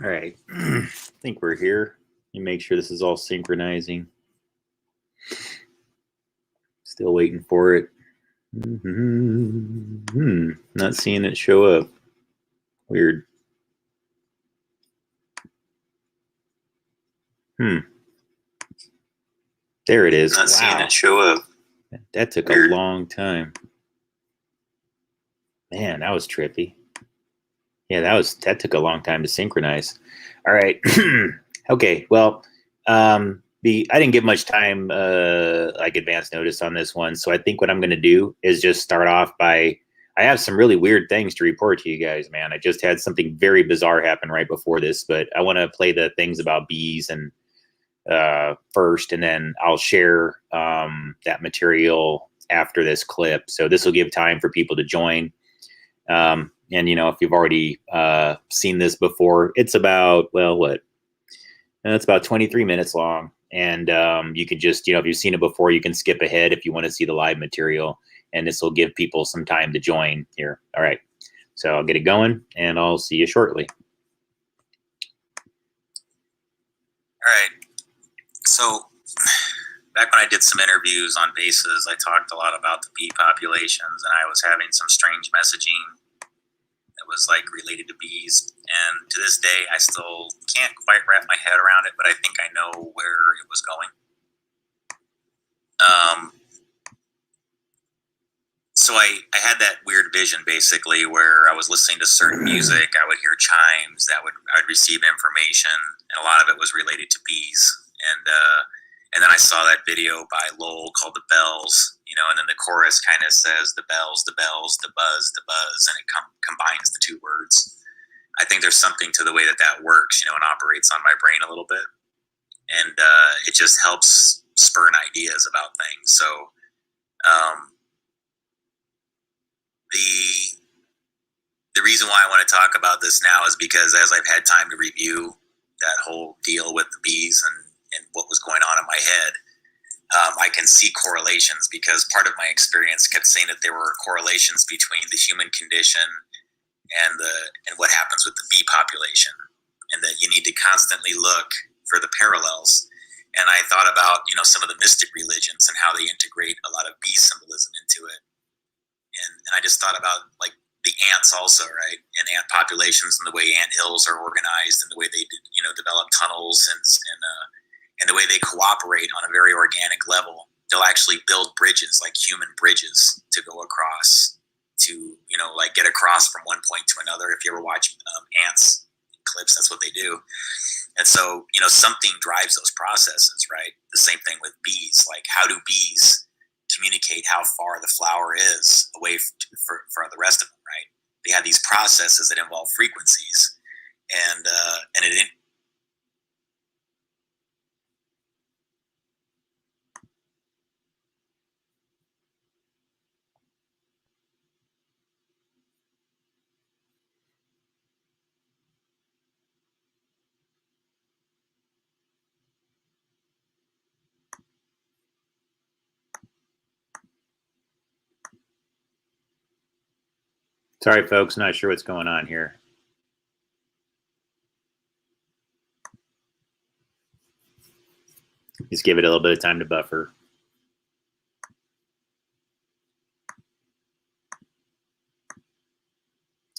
All right, I think we're here. Let me make sure this is all synchronizing. Still waiting for it. Not seeing it show up. Weird. There it is. Not seeing it show up. That took a long time. Man, that was trippy. Yeah, that took a long time to synchronize. All right. Okay. Well, I didn't give much time, like advance notice on this one. So I think what I'm going to do is just start off by, I have some really weird things to report to you guys, man. I just had something very bizarre happen right before this, but I want to play the things about bees and first, and then I'll share that material after this clip. So this will give time for people to join. And, you know, if you've already seen this before, it's about, well, what? It's about 23 minutes long. And you can just, you know, if you've seen it before, you can skip ahead if you want to see the live material. And this will give people some time to join here. All right. So I'll get it going, and I'll see you shortly. All right. So back when I did some interviews on bases, I talked a lot about the bee populations, and I was having some strange messaging that was like related to bees. And to this day, I still can't quite wrap my head around it, but I think I know where it was going. So I had that weird vision basically where I was listening to certain music, I would hear chimes, I'd receive information, and a lot of it was related to bees. And then I saw that video by Lowell called The Bells, you know, and then the chorus kind of says the bells, the buzz, and it combines the two words. I think there's something to the way that works, you know, and operates on my brain a little bit. And it just helps spurn ideas about things. So the reason why I want to talk about this now is because as I've had time to review that whole deal with the bees and what was going on in my head, I can see correlations, because part of my experience kept saying that there were correlations between the human condition and what happens with the bee population, and that you need to constantly look for the parallels. And I thought about, you know, some of the mystic religions and how they integrate a lot of bee symbolism into it. And I just thought about like the ants also, right? And ant populations and the way ant hills are organized and the way they, you know, develop tunnels and the way they cooperate on a very organic level. They'll actually build bridges, like human bridges, to go across, to, you know, like get across from one point to another. If you ever watch ants clips, that's what they do. And so, you know, something drives those processes, right? The same thing with bees. Like, how do bees communicate how far the flower is away for the rest of them, right? They have these processes that involve frequencies, and it. Sorry, folks, not sure what's going on here. Just give it a little bit of time to buffer.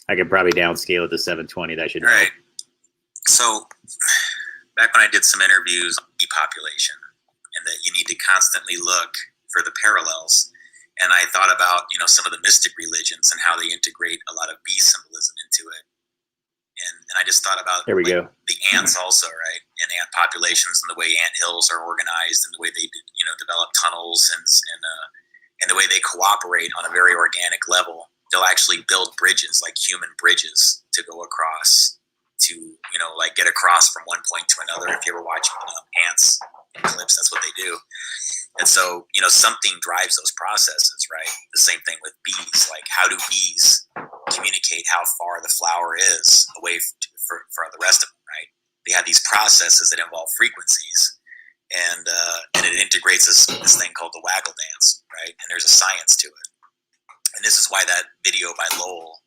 I could probably downscale it to 720. That should help. Right. So back when I did some interviews on bee population, and that you need to constantly look for the parallels. And I thought about, you know, some of the mystic religions and how they integrate a lot of bee symbolism into it. And I just thought about, there we go, the ants also, right? And ant populations and the way ant hills are organized and the way they, you know, develop tunnels and the way they cooperate on a very organic level. They'll actually build bridges, like human bridges, to go across, to, you know, like get across from one point to another. If you ever watch ants clips, that's what they do. And so, you know, something drives those processes, right? The same thing with bees. Like, how do bees communicate how far the flower is away for the rest of them, right? They have these processes that involve frequencies, and it integrates this thing called the waggle dance, right? And there's a science to it. And this is why that video by Lowell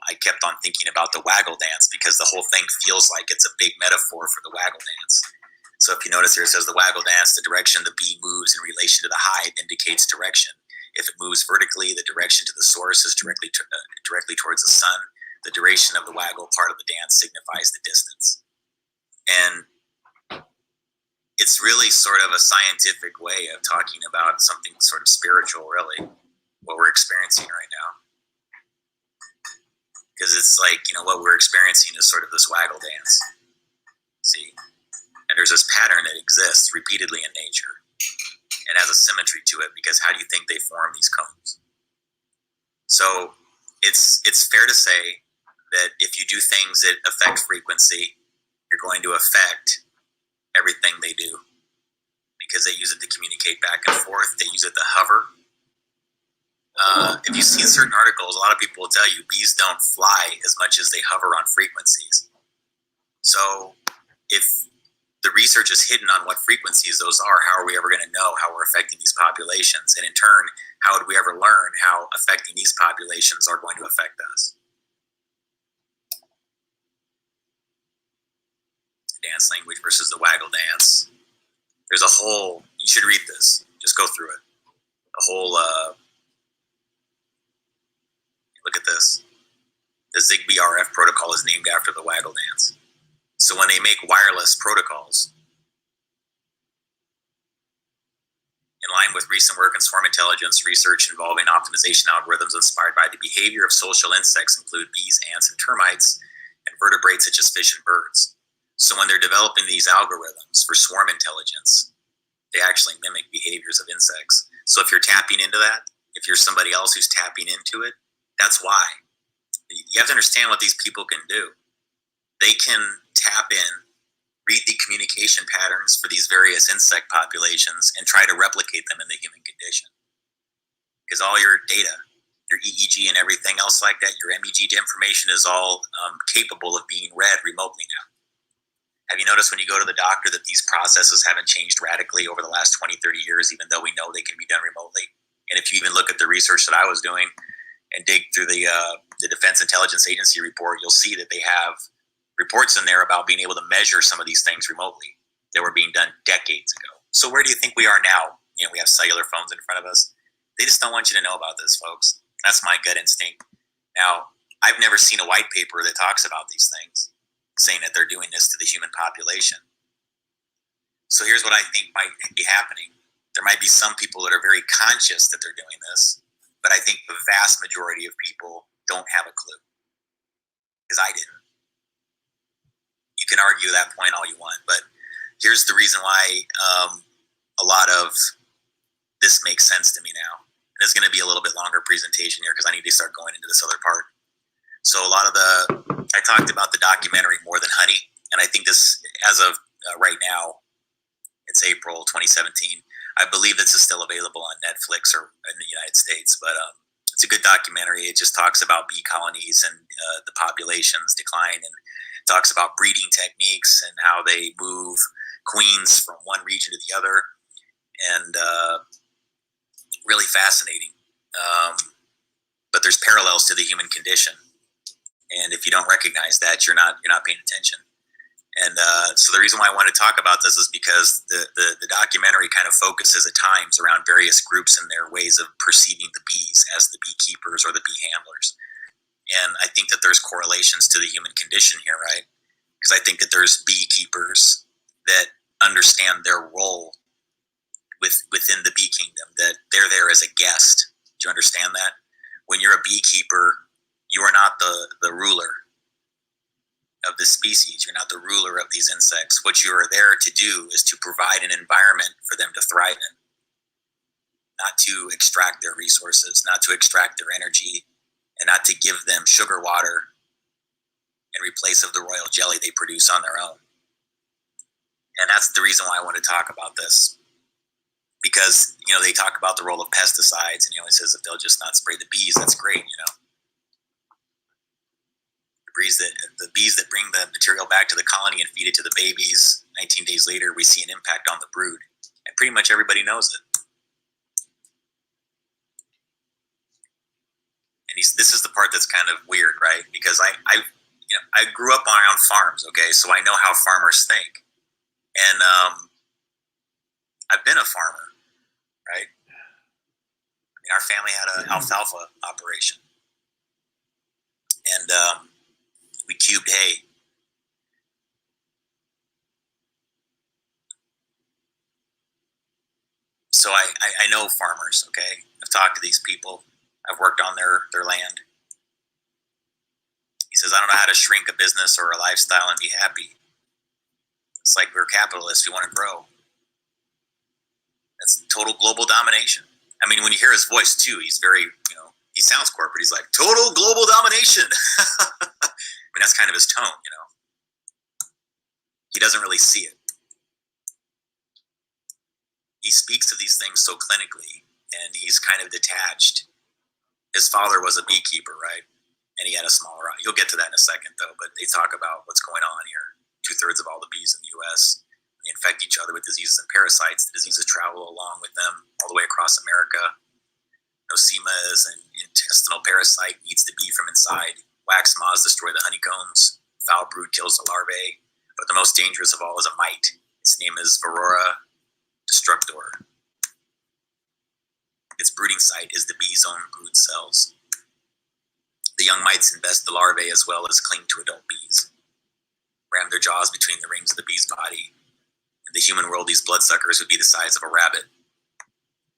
I kept on thinking about the waggle dance because the whole thing feels like it's a big metaphor for the waggle dance. So if you notice here, it says the waggle dance, the direction the bee moves in relation to the hive indicates direction. If it moves vertically, the direction to the source is directly towards the sun. The duration of the waggle part of the dance signifies the distance. And it's really sort of a scientific way of talking about something sort of spiritual, really, what we're experiencing right now. Because it's like, what we're experiencing is sort of this waggle dance. See? And there's this pattern that exists repeatedly in nature. It has a symmetry to it because how do you think they form these cones? So it's fair to say that if you do things that affect frequency, you're going to affect everything they do because they use it to communicate back and forth. They use it to hover. If you see certain articles, a lot of people will tell you bees don't fly as much as they hover on frequencies. So if the research is hidden on what frequencies those are, how are we ever going to know how we're affecting these populations? And in turn, how would we ever learn how affecting these populations are going to affect us? Dance language versus the waggle dance. There's a whole, you should read this, just go through it. A whole, look at this. The Zigbee RF protocol is named after the waggle dance. So when they make wireless protocols, in line with recent work in swarm intelligence, research involving optimization algorithms inspired by the behavior of social insects include bees, ants, and termites, and vertebrates such as fish and birds. So when they're developing these algorithms for swarm intelligence, they actually mimic behaviors of insects. So if you're tapping into that, if you're somebody else who's tapping into it, that's why. You have to understand what these people can do. They can tap in, read the communication patterns for these various insect populations and try to replicate them in the human condition. Because all your data, your EEG and everything else like that, your MEG information is all capable of being read remotely now. Have you noticed when you go to the doctor that these processes haven't changed radically over the last 20, 30 years, even though we know they can be done remotely? And if you even look at the research that I was doing and dig through the Defense Intelligence Agency report, you'll see that they have reports in there about being able to measure some of these things remotely that were being done decades ago. So where do you think we are now? We have cellular phones in front of us. They just don't want you to know about this, folks. That's my gut instinct. Now, I've never seen a white paper that talks about these things, saying that they're doing this to the human population. So here's what I think might be happening. There might be some people that are very conscious that they're doing this, but I think the vast majority of people don't have a clue, because I didn't. You can argue that point all you want, but here's the reason why a lot of this makes sense to me now. This is going to be a little bit longer presentation here because I need to start going into this other part. So I talked about the documentary More Than Honey, and I think this, as of right now, it's April 2017. I believe this is still available on Netflix or in the United States, but it's a good documentary. It just talks about bee colonies and the population's decline, and talks about breeding techniques and how they move queens from one region to the other, and really fascinating. But there's parallels to the human condition, and if you don't recognize that, you're not paying attention. And so the reason why I want to talk about this is because the documentary kind of focuses at times around various groups and their ways of perceiving the bees as the beekeepers or the bee handlers. And I think that there's correlations to the human condition here, right? Because I think that there's beekeepers that understand their role within the bee kingdom, that they're there as a guest. Do you understand that? When you're a beekeeper, you are not the ruler of the species. You're not the ruler of these insects. What you are there to do is to provide an environment for them to thrive in, not to extract their resources, not to extract their energy, and not to give them sugar water in replace of the royal jelly they produce on their own. And that's the reason why I want to talk about this. Because, they talk about the role of pesticides, and it says if they'll just not spray the bees, that's great, The bees that bring the material back to the colony and feed it to the babies, 19 days later, we see an impact on the brood. And pretty much everybody knows it. And this is the part that's kind of weird, right? Because I grew up around farms, okay, so I know how farmers think, and I've been a farmer, right? I mean, our family had an alfalfa operation, and we cubed hay. So I know farmers, okay? I've talked to these people. I've worked on their land. He says, I don't know how to shrink a business or a lifestyle and be happy. It's like we're capitalists. We want to grow. That's total global domination. I mean, when you hear his voice, too, he's very, he sounds corporate. He's like, total global domination. I mean, that's kind of his tone, He doesn't really see it. He speaks of these things so clinically, and he's kind of detached. His father was a beekeeper, right? And he had a smaller eye. You'll get to that in a second, though, but they talk about what's going on here. 2/3 of all the bees in the U.S., they infect each other with diseases and parasites. The diseases travel along with them all the way across America. Nosema is an intestinal parasite, eats the bee from inside. Wax moths destroy the honeycombs. Foul brood kills the larvae. But the most dangerous of all is a mite. Its name is Varroa destructor. Its brooding site is the bee's own brood cells. The young mites invest the larvae as well as cling to adult bees, ram their jaws between the rings of the bee's body. In the human world, these bloodsuckers would be the size of a rabbit.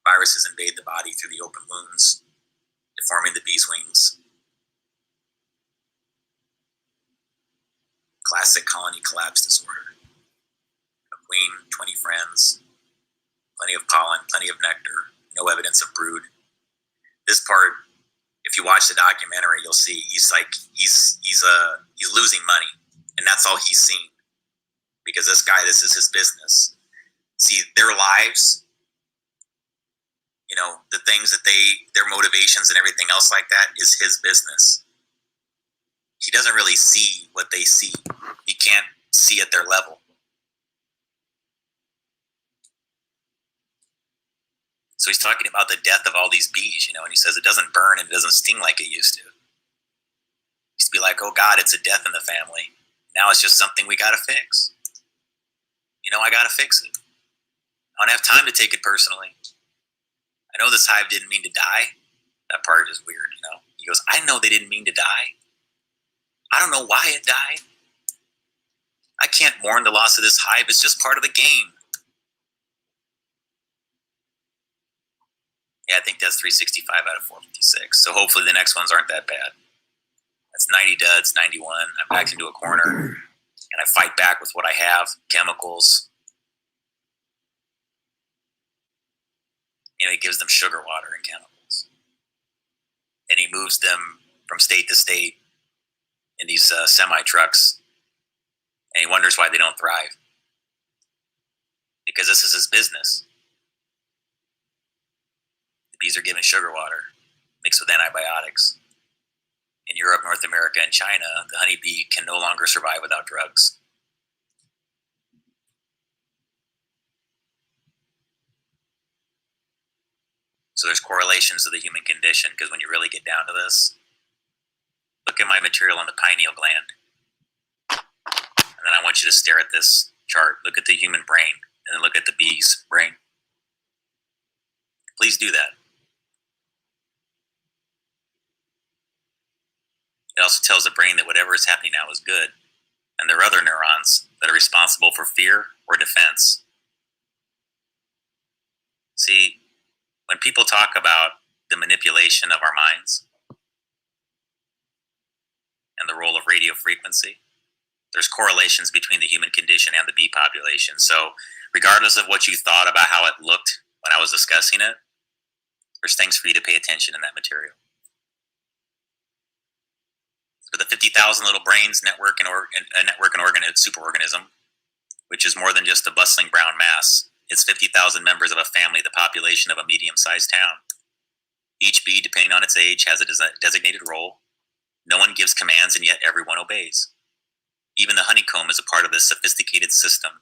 Viruses invade the body through the open wounds, deforming the bee's wings. Classic colony collapse disorder. A queen, 20 friends, plenty of pollen, plenty of nectar, no evidence of brood. This part, if you watch the documentary, you'll see he's losing money, and that's all he's seen, because this is his business. See, their lives, the things that their motivations and everything else like that is his business. He doesn't really see what they see. He can't see at their level. So he's talking about the death of all these bees, and he says it doesn't burn and it doesn't sting like it used to. It used to be like, oh God, it's a death in the family. Now it's just something we got to fix. I got to fix it. I don't have time to take it personally. I know this hive didn't mean to die. That part is weird, He goes, I know they didn't mean to die. I don't know why it died. I can't mourn the loss of this hive. It's just part of the game. Yeah, I think that's 365 out of 456. So hopefully the next ones aren't that bad. That's 90 duds, 91. I'm backed into a corner, and I fight back with what I have, chemicals. He gives them sugar water and chemicals. And he moves them from state to state in these semi-trucks, and he wonders why they don't thrive. Because this is his business. The bees are given sugar water mixed with antibiotics. In Europe, North America, and China, the honeybee can no longer survive without drugs. So there's correlations to the human condition, because when you really get down to this, look at my material on the pineal gland. And then I want you to stare at this chart. Look at the human brain, and then look at the bee's brain. Please do that. It also tells the brain that whatever is happening now is good, and there are other neurons that are responsible for fear or defense. See, when people talk about the manipulation of our minds and the role of radio frequency, there's correlations between the human condition and the bee population. So regardless of what you thought about how it looked when I was discussing it, there's things for you to pay attention in that material. For the 50,000 little brains network and superorganism, which is more than just a bustling brown mass. It's 50,000 members of a family, the population of a medium-sized town. Each bee, depending on its age, has a designated role. No one gives commands, and yet everyone obeys. Even the honeycomb is a part of this sophisticated system,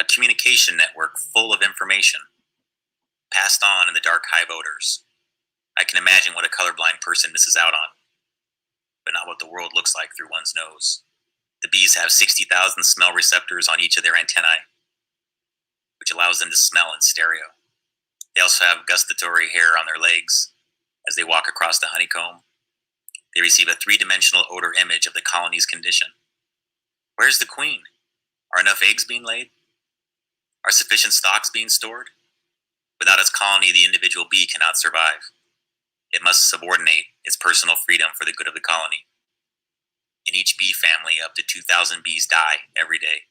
a communication network full of information, passed on in the dark hive odors. I can imagine what a colorblind person misses out on, but not what the world looks like through one's nose. The bees have 60,000 smell receptors on each of their antennae, which allows them to smell in stereo. They also have gustatory hair on their legs as they walk across the honeycomb. They receive a three-dimensional odor image of the colony's condition. Where's the queen? Are enough eggs being laid? Are sufficient stocks being stored? Without its colony, the individual bee cannot survive. It must subordinate its personal freedom for the good of the colony. In each bee family, up to 2,000 bees die every day,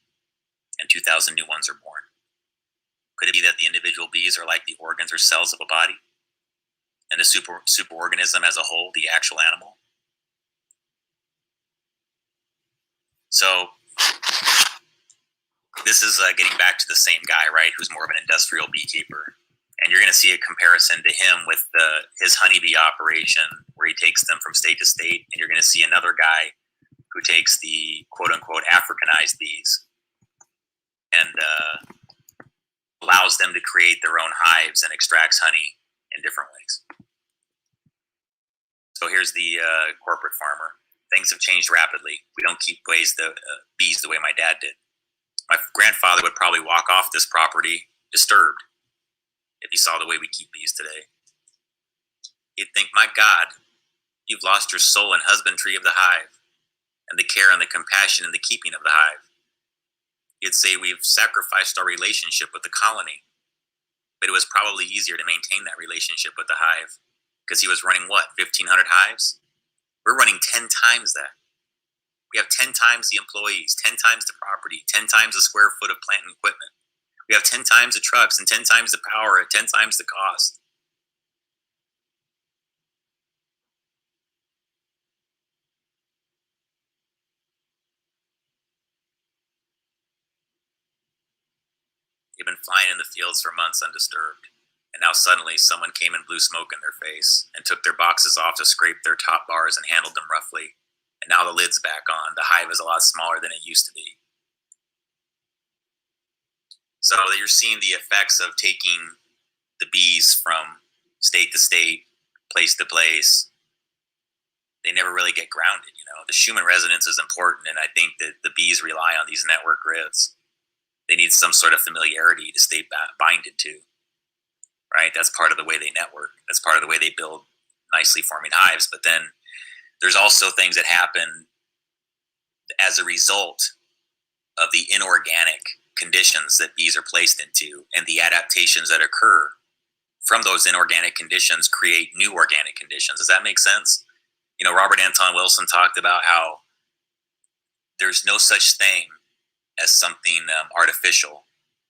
and 2,000 new ones are born. Could it be that the individual bees are like the organs or cells of a body, and the superorganism as a whole, the actual animal? So, this is getting back to the same guy, right, who's more of an industrial beekeeper. And you're going to see a comparison to him with his honeybee operation, where he takes them from state to state. And you're going to see another guy who takes the quote-unquote Africanized bees and allows them to create their own hives and extracts honey in different ways. So here's the corporate farmer. Things have changed rapidly. We don't keep bees the way my dad did. My grandfather would probably walk off this property disturbed if he saw the way we keep bees today. He'd think, my God, you've lost your soul in husbandry of the hive and the care and the compassion and the keeping of the hive. He'd say, we've sacrificed our relationship with the colony, but it was probably easier to maintain that relationship with the hive because he was running what, 1,500 hives? We're running 10 times that. We have 10 times the employees, 10 times the property, 10 times the square foot of plant and equipment. We have 10 times the trucks and 10 times the power at 10 times the cost. They've been flying in the fields for months undisturbed. And now suddenly someone came and blew smoke in their face and took their boxes off to scrape their top bars and handled them roughly. And now the lid's back on. The hive is a lot smaller than it used to be. So you're seeing the effects of taking the bees from state to state, place to place. They never really get grounded, you know. The Schumann resonance is important, and I think that the bees rely on these network grids. They need some sort of familiarity to stay binded to, right? That's part of the way they network. That's part of the way they build nicely forming hives. But then there's also things that happen as a result of the inorganic conditions that bees are placed into, and the adaptations that occur from those inorganic conditions create new organic conditions. Does that make sense? You know, Robert Anton Wilson talked about how there's no such thing as something artificial,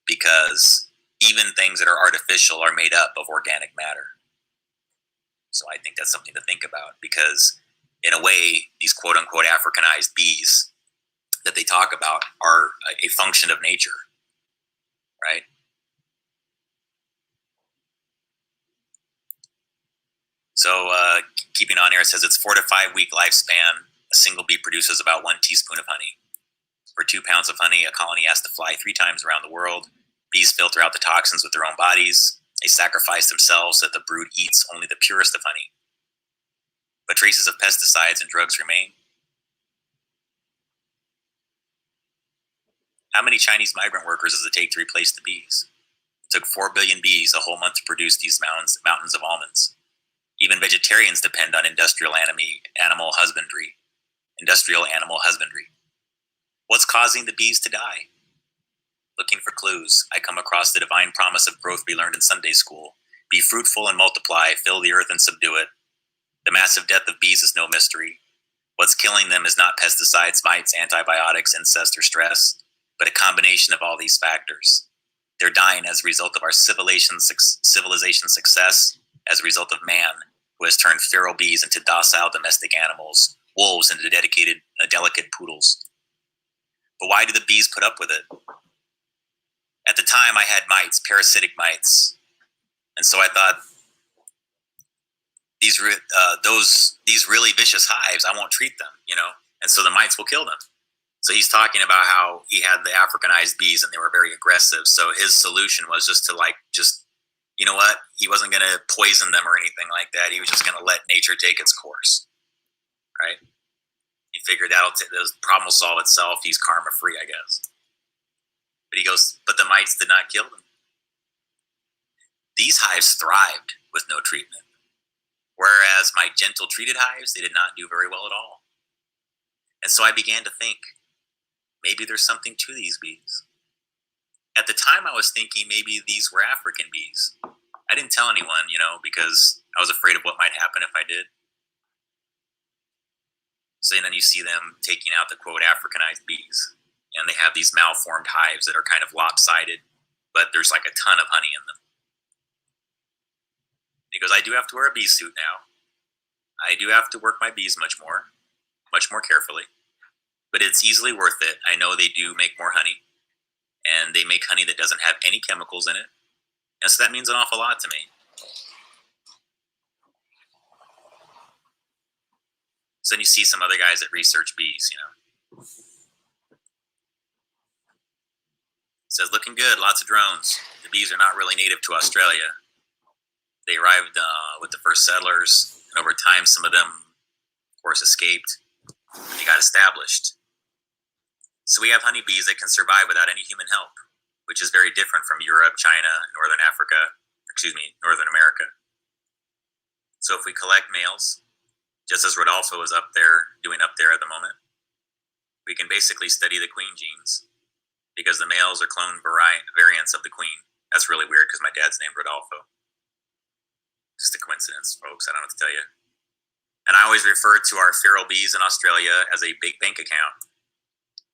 because even things that are artificial are made up of organic matter. So I think that's something to think about, because in a way, these quote-unquote Africanized bees that they talk about are a function of nature, right? So keeping on here, it says it's 4 to 5 week lifespan. A single bee produces about 1 teaspoon of honey. For 2 pounds of honey, a colony has to fly 3 times around the world. Bees filter out the toxins with their own bodies. They sacrifice themselves so that the brood eats only the purest of honey. But traces of pesticides and drugs remain. How many Chinese migrant workers does it take to replace the bees? It took 4 billion bees a whole month to produce these mountains of almonds. Even vegetarians depend on industrial animal husbandry. What's causing the bees to die? Looking for clues, I come across the divine promise of growth we learned in Sunday school. Be fruitful and multiply, fill the earth and subdue it. The massive death of bees is no mystery. What's killing them is not pesticides, mites, antibiotics, incest, or stress, but a combination of all these factors. They're dying as a result of our civilization success, as a result of man, who has turned feral bees into docile domestic animals, wolves into delicate poodles. But why do the bees put up with it? At the time, I had mites, parasitic mites, and so I thought, these really vicious hives, I won't treat them, you know, and so the mites will kill them. So he's talking about how he had the Africanized bees and they were very aggressive. So his solution was just to you know what? He wasn't going to poison them or anything like that. He was just going to let nature take its course, right? He figured out the problem will solve itself. He's karma free, I guess. But he goes, but the mites did not kill them. These hives thrived with no treatment. Whereas my gentle treated hives, they did not do very well at all. And so I began to think, maybe there's something to these bees. At the time I was thinking maybe these were African bees. I didn't tell anyone, because I was afraid of what might happen if I did. So then you see them taking out the quote Africanized bees. And they have these malformed hives that are kind of lopsided, but there's like a ton of honey in them. Because I do have to wear a bee suit now. I do have to work my bees much more carefully. But it's easily worth it. I know they do make more honey. And they make honey that doesn't have any chemicals in it. And so that means an awful lot to me. So then you see some other guys that research bees, It says, looking good, lots of drones. The bees are not really native to Australia. They arrived with the first settlers, and over time, some of them, of course, escaped. They got established. So we have honeybees that can survive without any human help, which is very different from Europe, China, Northern America. So if we collect males, just as Rodolfo is doing up there at the moment, we can basically study the queen genes because the males are clone variants of the queen. That's really weird because my dad's named Rodolfo. Just a coincidence, folks. I don't know what to tell you. And I always refer to our feral bees in Australia as a big bank account.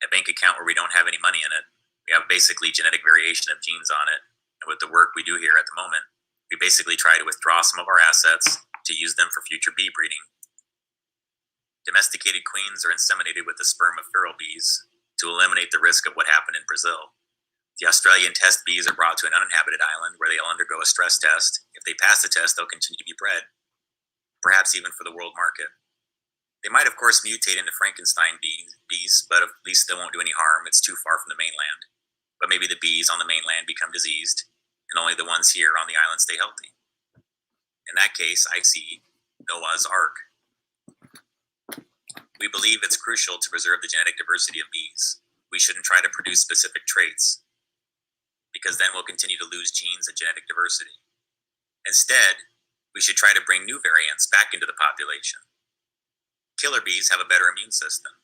A bank account where we don't have any money in it. We have basically genetic variation of genes on it. And with the work we do here at the moment, we basically try to withdraw some of our assets to use them for future bee breeding. Domesticated queens are inseminated with the sperm of feral bees to eliminate the risk of what happened in Brazil. The Australian test bees are brought to an uninhabited island where they'll undergo a stress test. If they pass the test, they'll continue to be bred, perhaps even for the world market. They might, of course, mutate into Frankenstein bees, but at least they won't do any harm. It's too far from the mainland. But maybe the bees on the mainland become diseased, and only the ones here on the island stay healthy. In that case, I see Noah's Ark. We believe it's crucial to preserve the genetic diversity of bees. We shouldn't try to produce specific traits, because then we'll continue to lose genes and genetic diversity. Instead, we should try to bring new variants back into the population. Killer bees have a better immune system,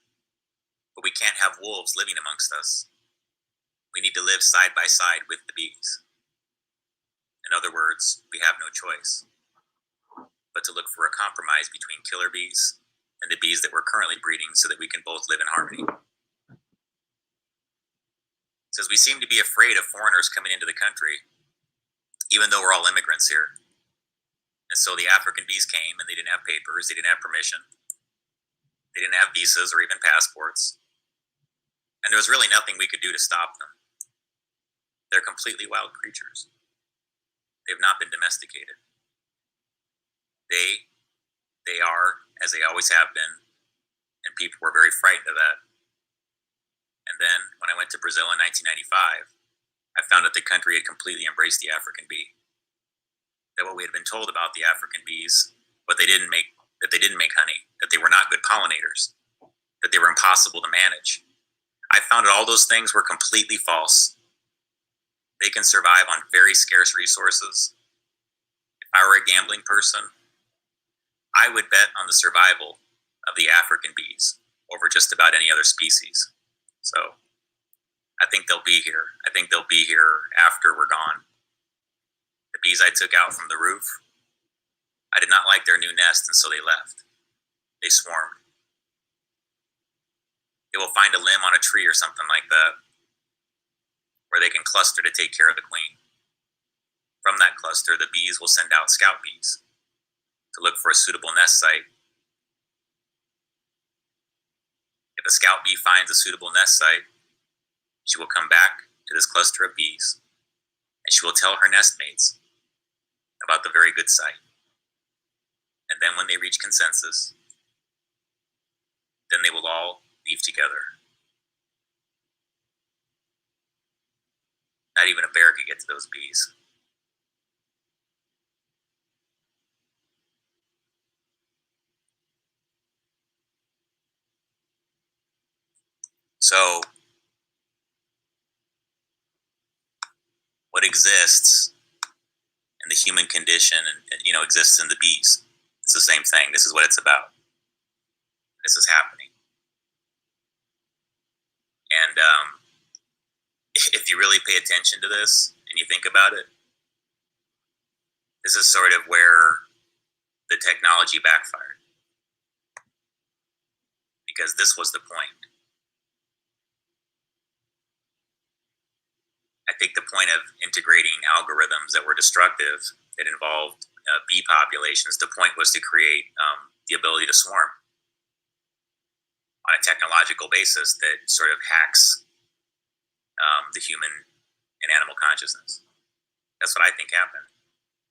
but we can't have wolves living amongst us. We need to live side by side with the bees. In other words, we have no choice but to look for a compromise between killer bees and the bees that we're currently breeding so that we can both live in harmony. It says we seem to be afraid of foreigners coming into the country, even though we're all immigrants here. And so the African bees came and they didn't have papers, they didn't have permission, they didn't have visas or even passports. And there was really nothing we could do to stop them. They're completely wild creatures. They have not been domesticated. They are, as they always have been, and people were very frightened of that. And then, when I went to Brazil in 1995, I found that the country had completely embraced the African bee. That what we had been told about the African bees, that they didn't make honey, that they were not good pollinators, that they were impossible to manage. I found that all those things were completely false. They can survive on very scarce resources. If I were a gambling person, I would bet on the survival of the African bees over just about any other species. So I think they'll be here. I think they'll be here after we're gone. The bees I took out from the roof, I did not like their new nest, and so they left. They swarmed. They will find a limb on a tree or something like that, where they can cluster to take care of the queen. From that cluster, the bees will send out scout bees to look for a suitable nest site. If a scout bee finds a suitable nest site, she will come back to this cluster of bees, and she will tell her nest mates about the very good site. And then when they reach consensus, then they will all leave together. Not even a bear could get to those bees. So what exists in the human condition and exists in the bees. It's the same thing. This is what it's about. This is happening. And if you really pay attention to this and you think about it, this is sort of where the technology backfired. Because this was the point. I think the point of integrating algorithms that were destructive, that involved bee populations, the point was to create the ability to swarm on a technological basis that sort of hacks the human and animal consciousness. That's what I think happened.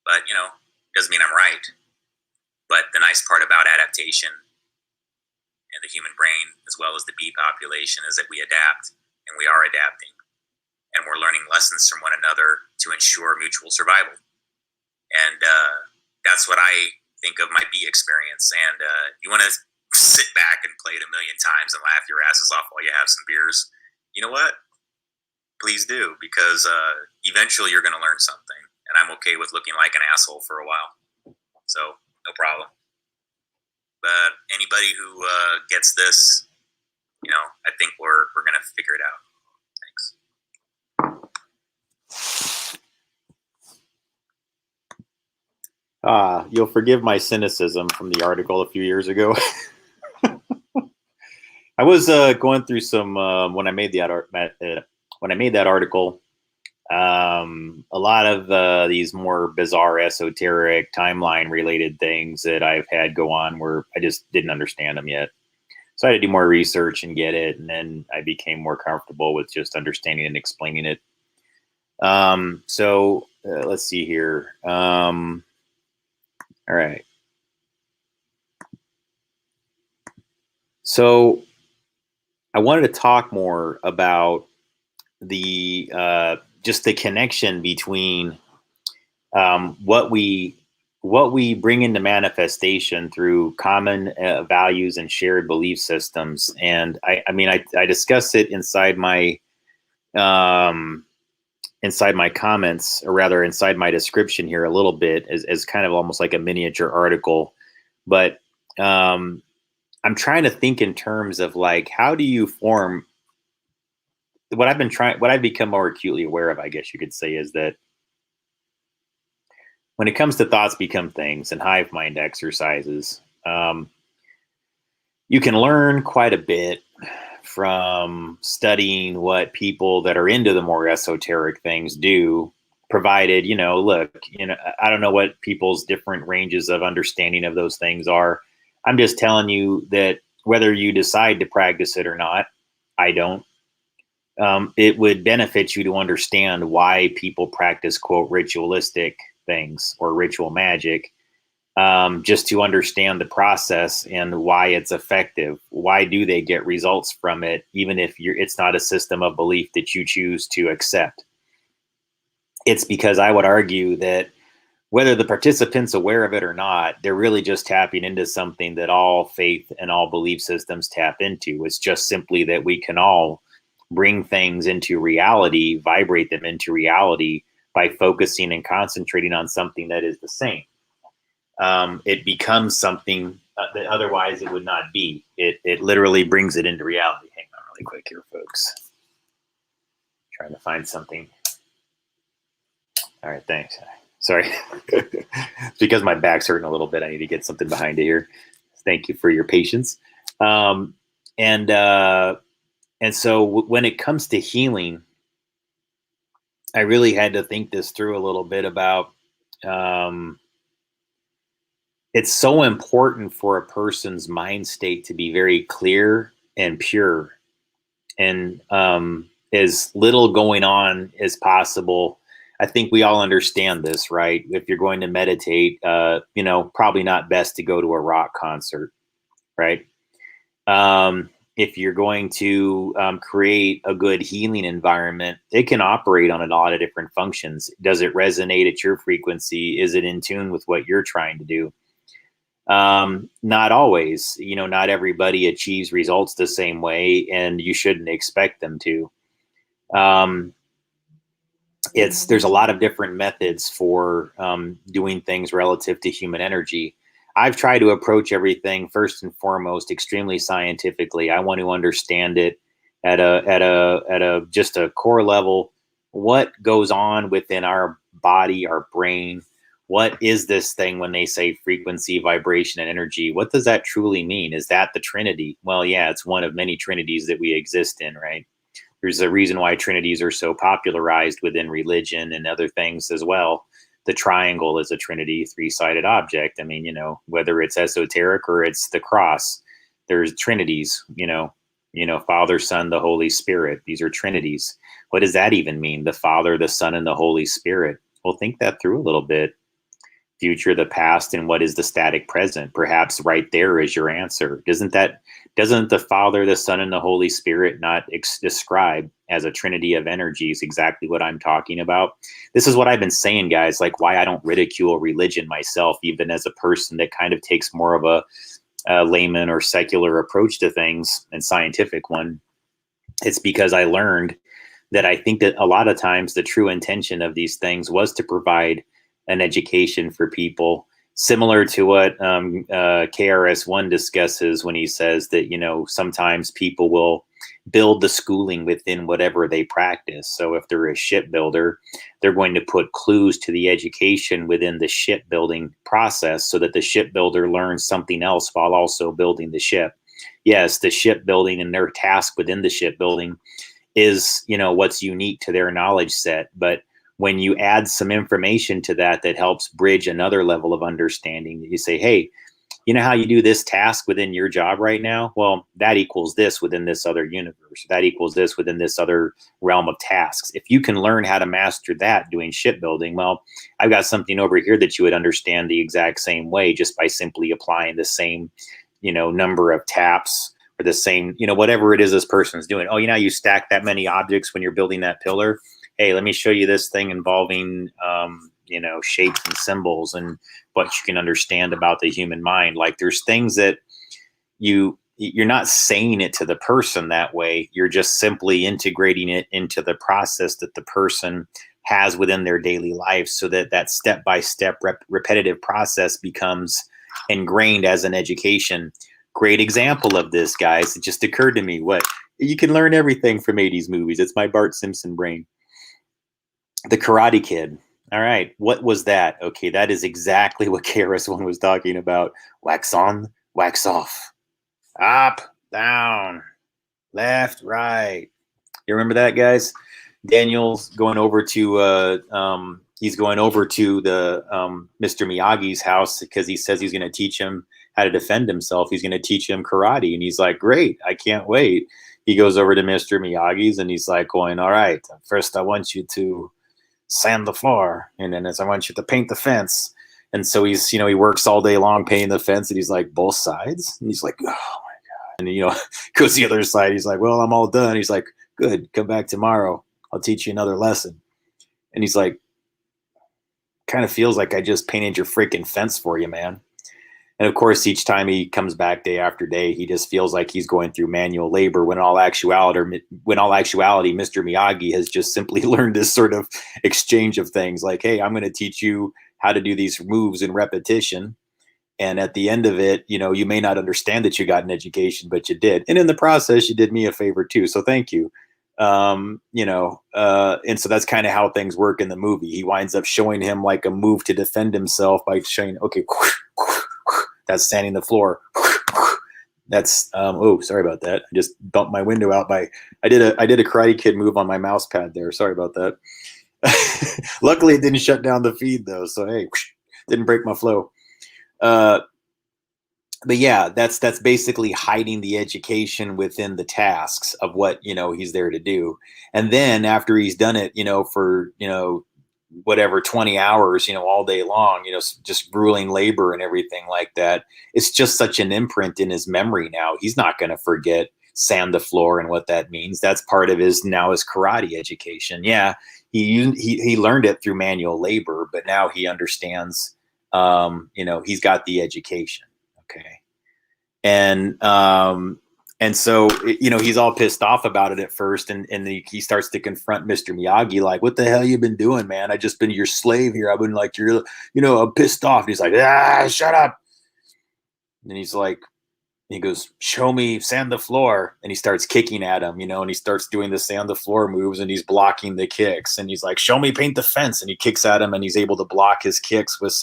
But, doesn't mean I'm right. But the nice part about adaptation and the human brain, as well as the bee population, is that we adapt, and we are adapting. And we're learning lessons from one another to ensure mutual survival. And that's what I think of my bee experience. And you want to sit back and play it a million times and laugh your asses off while you have some beers. You know what? Please do, because eventually you're going to learn something. And I'm okay with looking like an asshole for a while. So, no problem. But anybody who gets this, I think we're going to figure it out. Thanks. You'll forgive my cynicism from the article a few years ago. I was going through some when I made that article. A lot of these more bizarre, esoteric, timeline-related things that I've had go on where I just didn't understand them yet. So I had to do more research and get it, and then I became more comfortable with just understanding and explaining it. So let's see here. All right. So I wanted to talk more about the just the connection between what we bring into manifestation through common values and shared belief systems. And I discuss it inside my comments, or rather inside my description here a little bit, as kind of almost like a miniature article. But I'm trying to think in terms of like, how do you form what I've become more acutely aware of, I guess you could say, is that when it comes to thoughts become things and hive mind exercises, you can learn quite a bit from studying what people that are into the more esoteric things do, provided, look, I don't know what people's different ranges of understanding of those things are. I'm just telling you that whether you decide to practice it or not, I don't. It would benefit you to understand why people practice, quote, ritualistic things or ritual magic, just to understand the process and why it's effective. Why do they get results from it, even if it's not a system of belief that you choose to accept? It's because I would argue that whether the participant's aware of it or not, they're really just tapping into something that all faith and all belief systems tap into. It's just simply that we can all bring things into reality, vibrate them into reality by focusing and concentrating on something that is the same. It becomes something that otherwise it would not be. It literally brings it into reality. Hang on really quick here, folks. Trying to find something. All right, thanks. Sorry. It's because my back's hurting a little bit. I need to get something behind it here. Thank you for your patience. And so when it comes to healing, I really had to think this through a little bit about, it's so important for a person's mind state to be very clear and pure, and as little going on as possible. I think we all understand this, right? If you're going to meditate, probably not best to go to a rock concert, right? If you're going to create a good healing environment, it can operate on a lot of different functions. Does it resonate at your frequency? Is it in tune with what you're trying to do? Not always, not everybody achieves results the same way, and you shouldn't expect them to. There's a lot of different methods for doing things relative to human energy. I've tried to approach everything first and foremost extremely scientifically. I want to understand it at a just a core level. What goes on within our body, our brain? What is this thing when they say frequency, vibration, and energy? What does that truly mean? Is that the Trinity? Well, yeah, it's one of many trinities that we exist in, right? There's a reason why trinities are so popularized within religion and other things as well. The triangle is a trinity, three-sided object. I mean, whether it's esoteric or it's the cross, there's trinities, Father, Son, the Holy Spirit. These are trinities. What does that even mean? The Father, the Son, and the Holy Spirit. Well, think that through a little bit. Future, the past, and what is the static present? Perhaps right there is your answer. Doesn't the Father, the Son, and the Holy Spirit not describe as a trinity of energies exactly what I'm talking about? This is what I've been saying, guys, like why I don't ridicule religion myself, even as a person that kind of takes more of a layman or secular approach to things and scientific one. It's because I learned that I think that a lot of times the true intention of these things was to provide an education for people, similar to what KRS-One discusses when he says that, sometimes people will build the schooling within whatever they practice. So if they're a shipbuilder, they're going to put clues to the education within the shipbuilding process so that the shipbuilder learns something else while also building the ship. Yes, the shipbuilding and their task within the shipbuilding is, what's unique to their knowledge set. But when you add some information to that helps bridge another level of understanding, you say, hey, you know how you do this task within your job right now? Well, that equals this within this other universe. That equals this within this other realm of tasks. If you can learn how to master that doing shipbuilding, well, I've got something over here that you would understand the exact same way just by simply applying the same, number of taps or the same, whatever it is this person's doing. Oh, you stack that many objects when you're building that pillar. Hey, let me show you this thing involving, shapes and symbols and what you can understand about the human mind. Like there's things that you're not saying it to the person that way. You're just simply integrating it into the process that the person has within their daily life so that step-by-step repetitive process becomes ingrained as an education. Great example of this, guys. It just occurred to me. You can learn everything from 80s movies. It's my Bart Simpson brain. The Karate Kid. All right. What was that? Okay. That is exactly what KRS-One was talking about. Wax on, wax off. Up, down, left, right. You remember that, guys? Daniel's going over to, he's going over to the Mr. Miyagi's house because he says he's going to teach him how to defend himself. He's going to teach him karate. And he's like, great. I can't wait. He goes over to Mr. Miyagi's and he's like going, all right, first I want you to sand the floor, and then I want you to paint the fence. And so he's, he works all day long painting the fence, and he's like, both sides? And he's like, oh my God. And, goes the other side. He's like, well, I'm all done. He's like, good, come back tomorrow. I'll teach you another lesson. And he's like, kind of feels like I just painted your freaking fence for you, man. And of course, each time he comes back day after day, he just feels like he's going through manual labor when in all actuality, Mr. Miyagi has just simply learned this sort of exchange of things like, hey, I'm going to teach you how to do these moves in repetition. And at the end of it, you may not understand that you got an education, but you did. And in the process, you did me a favor too. So thank you. And so that's kind of how things work in the movie. He winds up showing him like a move to defend himself by showing, okay, that's sanding the floor. That's oh, sorry about that. I just bumped my window out I did a Karate Kid move on my mouse pad there. Sorry about that. Luckily it didn't shut down the feed though. So hey, didn't break my flow. But yeah, that's basically hiding the education within the tasks of what, he's there to do. And then after he's done it, for, whatever, 20 hours, all day long, just grueling labor and everything like that. It's just such an imprint in his memory now. He's not going to forget sand the floor and what that means. That's part of his karate education. Yeah, he learned it through manual labor, but now he understands, he's got the education. Okay. And so, he's all pissed off about it at first. And he starts to confront Mr. Miyagi, like, what the hell you been doing, man? I just been your slave here. I've been like, I'm pissed off. And he's like, shut up. And he's like, he goes, show me, sand the floor. And he starts kicking at him, and he starts doing the sand the floor moves, and he's blocking the kicks. And he's like, show me, paint the fence. And he kicks at him, and he's able to block his kicks with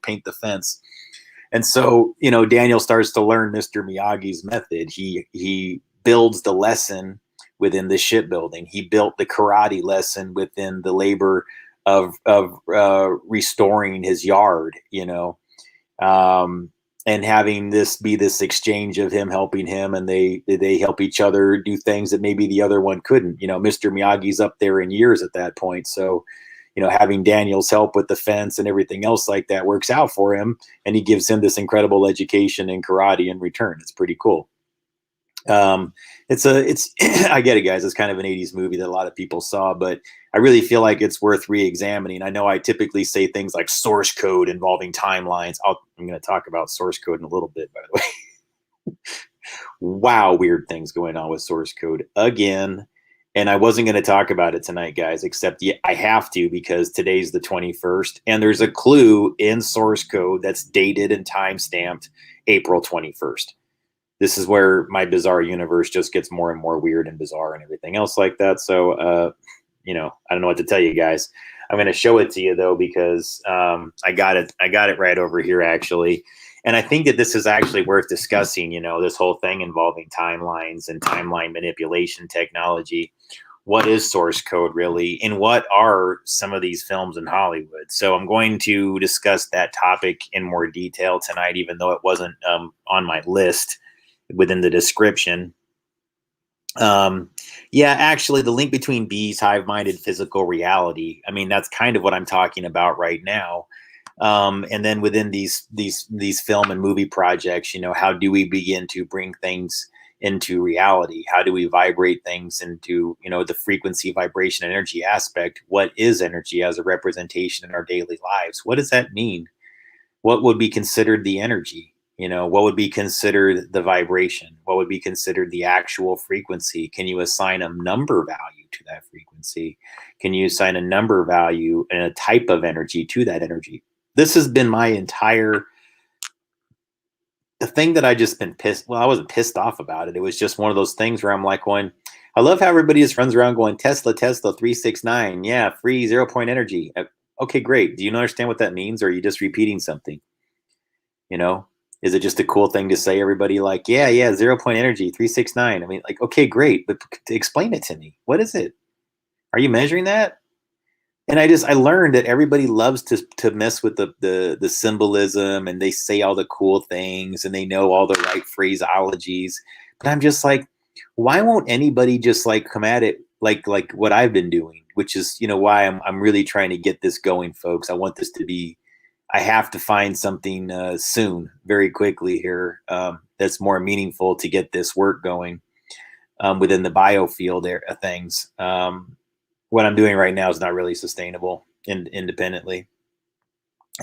paint the fence. And so, Daniel starts to learn Mr. Miyagi's method. He builds the lesson within the shipbuilding. He built the karate lesson within the labor of restoring his yard, and having this be this exchange of him helping him, and they help each other do things that maybe the other one couldn't. Mr. Miyagi's up there in years at that point, so having Daniel's help with the fence and everything else like that works out for him, and he gives him this incredible education in karate in return. It's pretty cool. It's I get it, guys. It's kind of an 80s movie that a lot of people saw, but I really feel like it's worth re-examining. I know I typically say things like source code involving timelines. I'm going to talk about source code in a little bit, by the way. Wow, weird things going on with source code again. And I wasn't going to talk about it tonight, guys, except I have to, because today's the 21st, and there's a clue in source code that's dated and time-stamped April 21st. This is where my bizarre universe just gets more and more weird and bizarre and everything else like that. So, I don't know what to tell you guys. I'm going to show it to you, though, because I got it right over here, actually. And I think that this is actually worth discussing, this whole thing involving timelines and timeline manipulation technology. What is source code really? And what are some of these films in Hollywood? So I'm going to discuss that topic in more detail tonight, even though it wasn't on my list within the description. Actually, the link between bees, hive-minded, physical reality. I mean, that's kind of what I'm talking about right now. And then within these film and movie projects, how do we begin to bring things into reality? How do we vibrate things into, the frequency, vibration, energy aspect? What is energy as a representation in our daily lives? What does that mean? What would be considered the energy? What would be considered the vibration? What would be considered the actual frequency? Can you assign a number value to that frequency? Can you assign a number value and a type of energy to that energy? This has been my entire, the thing that I just been pissed. Well, I wasn't pissed off about it. It was just one of those things where I'm like going, I love how everybody just runs around going, Tesla 369. Yeah. Free 0 point energy. Okay, great. Do you understand what that means? Or are you just repeating something? Is it just a cool thing to say? Everybody like, yeah, 0 point energy, 369. I mean, like, okay, great. But explain it to me. What is it? Are you measuring that? And I learned that everybody loves to mess with the symbolism, and they say all the cool things, and they know all the right phraseologies. But I'm just like, why won't anybody just like come at it like what I've been doing, which is, why I'm really trying to get this going, folks. I want this to be, I have to find something soon, very quickly here, that's more meaningful to get this work going within the biofield things. What I'm doing right now is not really sustainable independently.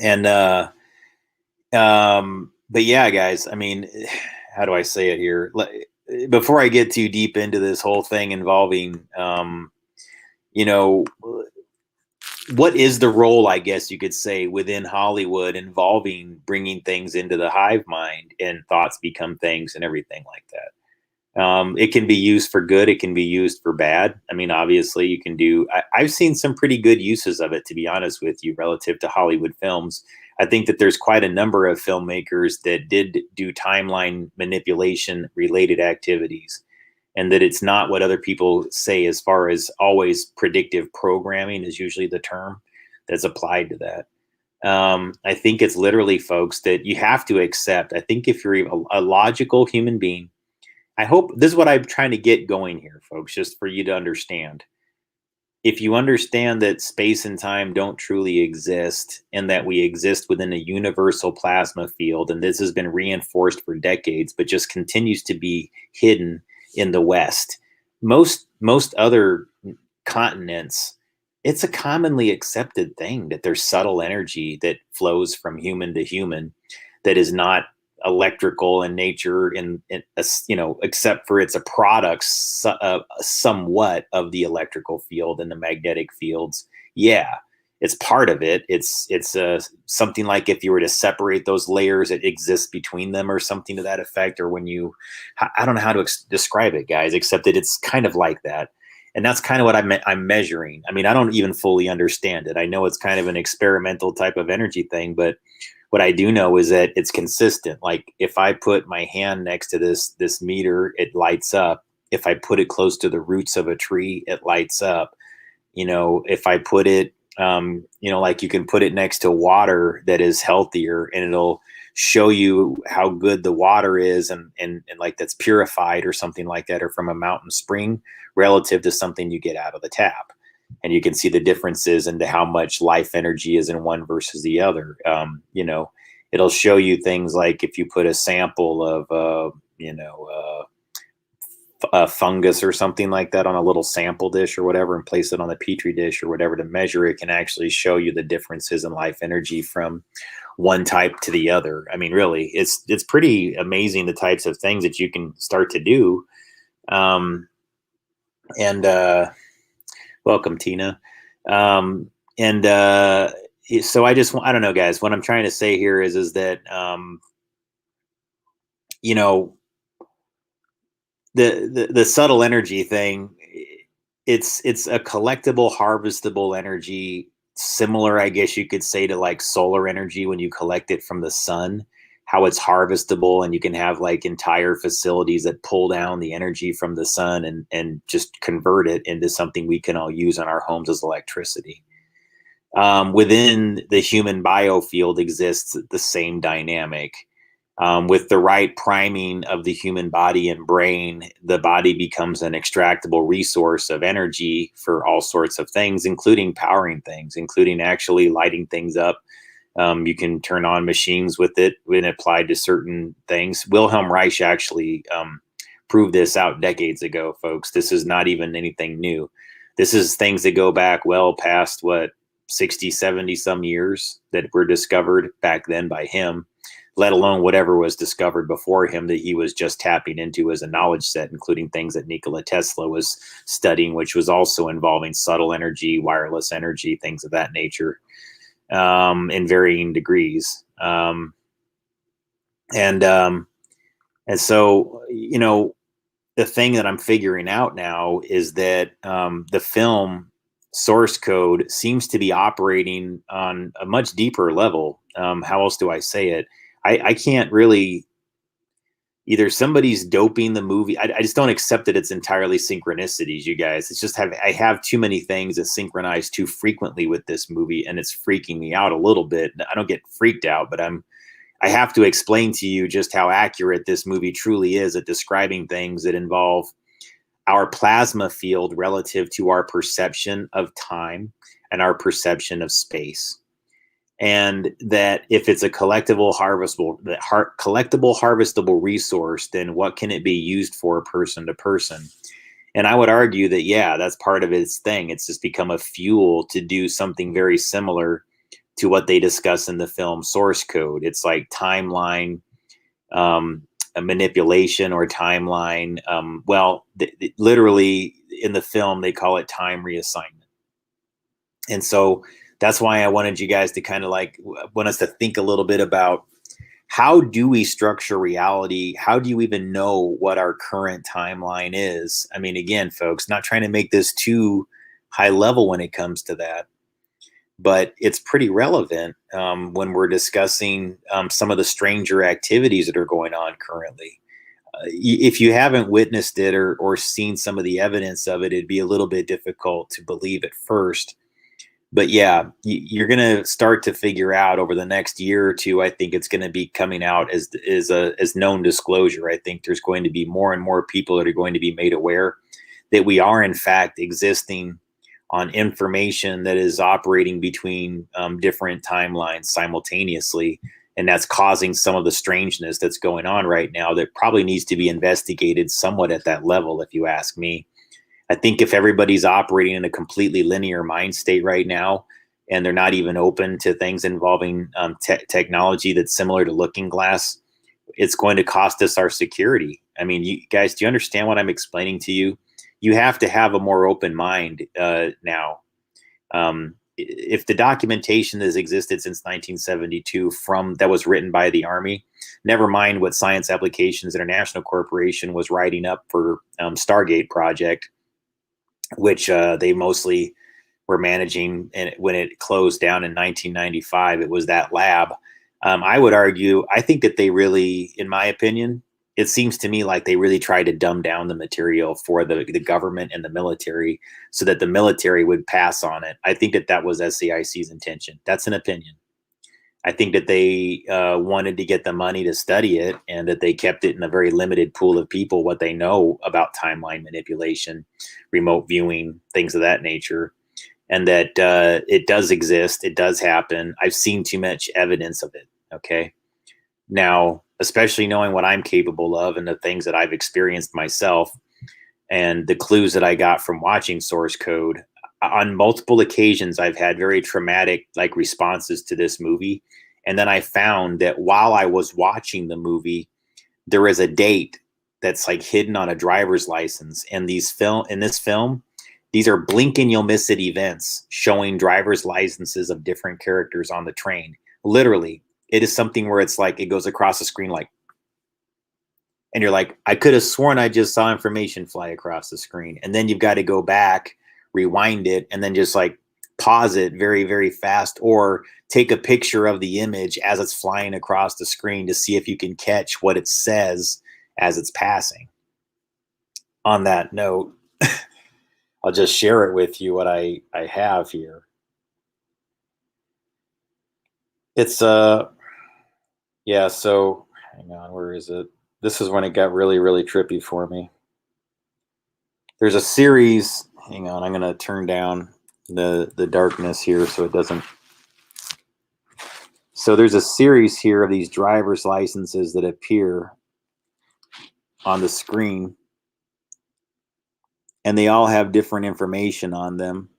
And, but yeah, guys, I mean, how do I say it here? Before I get too deep into this whole thing involving, what is the role, I guess you could say, within Hollywood involving bringing things into the hive mind and thoughts become things and everything like that? It can be used for good. It can be used for bad. I mean, obviously you can do, I've seen some pretty good uses of it, to be honest with you, relative to Hollywood films. I think that there's quite a number of filmmakers that did do timeline manipulation related activities, and that it's not what other people say as far as always predictive programming is usually the term that's applied to that. I think it's literally, folks, that you have to accept. I think if you're a logical human being, I hope this is what I'm trying to get going here, folks, just for you to understand. If you understand that space and time don't truly exist, and that we exist within a universal plasma field, and this has been reinforced for decades, but just continues to be hidden in the West. Most other continents, it's a commonly accepted thing that there's subtle energy that flows from human to human that is not electrical in nature, except for it's a product somewhat of the electrical field and the magnetic fields. Yeah, it's part of it. It's something like if you were to separate those layers, it exists between them or something to that effect. Or when you, I don't know how to describe it, guys, except that it's kind of like that. And that's kind of what I'm measuring. I mean, I don't even fully understand it. I know it's kind of an experimental type of energy thing, but what I do know is that it's consistent. Like if I put my hand next to this meter, it lights up. If I put it close to the roots of a tree, it lights up. If I put it, like you can put it next to water that is healthier, and it'll show you how good the water is and like that's purified or something like that, or from a mountain spring relative to something you get out of the tap. And you can see the differences into how much life energy is in one versus the other. It'll show you things like if you put a sample of, a fungus or something like that on a little sample dish or whatever, and place it on the petri dish or whatever to measure, it can actually show you the differences in life energy from one type to the other. I mean, really, it's pretty amazing the types of things that you can start to do. Welcome, Tina. So I don't know, guys, what I'm trying to say here is that, the subtle energy thing, it's a collectible, harvestable energy, similar, I guess you could say, to like solar energy when you collect it from the sun, how it's harvestable, and you can have like entire facilities that pull down the energy from the sun and just convert it into something we can all use in our homes as electricity. Within the human biofield exists the same dynamic. With the right priming of the human body and brain, the body becomes an extractable resource of energy for all sorts of things, including powering things, including actually lighting things up. You can turn on machines with it when applied to certain things. Wilhelm Reich actually proved this out decades ago, folks. This is not even anything new. This is things that go back well past 60, 70 some years that were discovered back then by him, let alone whatever was discovered before him that he was just tapping into as a knowledge set, including things that Nikola Tesla was studying, which was also involving subtle energy, wireless energy, things of that nature, in varying degrees. And so, the thing that I'm figuring out now is that the film source code seems to be operating on a much deeper level. How else do I say it? I can't really, either somebody's doping the movie. I just don't accept that it's entirely synchronicities, you guys. It's just I have too many things that synchronize too frequently with this movie, and it's freaking me out a little bit. I don't get freaked out, but I have to explain to you just how accurate this movie truly is at describing things that involve our plasma field relative to our perception of time and our perception of space. And that if it's a collectible harvestable resource, then what can it be used for person to person? And I would argue that, yeah, that's part of its thing. It's just become a fuel to do something very similar to what they discuss in the film Source Code. It's like timeline a manipulation or timeline. Literally in the film, they call it time reassignment. And so that's why I wanted you guys to want us to think a little bit about, how do we structure reality? How do you even know what our current timeline is? I mean, again, folks, not trying to make this too high level when it comes to that, but it's pretty relevant when we're discussing some of the stranger activities that are going on currently. If you haven't witnessed it or seen some of the evidence of it, it'd be a little bit difficult to believe at first. But yeah, you're going to start to figure out over the next year or two. I think it's going to be coming out as known disclosure. I think there's going to be more and more people that are going to be made aware that we are in fact existing on information that is operating between different timelines simultaneously. And that's causing some of the strangeness that's going on right now that probably needs to be investigated somewhat at that level, if you ask me. I think if everybody's operating in a completely linear mind state right now, and they're not even open to things involving technology that's similar to Looking Glass, it's going to cost us our security. I mean, you guys, do you understand what I'm explaining to you? You have to have a more open mind now. If the documentation has existed since 1972 that was written by the Army, never mind what Science Applications International Corporation was writing up for Stargate project, which they mostly were managing, and when it closed down in 1995, it was that lab. I would argue, I think that they really, in my opinion, it seems to me like they really tried to dumb down the material for the government and the military so that the military would pass on it. I think that was SCIC's intention. That's an opinion. I think that they wanted to get the money to study it, and that they kept it in a very limited pool of people, what they know about timeline manipulation, remote viewing, things of that nature, and that it does exist. It does happen. I've seen too much evidence of it. Okay. Now, especially knowing what I'm capable of and the things that I've experienced myself and the clues that I got from watching Source Code, on multiple occasions, I've had very traumatic responses to this movie. And then I found that while I was watching the movie, there is a date that's hidden on a driver's license. And in this film, these are blink and you'll miss it events showing driver's licenses of different characters on the train. Literally, it is something where it's it goes across the screen and you're like, I could have sworn I just saw information fly across the screen. And then you've got to go back, rewind it, and then just pause it very, very fast, or take a picture of the image as it's flying across the screen to see if you can catch what it says as it's passing. On that note, I'll just share it with you what I have here. It's yeah, so hang on, where is it? This is when it got really, really trippy for me. There's a series, hang on, I'm gonna turn down the darkness here so it doesn't. So there's a series here of these driver's licenses that appear on the screen, and they all have different information on them.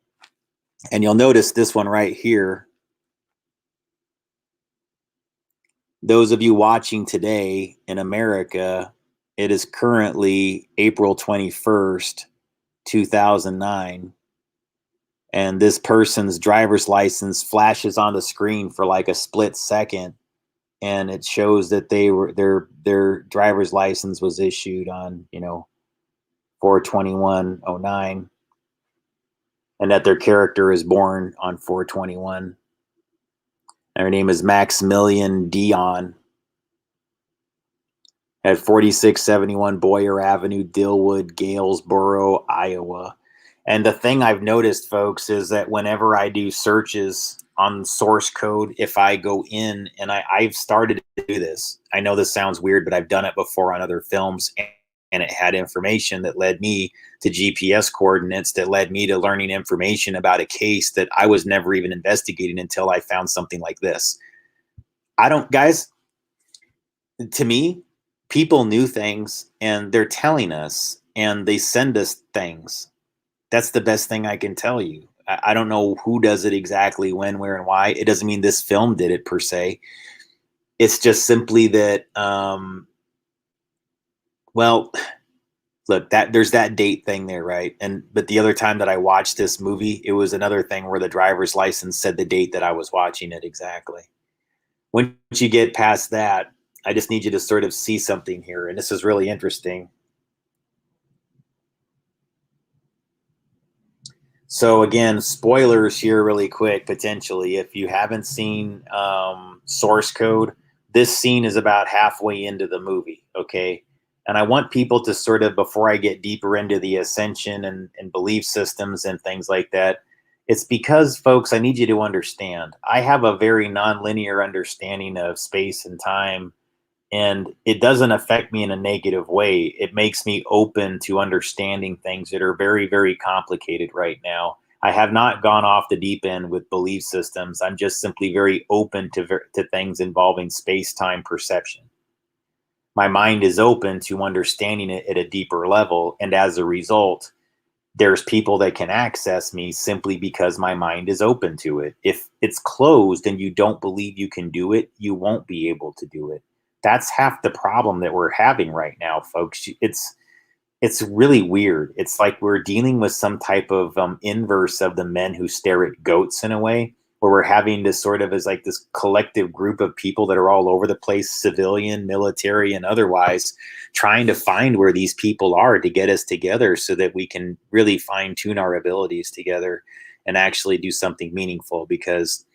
And you'll notice this one right here. Those of you watching today in America, it is currently April 21st, 2009. And this person's driver's license flashes on the screen for a split second. And it shows that their driver's license was issued on, 4/21/09. And that their character is born on 4/21. Her name is Maximilian Dion at 4671 Boyer Avenue, Dillwood, Galesboro, Iowa. And the thing I've noticed, folks, is that whenever I do searches on Source Code, if I go in, and I've started to do this, I know this sounds weird, but I've done it before on other films, and it had information that led me to GPS coordinates, that led me to learning information about a case that I was never even investigating until I found something like this. Guys, to me, people knew things, and they're telling us, and they send us things. That's the best thing I can tell you. I don't know who does it exactly, when, where, and why. It doesn't mean this film did it per se. It's just simply that, well, look, there's that date thing there, right? But the other time that I watched this movie, it was another thing where the driver's license said the date that I was watching it exactly. Once you get past that, I just need you to sort of see something here, and this is really interesting. So again, spoilers here really quick, potentially. If you haven't seen Source Code, this scene is about halfway into the movie, okay? And I want people to sort of, before I get deeper into the Ascension and belief systems and things like that, it's because, folks, I need you to understand, I have a very nonlinear understanding of space and time, and it doesn't affect me in a negative way. It makes me open to understanding things that are very, very complicated right now. I have not gone off the deep end with belief systems. I'm just simply very open to things involving space-time perception. My mind is open to understanding it at a deeper level, and as a result, there's people that can access me simply because my mind is open to it. If it's closed and you don't believe you can do it, you won't be able to do it. That's half the problem that we're having right now, folks. It's really weird. It's like we're dealing with some type of inverse of the men who stare at goats in a way, where we're having this sort of as like this collective group of people that are all over the place, civilian, military, and otherwise, trying to find where these people are to get us together so that we can really fine tune our abilities together and actually do something meaningful. Because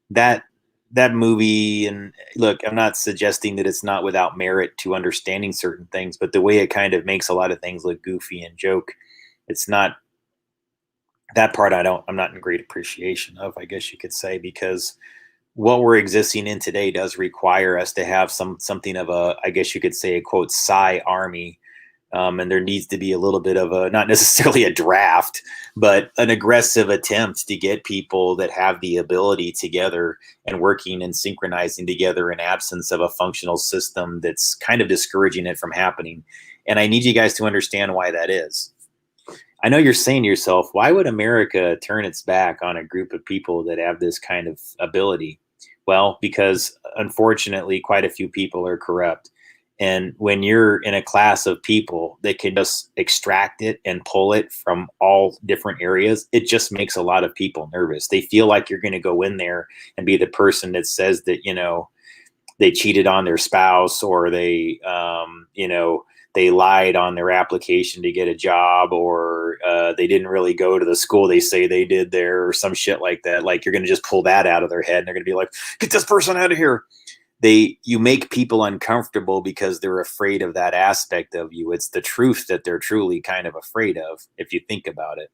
that that movie, and look, I'm not suggesting that it's not without merit to understanding certain things, but the way it kind of makes a lot of things look goofy and joke, it's not that part. I'm not in great appreciation of, I guess you could say, because what we're existing in today does require us to have something of a, I guess you could say, a quote psi army. And there needs to be a little bit of a, not necessarily a draft, but an aggressive attempt to get people that have the ability together and working and synchronizing together in absence of a functional system that's kind of discouraging it from happening. And I need you guys to understand why that is. I know you're saying to yourself, why would America turn its back on a group of people that have this kind of ability? Well, because unfortunately, quite a few people are corrupt. And when you're in a class of people that can just extract it and pull it from all different areas, it just makes a lot of people nervous. They feel like you're going to go in there and be the person that says that, they cheated on their spouse, or they lied on their application to get a job, or they didn't really go to the school they say they did there, or some shit like that. Like, you're going to just pull that out of their head and they're going to be like, get this person out of here. You make people uncomfortable because they're afraid of that aspect of you. It's the truth that they're truly kind of afraid of, if you think about it.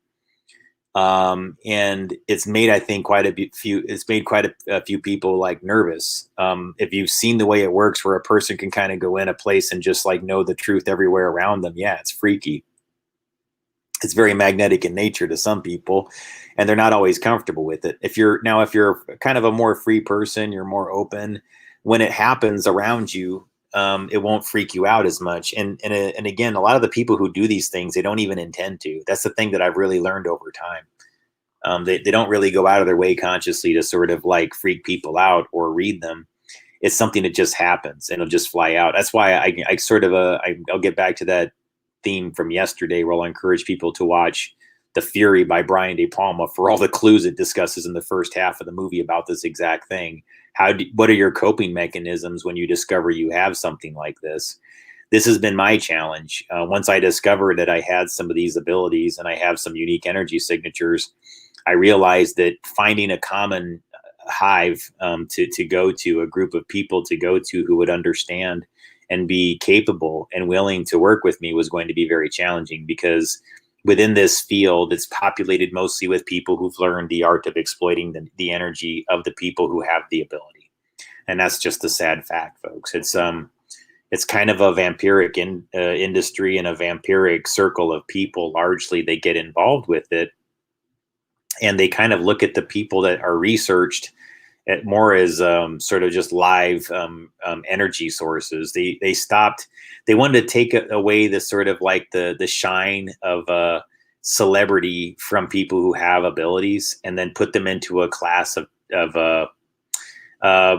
And it's made, I think, it's made quite a few people like nervous. If you've seen the way it works, where a person can kind of go in a place and just like know the truth everywhere around them. Yeah, it's freaky. It's very magnetic in nature to some people, and they're not always comfortable with it. If you're kind of a more free person, you're more open. When it happens around you, it won't freak you out as much. And again, a lot of the people who do these things, they don't even intend to. That's the thing that I've really learned over time. They don't really go out of their way consciously to sort of like freak people out or read them. It's something that just happens and it'll just fly out. That's why I'll get back to that theme from yesterday, where I'll encourage people to watch The Fury by Brian De Palma for all the clues it discusses in the first half of the movie about this exact thing. What are your coping mechanisms when you discover you have something like this? This has been my challenge. Once I discovered that I had some of these abilities and I have some unique energy signatures, I realized that finding a common hive to go to, a group of people to go to who would understand and be capable and willing to work with me, was going to be very challenging, because within this field, it's populated mostly with people who've learned the art of exploiting the energy of the people who have the ability. And that's just a sad fact, folks. It's kind of a vampiric industry and a vampiric circle of people. Largely, they get involved with it, and they kind of look at the people that are researched at more as sort of just live energy sources. They wanted to take away the sort of like the shine of celebrity from people who have abilities, and then put them into a class of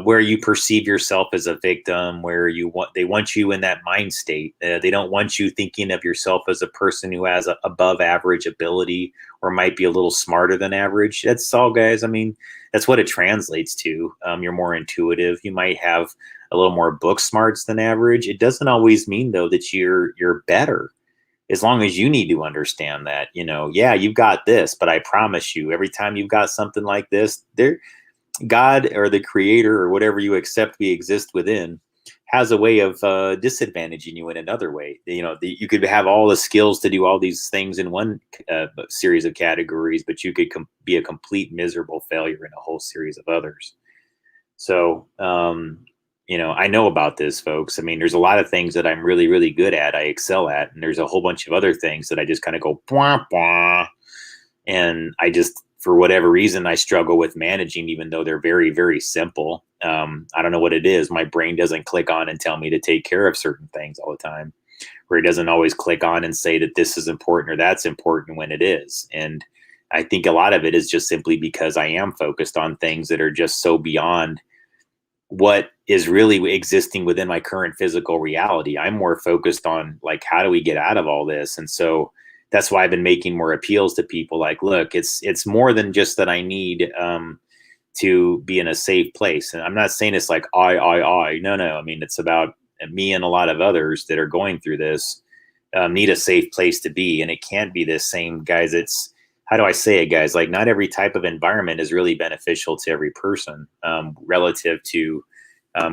where you perceive yourself as a victim, where they want you in that mind state. They don't want you thinking of yourself as a person who has a above average ability or might be a little smarter than average. That's all, guys. I mean, that's what it translates to. You're more intuitive. You might have a little more book smarts than average. It doesn't always mean, though, that you're better. As long as you need to understand that, yeah, you've got this, but I promise you, every time you've got something like this, God or the creator or whatever you accept we exist within has a way of disadvantaging you in another way. You could have all the skills to do all these things in one series of categories, but you could be a complete miserable failure in a whole series of others. So, I know about this, folks. I mean, there's a lot of things that I'm really, really good at. I excel at, and there's a whole bunch of other things that I just kind of go, blah, blah. And I just, for whatever reason, I struggle with managing, even though they're very, very simple. I don't know what it is. My brain doesn't click on and tell me to take care of certain things all the time, where it doesn't always click on and say that this is important or that's important when it is. And I think a lot of it is just simply because I am focused on things that are just so beyond what is really existing within my current physical reality. I'm more focused on like, how do we get out of all this? And so that's why I've been making more appeals to people like, look, it's more than just that I need to be in a safe place. And I'm not saying it's like I. No. I mean, it's about me and a lot of others that are going through this need a safe place to be. And it can't be the same, guys. It's, how do I say it, guys? Like, not every type of environment is really beneficial to every person relative to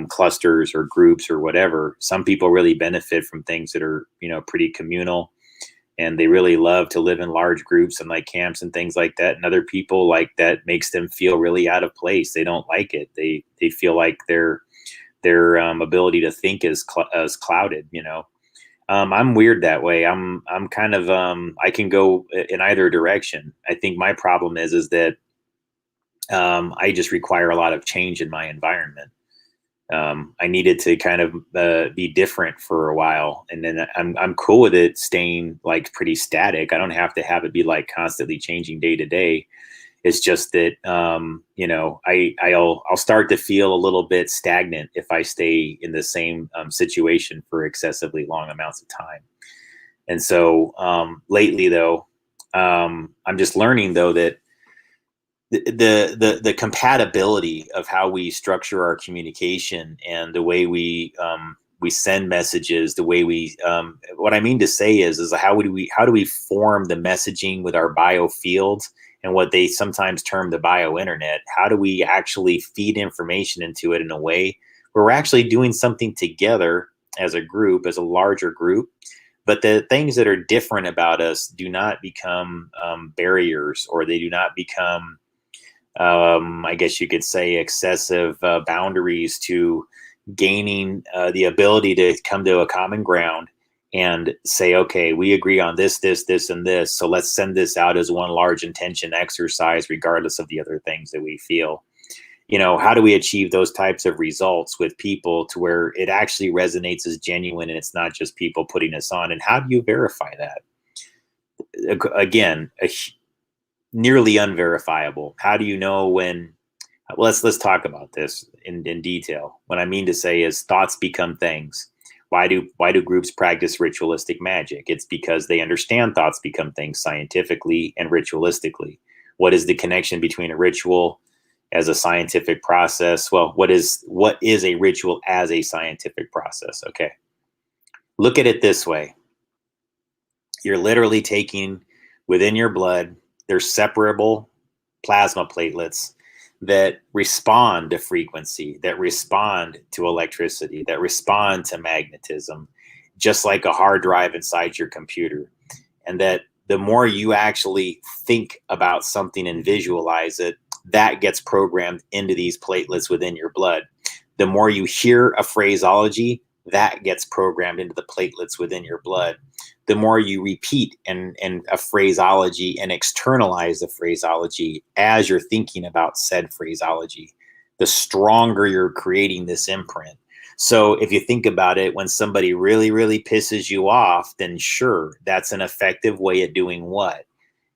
clusters or groups or whatever. Some people really benefit from things that are, you know, pretty communal, and they really love to live in large groups and like camps and things like that. And other people, like, that makes them feel really out of place. They don't like it. They feel like their ability to think is clouded, you know. I'm weird that way. I'm kind of I can go in either direction. I think my problem is that I just require a lot of change in my environment. I needed to kind of be different for a while, and then I'm cool with it staying like pretty static. I don't have to have it be like constantly changing day to day. It's just that you know, I'll start to feel a little bit stagnant if I stay in the same situation for excessively long amounts of time. And so lately, though, I'm just learning though that the compatibility of how we structure our communication and the way we send messages, the way we what I mean to say is how do we form the messaging with our biofields and what they sometimes term the biointernet? How do we actually feed information into it in a way where we're actually doing something together as a group, as a larger group, but the things that are different about us do not become barriers, or they do not become I guess you could say excessive boundaries to gaining the ability to come to a common ground and say, okay, we agree on this, and this. So let's send this out as one large intention exercise, regardless of the other things that we feel. You know, how do we achieve those types of results with people to where it actually resonates as genuine and it's not just people putting us on? And how do you verify that? Again, nearly unverifiable. How do you know when? Well, let's talk about this in detail. What I mean to say is thoughts become things. Why do groups practice ritualistic magic? It's because they understand thoughts become things scientifically and ritualistically. What is the connection between a ritual as a scientific process? Well, what is a ritual as a scientific process? Okay. Look at it this way. You're literally taking within your blood, there's separable plasma platelets that respond to frequency, that respond to electricity, that respond to magnetism, just like a hard drive inside your computer. And that the more you actually think about something and visualize it, that gets programmed into these platelets within your blood. The more you hear a phraseology, that gets programmed into the platelets within your blood. The more you repeat and a phraseology and externalize the phraseology as you're thinking about said phraseology, the stronger you're creating this imprint. So if you think about it, when somebody really, really pisses you off, then sure, that's an effective way of doing what?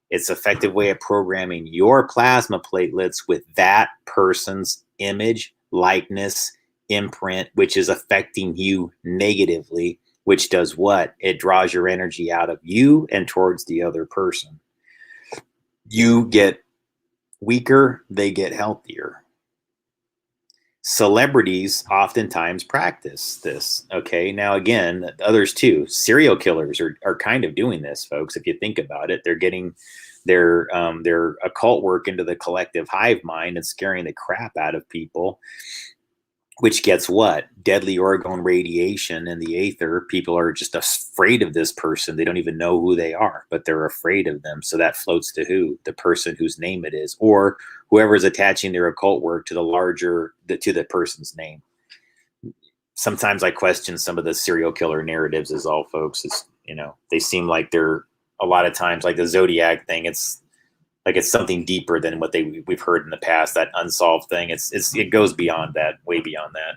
It's an effective way of programming your plasma platelets with that person's image, likeness, imprint, which is affecting you negatively, which does what? It draws your energy out of you and towards the other person. You get weaker, they get healthier. Celebrities oftentimes practice this. Okay. Now, again, others too. Serial killers are kind of doing this, folks. If you think about it, they're getting their occult work into the collective hive mind and scaring the crap out of people, which gets what? Deadly orgone radiation in the aether. People are just afraid of this person. They don't even know who they are, but they're afraid of them. So that floats to who? The person whose name it is, or whoever is attaching their occult work to to the person's name. Sometimes I question some of the serial killer narratives as all, folks. Is, you know, they seem like they're a lot of times like the Zodiac thing. It's like it's something deeper than what we've heard in the past, that unsolved thing. It goes beyond that, way beyond that.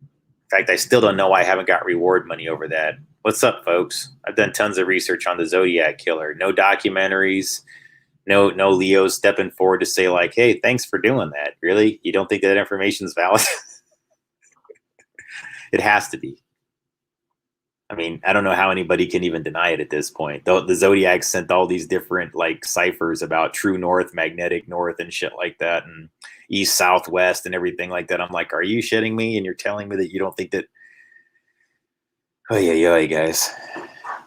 In fact, I still don't know why I haven't got reward money over that. What's up, folks? I've done tons of research on the Zodiac killer. No documentaries, No Leo stepping forward to say like, hey, thanks for doing that. Really? You don't think that information is valid? It has to be. I mean, I don't know how anybody can even deny it at this point. The Zodiac sent all these different like ciphers about true north, magnetic north, and shit like that, and east, southwest, and everything like that. I'm like, are you shitting me? And you're telling me that you don't think that? Oh yeah, guys,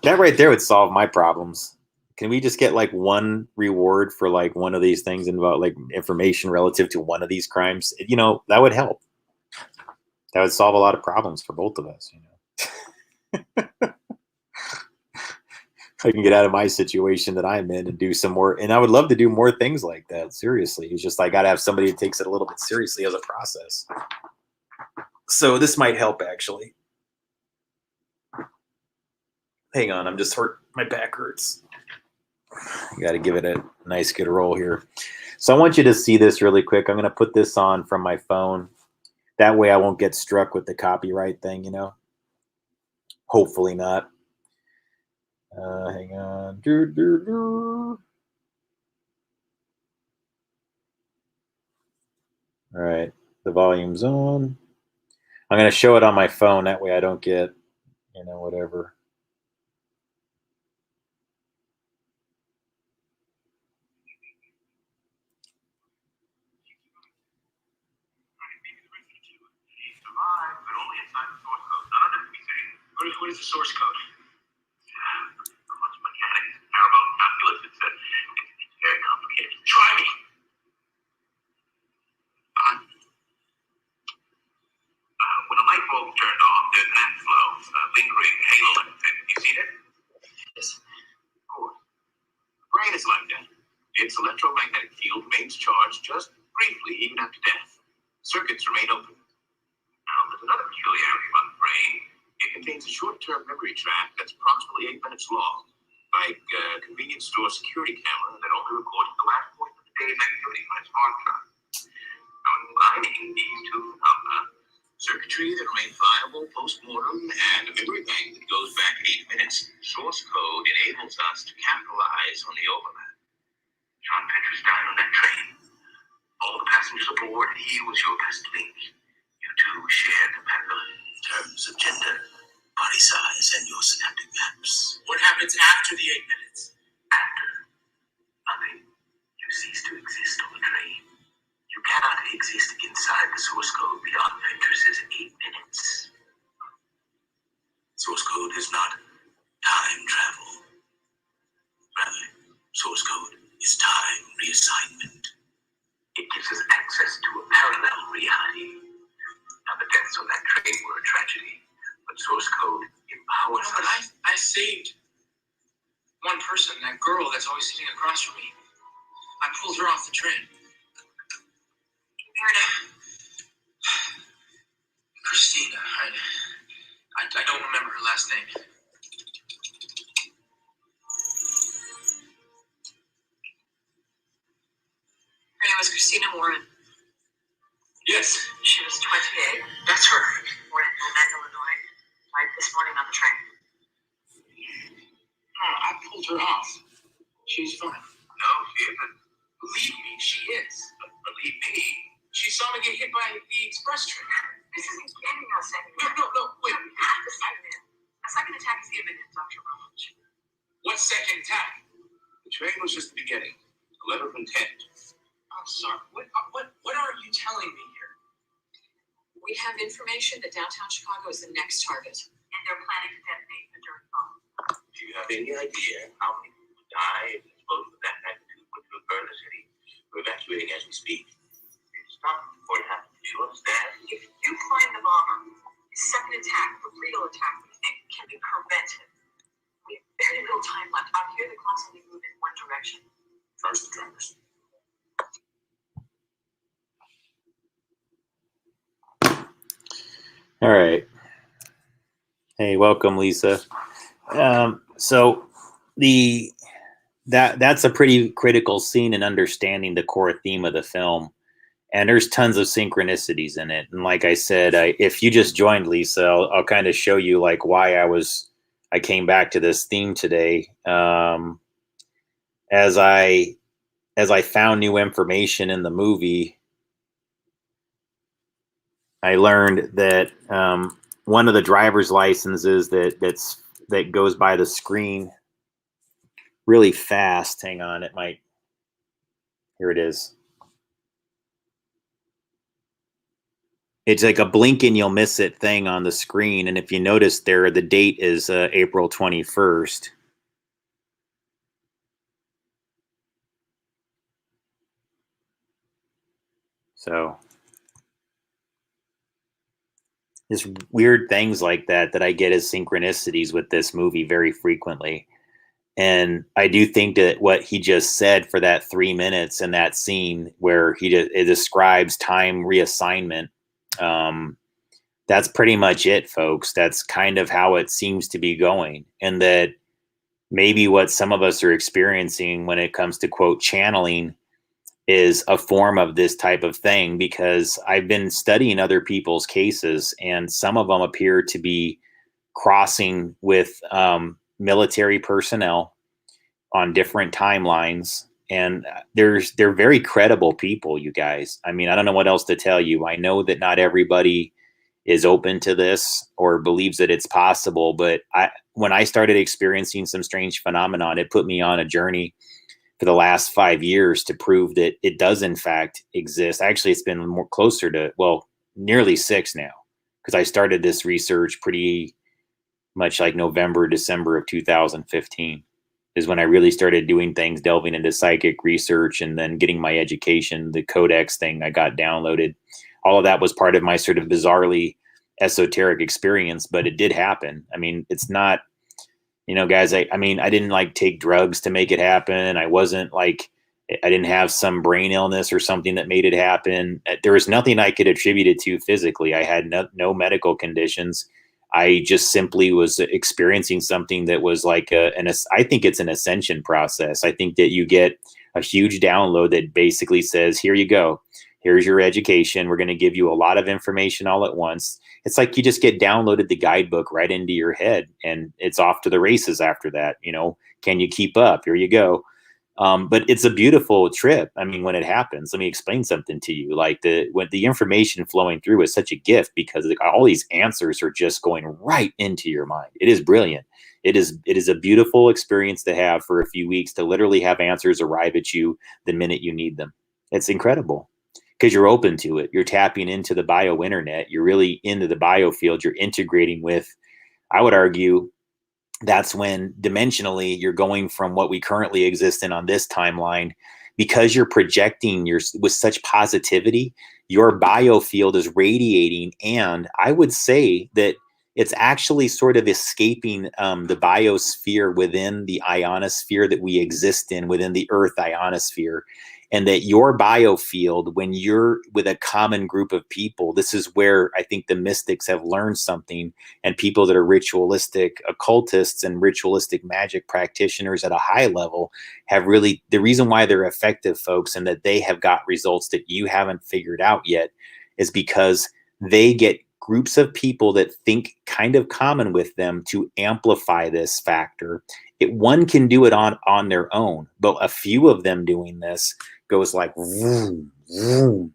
that right there would solve my problems. Can we just get like one reward for like one of these things and about like information relative to one of these crimes? You know, that would help. That would solve a lot of problems for both of us. You know. I can get out of my situation that I'm in and do some more. And I would love to do more things like that. Seriously. It's just I got to have somebody who takes it a little bit seriously as a process. So this might help actually. Hang on. I'm just hurt. My back hurts. You got to give it a nice good roll here. So I want you to see this really quick. I'm going to put this on from my phone. That way I won't get struck with the copyright thing, you know. Hopefully not. Hang on. All right. The volume's on. I'm going to show it on my phone. That way I don't get, you know, whatever. What is the source code? Quantum mechanics, parabolic calculus. It's very complicated. Try me. When a light bulb turned off, there's an flow, lingering halo effect. You see that? Yes. Of course. The brain is like that. Its electromagnetic field remains charged just briefly, even after death. Circuits remain open. Now, there's another peculiarity about the brain. It contains a short-term memory tract that's approximately 8 minutes long, like a convenience store security camera that only records the last point of the day's activity on its hard drive. Now, combining these two phenomena, circuitry that remains viable post-mortem and a memory bank that goes back 8 minutes, source code enables us to capitalize on the overlap. John Petras died on that train. All the passengers aboard, he was your best link. You two share compatibility in terms of gender, body size, and your synaptic maps. What happens after the 8 minutes? After nothing. You cease to exist on the train. You cannot exist inside the source code beyond Ventress's 8 minutes. Source code is not time travel. Rather, source code is time reassignment. It gives us access to a parallel reality. Now, the deaths on that train were a tragedy, but source code empowers us. But I saved one person, that girl that's always sitting across from me. I pulled her off the train. Christina. I don't remember her last name. Her name was Christina Warren. Yes. She was 28. That's her. Born in Wilmette, Illinois. Died this morning on the train. No, I pulled her off. She's fine. No, she isn't. Believe me, she is. But believe me, she saw me get hit by the express train. This isn't getting us anywhere. No, wait. A second attack is imminent, Dr. Roach. What second attack? The train was just the beginning. A letter of intent. I'm sorry. What are you telling me here? We have information that downtown Chicago is the next target. And they're planning to detonate the dirt bomb. Do you have any idea how many people would die if an explosion of that magnitude would burn the city? We're evacuating as we speak. Stop before it happens. Do you understand? If you find the bomber, the second attack, the lethal attack, we think can be prevented. We have very little time left. Out here, the clock's only moving in one direction. First the drivers. All right. Hey, welcome, Lisa. So that's a pretty critical scene in understanding the core theme of the film. And there's tons of synchronicities in it. And like I said, if you just joined, Lisa, I'll kind of show you like why I came back to this theme today. As I as I found new information in the movie, I learned that one of the driver's licenses that goes by the screen really fast. Hang on, it might. Here it is. It's like a blink and you'll miss it thing on the screen, and if you notice there, the date is April 21st. So just weird things like that I get as synchronicities with this movie very frequently. And I do think that what he just said for that 3 minutes in that scene where it describes time reassignment, that's pretty much it, folks. That's kind of how it seems to be going. And that maybe what some of us are experiencing when it comes to, quote, channeling is a form of this type of thing, because I've been studying other people's cases, and some of them appear to be crossing with military personnel on different timelines. And they're very credible people, you guys. I mean, I don't know what else to tell you. I know that not everybody is open to this or believes that it's possible, but when I started experiencing some strange phenomenon, it put me on a journey for the last 5 years to prove that it does in fact exist. Actually, it's been more closer to, well, nearly 6 now, because I started this research pretty much like November, December of 2015 is when I really started doing things, delving into psychic research and then getting my education. The codex thing I got downloaded. All of that was part of my sort of bizarrely esoteric experience, but it did happen. I mean, it's not, guys, I mean, I didn't like take drugs to make it happen. I didn't have some brain illness or something that made it happen. There was nothing I could attribute it to physically. I had no medical conditions. I just simply was experiencing something that was like I think it's an ascension process. I think that you get a huge download that basically says, here you go. Here's your education. We're going to give you a lot of information all at once. It's like you just get downloaded the guidebook right into your head, and it's off to the races after that. Can you keep up? Here you go. But it's a beautiful trip. I mean, when it happens, let me explain something to you. Like when the information flowing through is such a gift, because all these answers are just going right into your mind. It is brilliant. It is a beautiful experience to have for a few weeks, to literally have answers arrive at you the minute you need them. It's incredible because you're open to it. You're tapping into the bio internet. You're really into the biofield. You're integrating with, I would argue, that's when dimensionally you're going from what we currently exist in on this timeline, because you're projecting with such positivity, your biofield is radiating. And I would say that it's actually sort of escaping the biosphere within the ionosphere that we exist in, within the Earth ionosphere. And that your biofield, when you're with a common group of people, this is where I think the mystics have learned something, and people that are ritualistic occultists and ritualistic magic practitioners at a high level have really, the reason why they're effective, folks, and that they have got results that you haven't figured out yet, is because they get groups of people that think kind of common with them to amplify this factor. One can do it on their own, but a few of them doing this goes like vroom, vroom.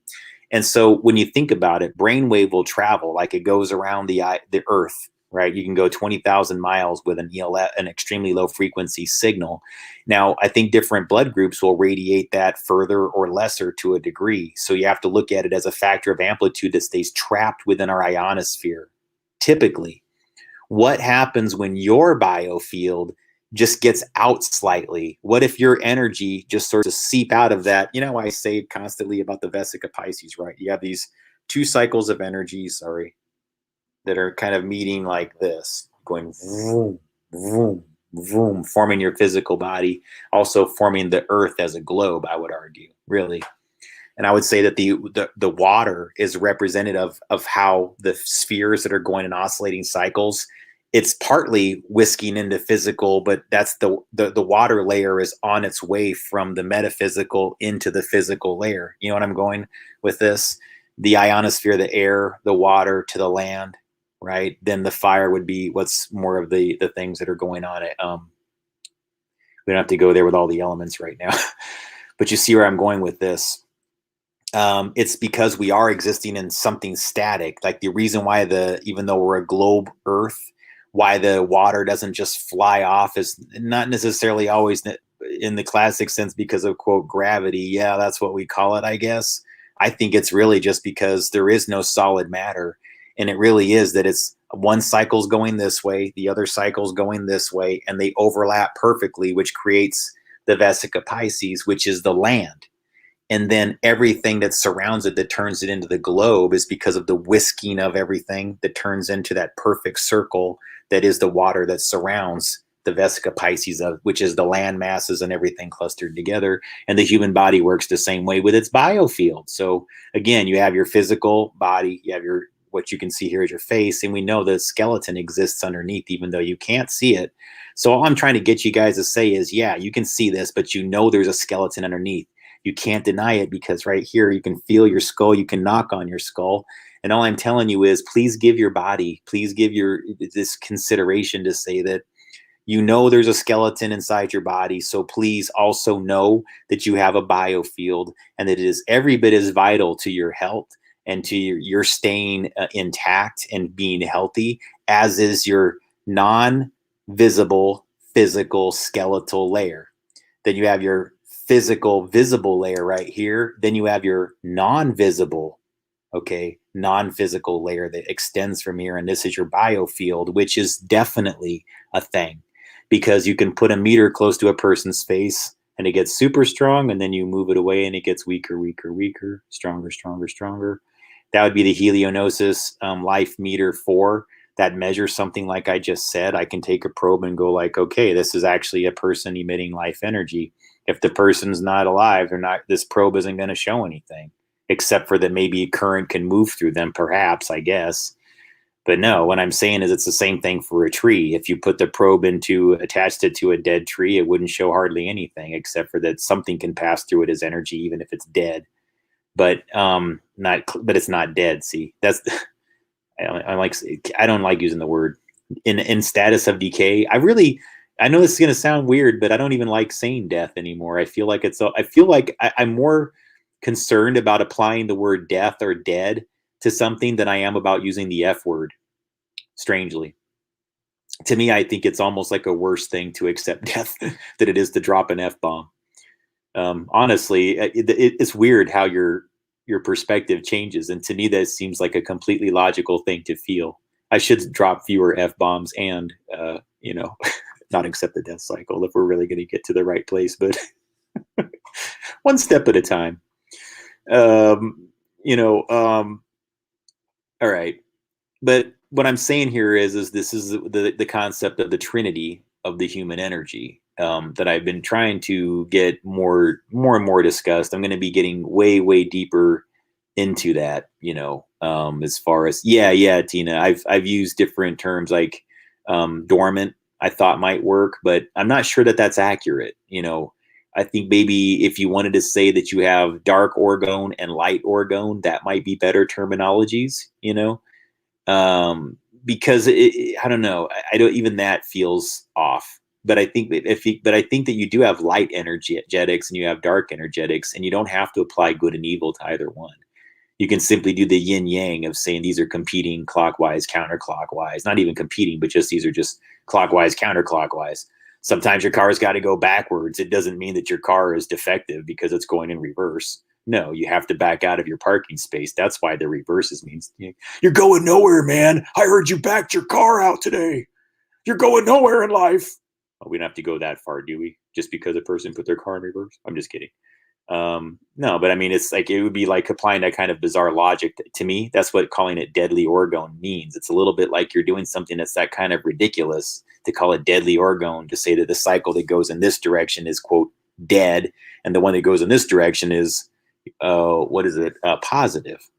And so when you think about it, brainwave will travel like it goes around the Earth, right? You can go 20,000 miles with an extremely low frequency signal. Now, I think different blood groups will radiate that further or lesser to a degree. So you have to look at it as a factor of amplitude that stays trapped within our ionosphere. Typically, what happens when your biofield just gets out slightly? What if your energy just sort of seep out of that? I say constantly about the Vesica Pisces, right? You have these 2 cycles of energy, that are kind of meeting like this, going vroom, vroom, vroom, forming your physical body, also forming the Earth as a globe, I would argue, really. And I would say that the water is representative of how the spheres that are going in oscillating cycles, it's partly whisking into physical, but that's the water layer is on its way from the metaphysical into the physical layer. You know what I'm going with this? The ionosphere, the air, the water to the land, right? Then the fire would be what's more of the things that are going on. We don't have to go there with all the elements right now. But you see where I'm going with this. It's because we are existing in something static. Like the reason why even though we're a globe Earth, why the water doesn't just fly off is not necessarily always in the classic sense because of, quote, gravity. Yeah, that's what we call it, I guess. I think it's really just because there is no solid matter. And it really is that it's one cycle's going this way, the other cycle's going this way, and they overlap perfectly, which creates the Vesica Pisces, which is the land. And then everything that surrounds it that turns it into the globe is because of the whisking of everything that turns into that perfect circle that is the water that surrounds the Vesica Pisces, which is the land masses and everything clustered together. And the human body works the same way with its biofield. So again, you have your physical body, you have what you can see here is your face, and we know the skeleton exists underneath, even though you can't see it. So all I'm trying to get you guys to say is, yeah, you can see this, but you know there's a skeleton underneath. You can't deny it because right here you can feel your skull, you can knock on your skull. And all I'm telling you is please give your body, please give this consideration to say that you know there's a skeleton inside your body. So please also know that you have a biofield and that it is every bit as vital to your health and to your staying intact and being healthy as is your non-visible physical skeletal layer. Then you have your physical visible layer right here. Then you have your non-visible, non-physical layer that extends from here. And this is your biofield, which is definitely a thing because you can put a meter close to a person's face and it gets super strong. And then you move it away and it gets weaker, weaker, weaker, stronger, stronger, stronger. That would be the helionosis life meter 4 that measures something like I just said. I can take a probe and go like, okay, this is actually a person emitting life energy. If the person's not alive, this probe isn't going to show anything, except for that maybe current can move through them, perhaps, I guess. But no, what I'm saying is it's the same thing for a tree. If you put the probe attached it to a dead tree, it wouldn't show hardly anything, except for that something can pass through it as energy, even if it's dead. But it's not dead. See, that's I don't like using the word in status of decay. I know this is going to sound weird, but I don't even like saying death anymore. I feel like I'm more concerned about applying the word death or dead to something than I am about using the F word. Strangely, to me, I think it's almost like a worse thing to accept death than it is to drop an F-bomb. Honestly, it's weird how your perspective changes. And to me, that seems like a completely logical thing to feel. I should drop fewer F-bombs and, not accept the death cycle if we're really going to get to the right place, but one step at a time. All right. But what I'm saying here is this is the concept of the Trinity of the human energy that I've been trying to get more and more discussed. I'm going to be getting way, way deeper into that, as far as, Tina, I've used different terms like dormant, I thought might work, but I'm not sure that that's accurate. I think maybe if you wanted to say that you have dark orgone and light orgone, that might be better terminologies, because I don't know. I don't, even that feels off. But I think that you do have light energetics and you have dark energetics, and you don't have to apply good and evil to either one. You can simply do the yin yang of saying these are competing clockwise, counterclockwise, not even competing, but just these are just clockwise, counterclockwise. Sometimes your car's got to go backwards. It doesn't mean that your car is defective because it's going in reverse. No, you have to back out of your parking space. That's why the reverses means you're going nowhere, man. I heard you backed your car out today. You're going nowhere in life. Oh, we don't have to go that far, do we? Just because a person put their car in reverse? I'm just kidding. No, but I mean, it's like, it would be like applying that kind of bizarre logic to me. That's what calling it deadly orgone means. It's a little bit like you're doing something that's that kind of ridiculous to call it deadly orgone, to say that the cycle that goes in this direction is, quote, dead, and the one that goes in this direction is, positive.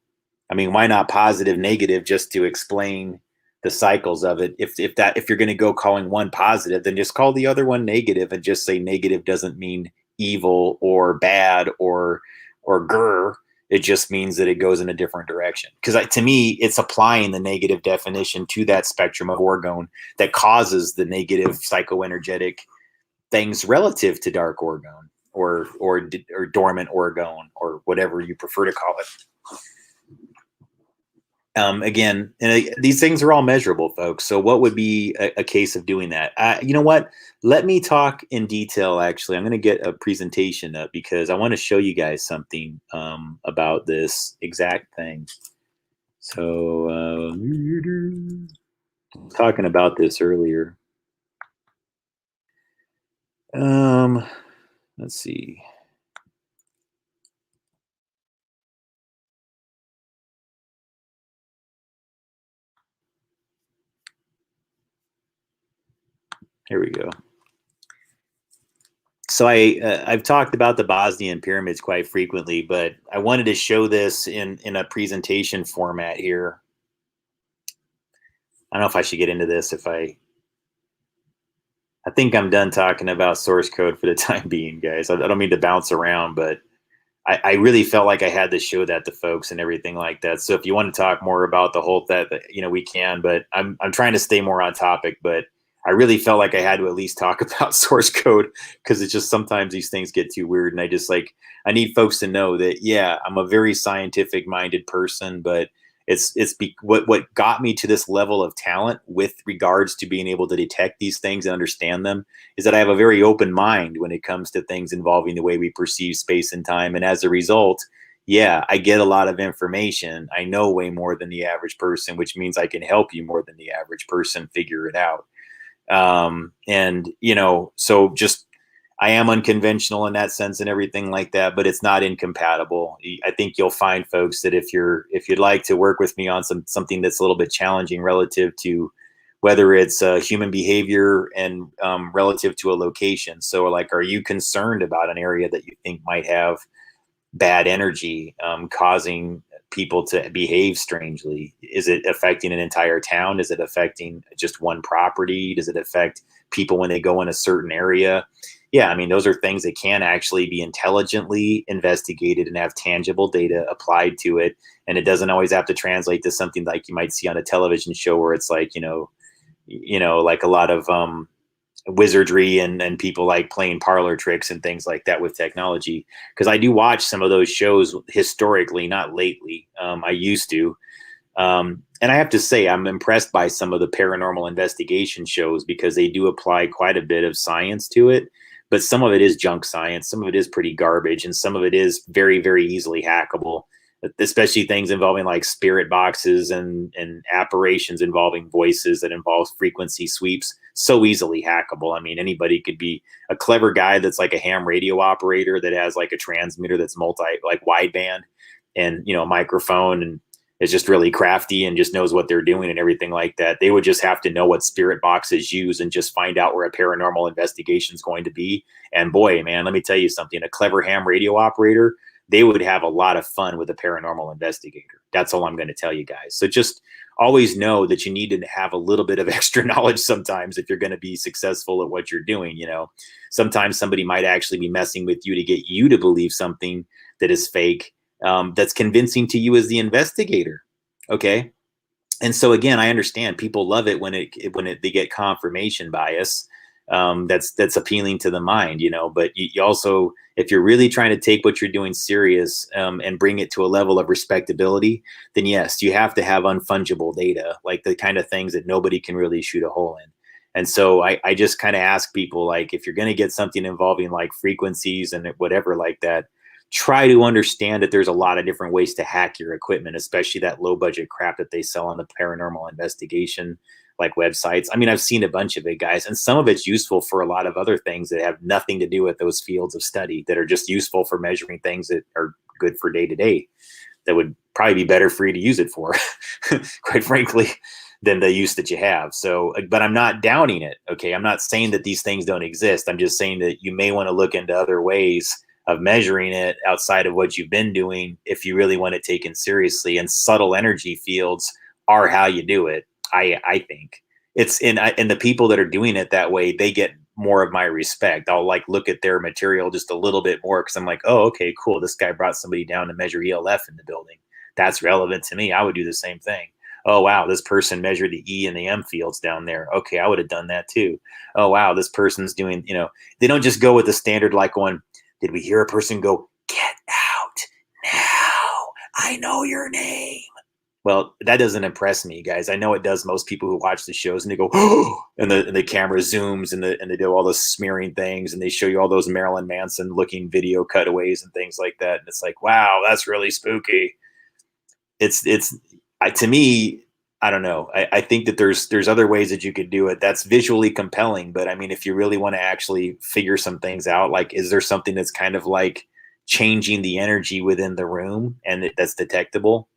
I mean, why not positive, negative, just to explain the cycles of it? If you're going to go calling one positive, then just call the other one negative and just say negative doesn't mean evil or bad or grr. It just means that it goes in a different direction. Because to me, it's applying the negative definition to that spectrum of orgone that causes the negative psychoenergetic things relative to dark orgone or dormant orgone, or whatever you prefer to call it. Again, these things are all measurable, folks. So what would be a case of doing that? You know what? Let me talk in detail. Actually, I'm going to get a presentation up because I want to show you guys something about this exact thing. So talking about this earlier. Let's see. Here we go. So I've talked about the Bosnian pyramids quite frequently, but I wanted to show this in a presentation format here. I don't know if I should get into this. I think I'm done talking about source code for the time being, guys. I don't mean to bounce around, but I really felt like I had to show that to folks and everything like that. So if you want to talk more about the whole that we can, but I'm trying to stay more on topic, but I really felt like I had to at least talk about source code because it's just sometimes these things get too weird. And I need folks to know that, yeah, I'm a very scientific minded person, but what got me to this level of talent with regards to being able to detect these things and understand them is that I have a very open mind when it comes to things involving the way we perceive space and time. And as a result, yeah, I get a lot of information. I know way more than the average person, which means I can help you more than the average person figure it out. So just, I am unconventional in that sense and everything like that, but it's not incompatible. I think you'll find, folks, that if you'd like to work with me on something that's a little bit challenging relative to whether it's human behavior and relative to a location. So like, are you concerned about an area that you think might have bad energy causing people to behave strangely? Is it affecting an entire town? Is it affecting just one property? Does it affect people when they go in a certain area? Yeah, I mean, those are things that can actually be intelligently investigated and have tangible data applied to it. And it doesn't always have to translate to something like you might see on a television show where it's like, like a lot of wizardry and people like playing parlor tricks and things like that with technology. Because I do watch some of those shows historically, not lately. I used to. And I have to say, I'm impressed by some of the paranormal investigation shows because they do apply quite a bit of science to it. But some of it is junk science. Some of it is pretty garbage. And some of it is very, very easily hackable, especially things involving like spirit boxes and apparitions involving voices that involves frequency sweeps. So easily hackable. I mean, anybody could be a clever guy that's like a ham radio operator that has like a transmitter that's wideband and, a microphone, and is just really crafty and just knows what they're doing and everything like that. They would just have to know what spirit boxes use and just find out where a paranormal investigation is going to be. And boy, man, let me tell you something, a clever ham radio operator, they would have a lot of fun with a paranormal investigator. That's all I'm going to tell you guys. So just always know that you need to have a little bit of extra knowledge sometimes if you're going to be successful at what you're doing. Sometimes somebody might actually be messing with you to get you to believe something that is fake, that's convincing to you as the investigator. Okay. And so again, I understand people love it when they get confirmation bias. That's appealing to the mind, but you also, if you're really trying to take what you're doing serious, and bring it to a level of respectability, then yes, you have to have unfungible data, like the kind of things that nobody can really shoot a hole in. And so I just kind of ask people, like, if you're going to get something involving like frequencies and whatever like that, try to understand that there's a lot of different ways to hack your equipment, especially that low budget crap that they sell on the paranormal investigation like websites. I mean, I've seen a bunch of it, guys, and some of it's useful for a lot of other things that have nothing to do with those fields of study, that are just useful for measuring things that are good for day to day, that would probably be better for you to use it for, quite frankly, than the use that you have. So, but I'm not downing it. Okay. I'm not saying that these things don't exist. I'm just saying that you may want to look into other ways of measuring it outside of what you've been doing if you really want it taken seriously. And subtle energy fields are how you do it. I think it's and the people that are doing it that way, they get more of my respect. I'll like look at their material just a little bit more because I'm like, oh, okay, cool. This guy brought somebody down to measure ELF in the building. That's relevant to me. I would do the same thing. Oh, wow, this person measured the E and the M fields down there. Okay, I would have done that too. Oh, wow, this person's doing, they don't just go with the standard like going, Did we hear a person go, "Get out now, I know your name"? Well, that doesn't impress me, guys. I know it does most people who watch the shows, and they go, "Oh," and the camera zooms, and they do all those smearing things, and they show you all those Marilyn Manson looking video cutaways and things like that, and it's like, wow, that's really spooky. To me, I don't know. I think that there's other ways that you could do it that's visually compelling, but I mean, if you really want to actually figure some things out, like, is there something that's kind of like changing the energy within the room and that's detectable?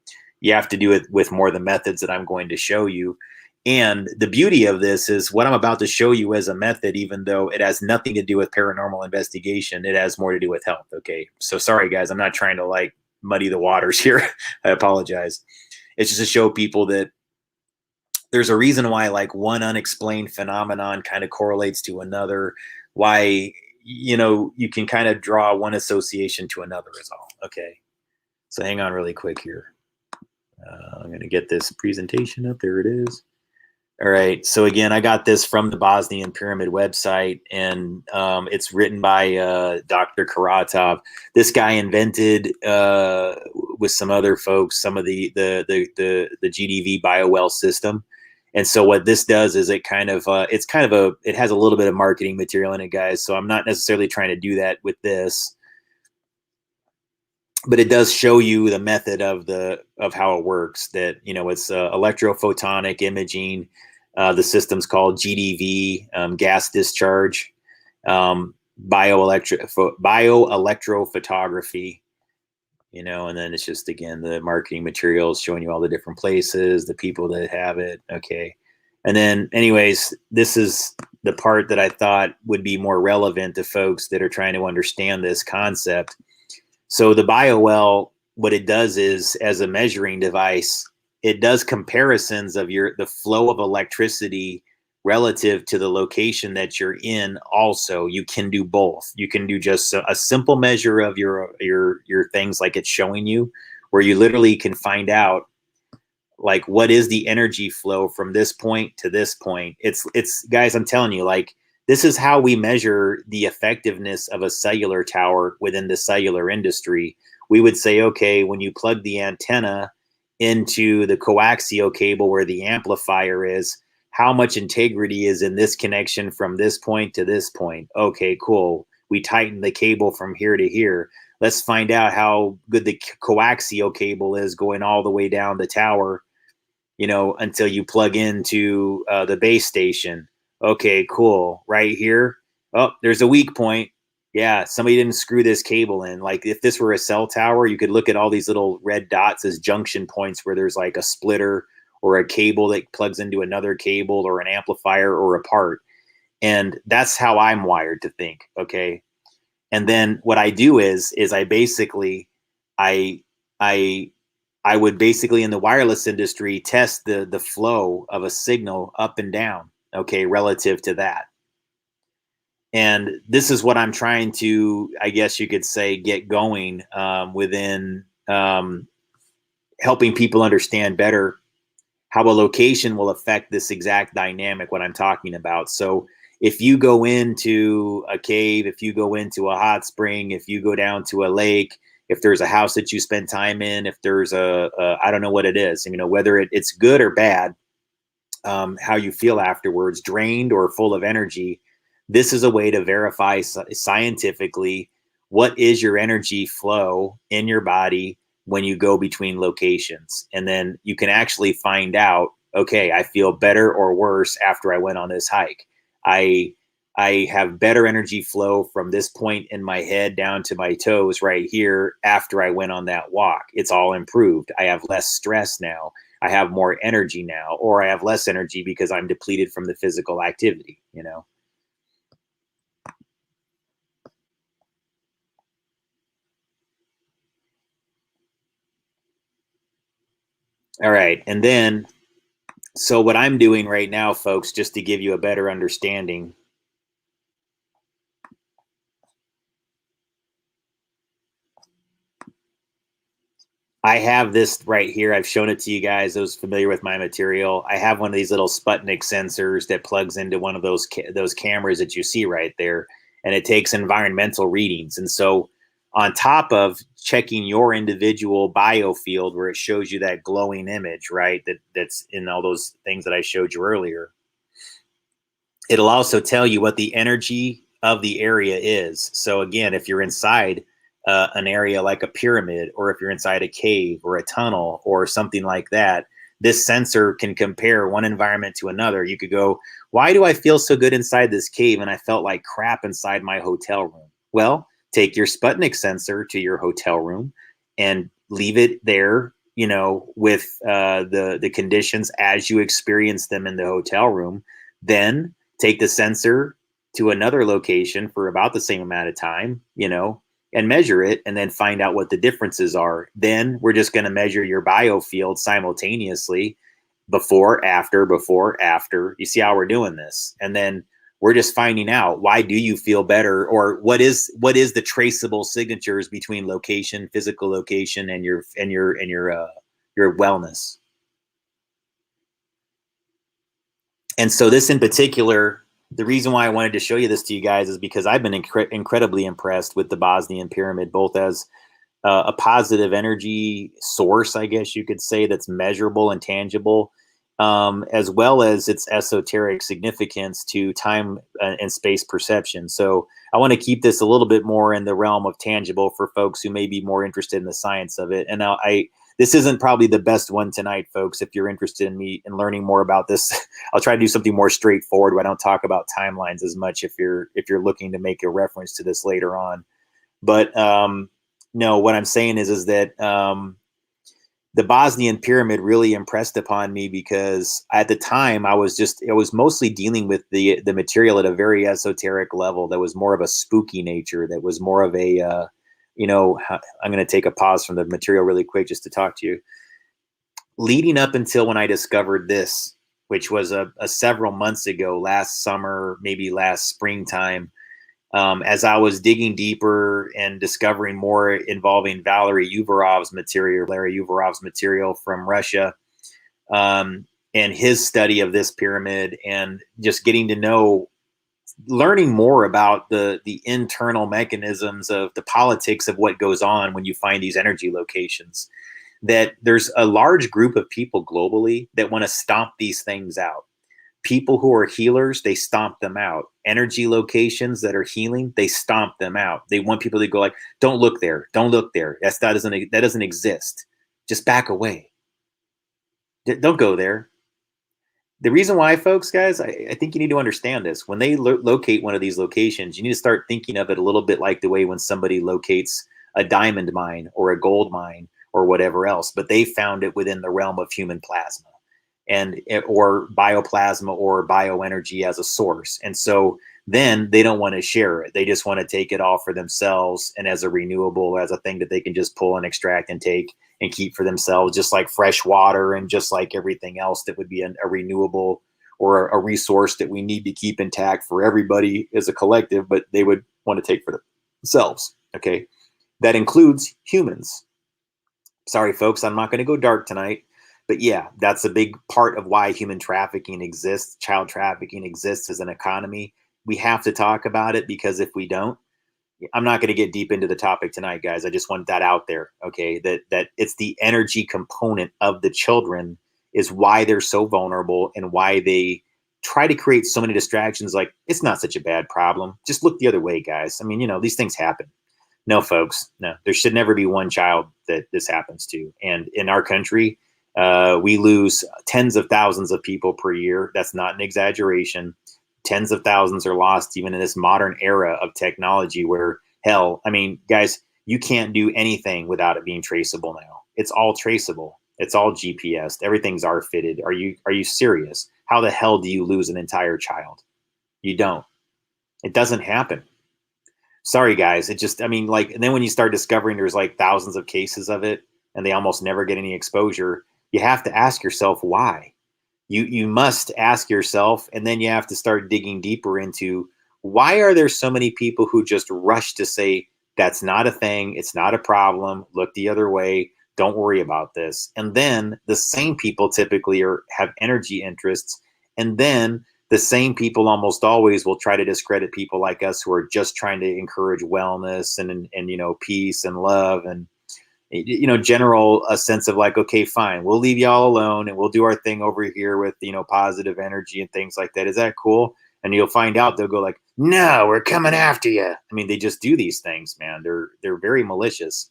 You have to do it with more of the methods that I'm going to show you. And the beauty of this is what I'm about to show you as a method, even though it has nothing to do with paranormal investigation, it has more to do with health. Okay. So sorry, guys. I'm not trying to like muddy the waters here. I apologize. It's just to show people that there's a reason why like one unexplained phenomenon kind of correlates to another, why, you can kind of draw one association to another is all. Okay. So hang on really quick here. I'm going to get this presentation up. There it is. All right. So again, I got this from the Bosnian Pyramid website, and it's written by Dr. Karatov. This guy invented with some other folks some of the GDV biowell system. And so what this does is it has a little bit of marketing material in it, guys. So I'm not necessarily trying to do that with this, but it does show you the method of how it works. That it's electrophotonic imaging. The system's called GDV, gas discharge, bioelectrophotography. And then it's just again the marketing materials showing you all the different places, the people that have it. Okay, and then anyways, this is the part that I thought would be more relevant to folks that are trying to understand this concept. So the biowell, what it does is, as a measuring device, it does comparisons of the flow of electricity relative to the location that you're in. Also, you can do both. You can do just a simple measure of your things like it's showing you, where you literally can find out like what is the energy flow from this point to this point. It's guys, I'm telling you, like, this is how we measure the effectiveness of a cellular tower within the cellular industry. We would say, okay, when you plug the antenna into the coaxial cable where the amplifier is, how much integrity is in this connection from this point to this point? Okay, cool. We tighten the cable from here to here. Let's find out how good the coaxial cable is going all the way down the tower, until you plug into the base station. Okay, cool. Right here. Oh, there's a weak point. Yeah, somebody didn't screw this cable in. Like if this were a cell tower, you could look at all these little red dots as junction points where there's like a splitter or a cable that plugs into another cable or an amplifier or a part. And that's how I'm wired to think. Okay. And then what I do is I basically, I would basically in the wireless industry test the flow of a signal up and down. Okay. Relative to that. And this is what I'm trying to, I guess you could say, get going within helping people understand better how a location will affect this exact dynamic, what I'm talking about. So if you go into a cave, if you go into a hot spring, if you go down to a lake, if there's a house that you spend time in, if there's I don't know what it is, whether it's good or bad, how you feel afterwards, drained or full of energy, this is a way to verify scientifically what is your energy flow in your body when you go between locations. And then you can actually find out, okay, I feel better or worse after I went on this hike. I have better energy flow from this point in my head down to my toes right here after I went on that walk. It's all improved. I have less stress now. I have more energy now, or I have less energy because I'm depleted from the physical activity, All right. And then, so what I'm doing right now, folks, just to give you a better understanding, I have this right here. I've shown it to you guys, those familiar with my material. I have one of these little Sputnik sensors that plugs into one of those cameras that you see right there. and it takes environmental readings. And so on top of checking your individual biofield where it shows you that glowing image, right, that's in all those things that I showed you earlier, it'll also tell you what the energy of the area is. So again, if you're inside an area like a pyramid, or if you're inside a cave or a tunnel or something like that, this sensor can compare one environment to another. You could go, why do I feel so good inside this cave and I felt like crap inside my hotel room? Well, take your Sputnik sensor to your hotel room and leave it there, you know, with the conditions as you experience them in the hotel room. Then take the sensor to another location for about the same amount of time, you know, and measure it, and then find out what the differences are. Then we're just going to measure your biofield simultaneously, before, after, before, after. You see how we're doing this? And then we're just finding out, why do you feel better, or what is the traceable signatures between location, physical location, and your wellness. And so this in particular, the reason why I wanted to show you this to you guys is because I've been incredibly impressed with the Bosnian pyramid, both as a positive energy source, I guess you could say, that's measurable and tangible, as well as its esoteric significance to time and space perception. So I want to keep this a little bit more in the realm of tangible for folks who may be more interested in the science of it. And this isn't probably the best one tonight, folks. If you're interested in learning more about this, I'll try to do something more straightforward where I don't talk about timelines as much if you're looking to make a reference to this later on. But no, what I'm saying is that the Bosnian pyramid really impressed upon me, because at the time I was mostly dealing with the material at a very esoteric level that was more of a spooky nature, that was more of a I'm going to take a pause from the material really quick just to talk to you. Leading up until when I discovered this, which was a several months ago, last summer, maybe last springtime, as I was digging deeper and discovering more involving Larry Yuvarov's material from Russia, and his study of this pyramid, and just getting to know, learning more about the internal mechanisms of the politics of what goes on when you find these energy locations, that there's a large group of people globally that want to stomp these things out. People who are healers, they stomp them out. Energy locations that are healing, they stomp them out. They want people to go like, don't look there, don't look there. That doesn't exist. Just back away. Don't go there. The reason why, folks, guys, I think you need to understand this. When they locate one of these locations, you need to start thinking of it a little bit like the way when somebody locates a diamond mine or a gold mine or whatever else, but they found it within the realm of human plasma or bioplasma or bioenergy as a source. And so then they don't want to share it. They just want to take it all for themselves and as a renewable, as a thing that they can just pull and extract and take and keep for themselves, just like fresh water and just like everything else that would be a renewable or a resource that we need to keep intact for everybody as a collective, but they would want to take for themselves. Okay. That includes humans. Sorry, folks, I'm not going to go dark tonight, but yeah, that's a big part of why human trafficking exists. Child trafficking exists as an economy. We have to talk about it, because if we don't, I'm not going to get deep into the topic tonight, guys. I just want that out there. Okay. That it's the energy component of the children is why they're so vulnerable and why they try to create so many distractions. Like, it's not such a bad problem. Just look the other way, guys. I mean, these things happen. No, folks, no, there should never be one child that this happens to. And in our country, we lose tens of thousands of people per year. That's not an exaggeration. Tens of thousands are lost even in this modern era of technology where, hell, I mean, guys, you can't do anything without it being traceable now. It's all traceable. It's all GPS. Everything's R-fitted. Are you serious? How the hell do you lose an entire child? You don't. It doesn't happen. Sorry, guys. And then when you start discovering there's like thousands of cases of it and they almost never get any exposure, you have to ask yourself why. You must ask yourself, and then you have to start digging deeper into, why are there so many people who just rush to say, that's not a thing, it's not a problem, look the other way, don't worry about this. And then the same people typically have energy interests, and then the same people almost always will try to discredit people like us who are just trying to encourage wellness and you know, peace and love and, you know, general a sense of like, okay, fine, we'll leave y'all alone and we'll do our thing over here with, you know, positive energy and things like that. Is that cool? And you'll find out they'll go like, no, we're coming after you. I mean, they just do these things, man. They're very malicious.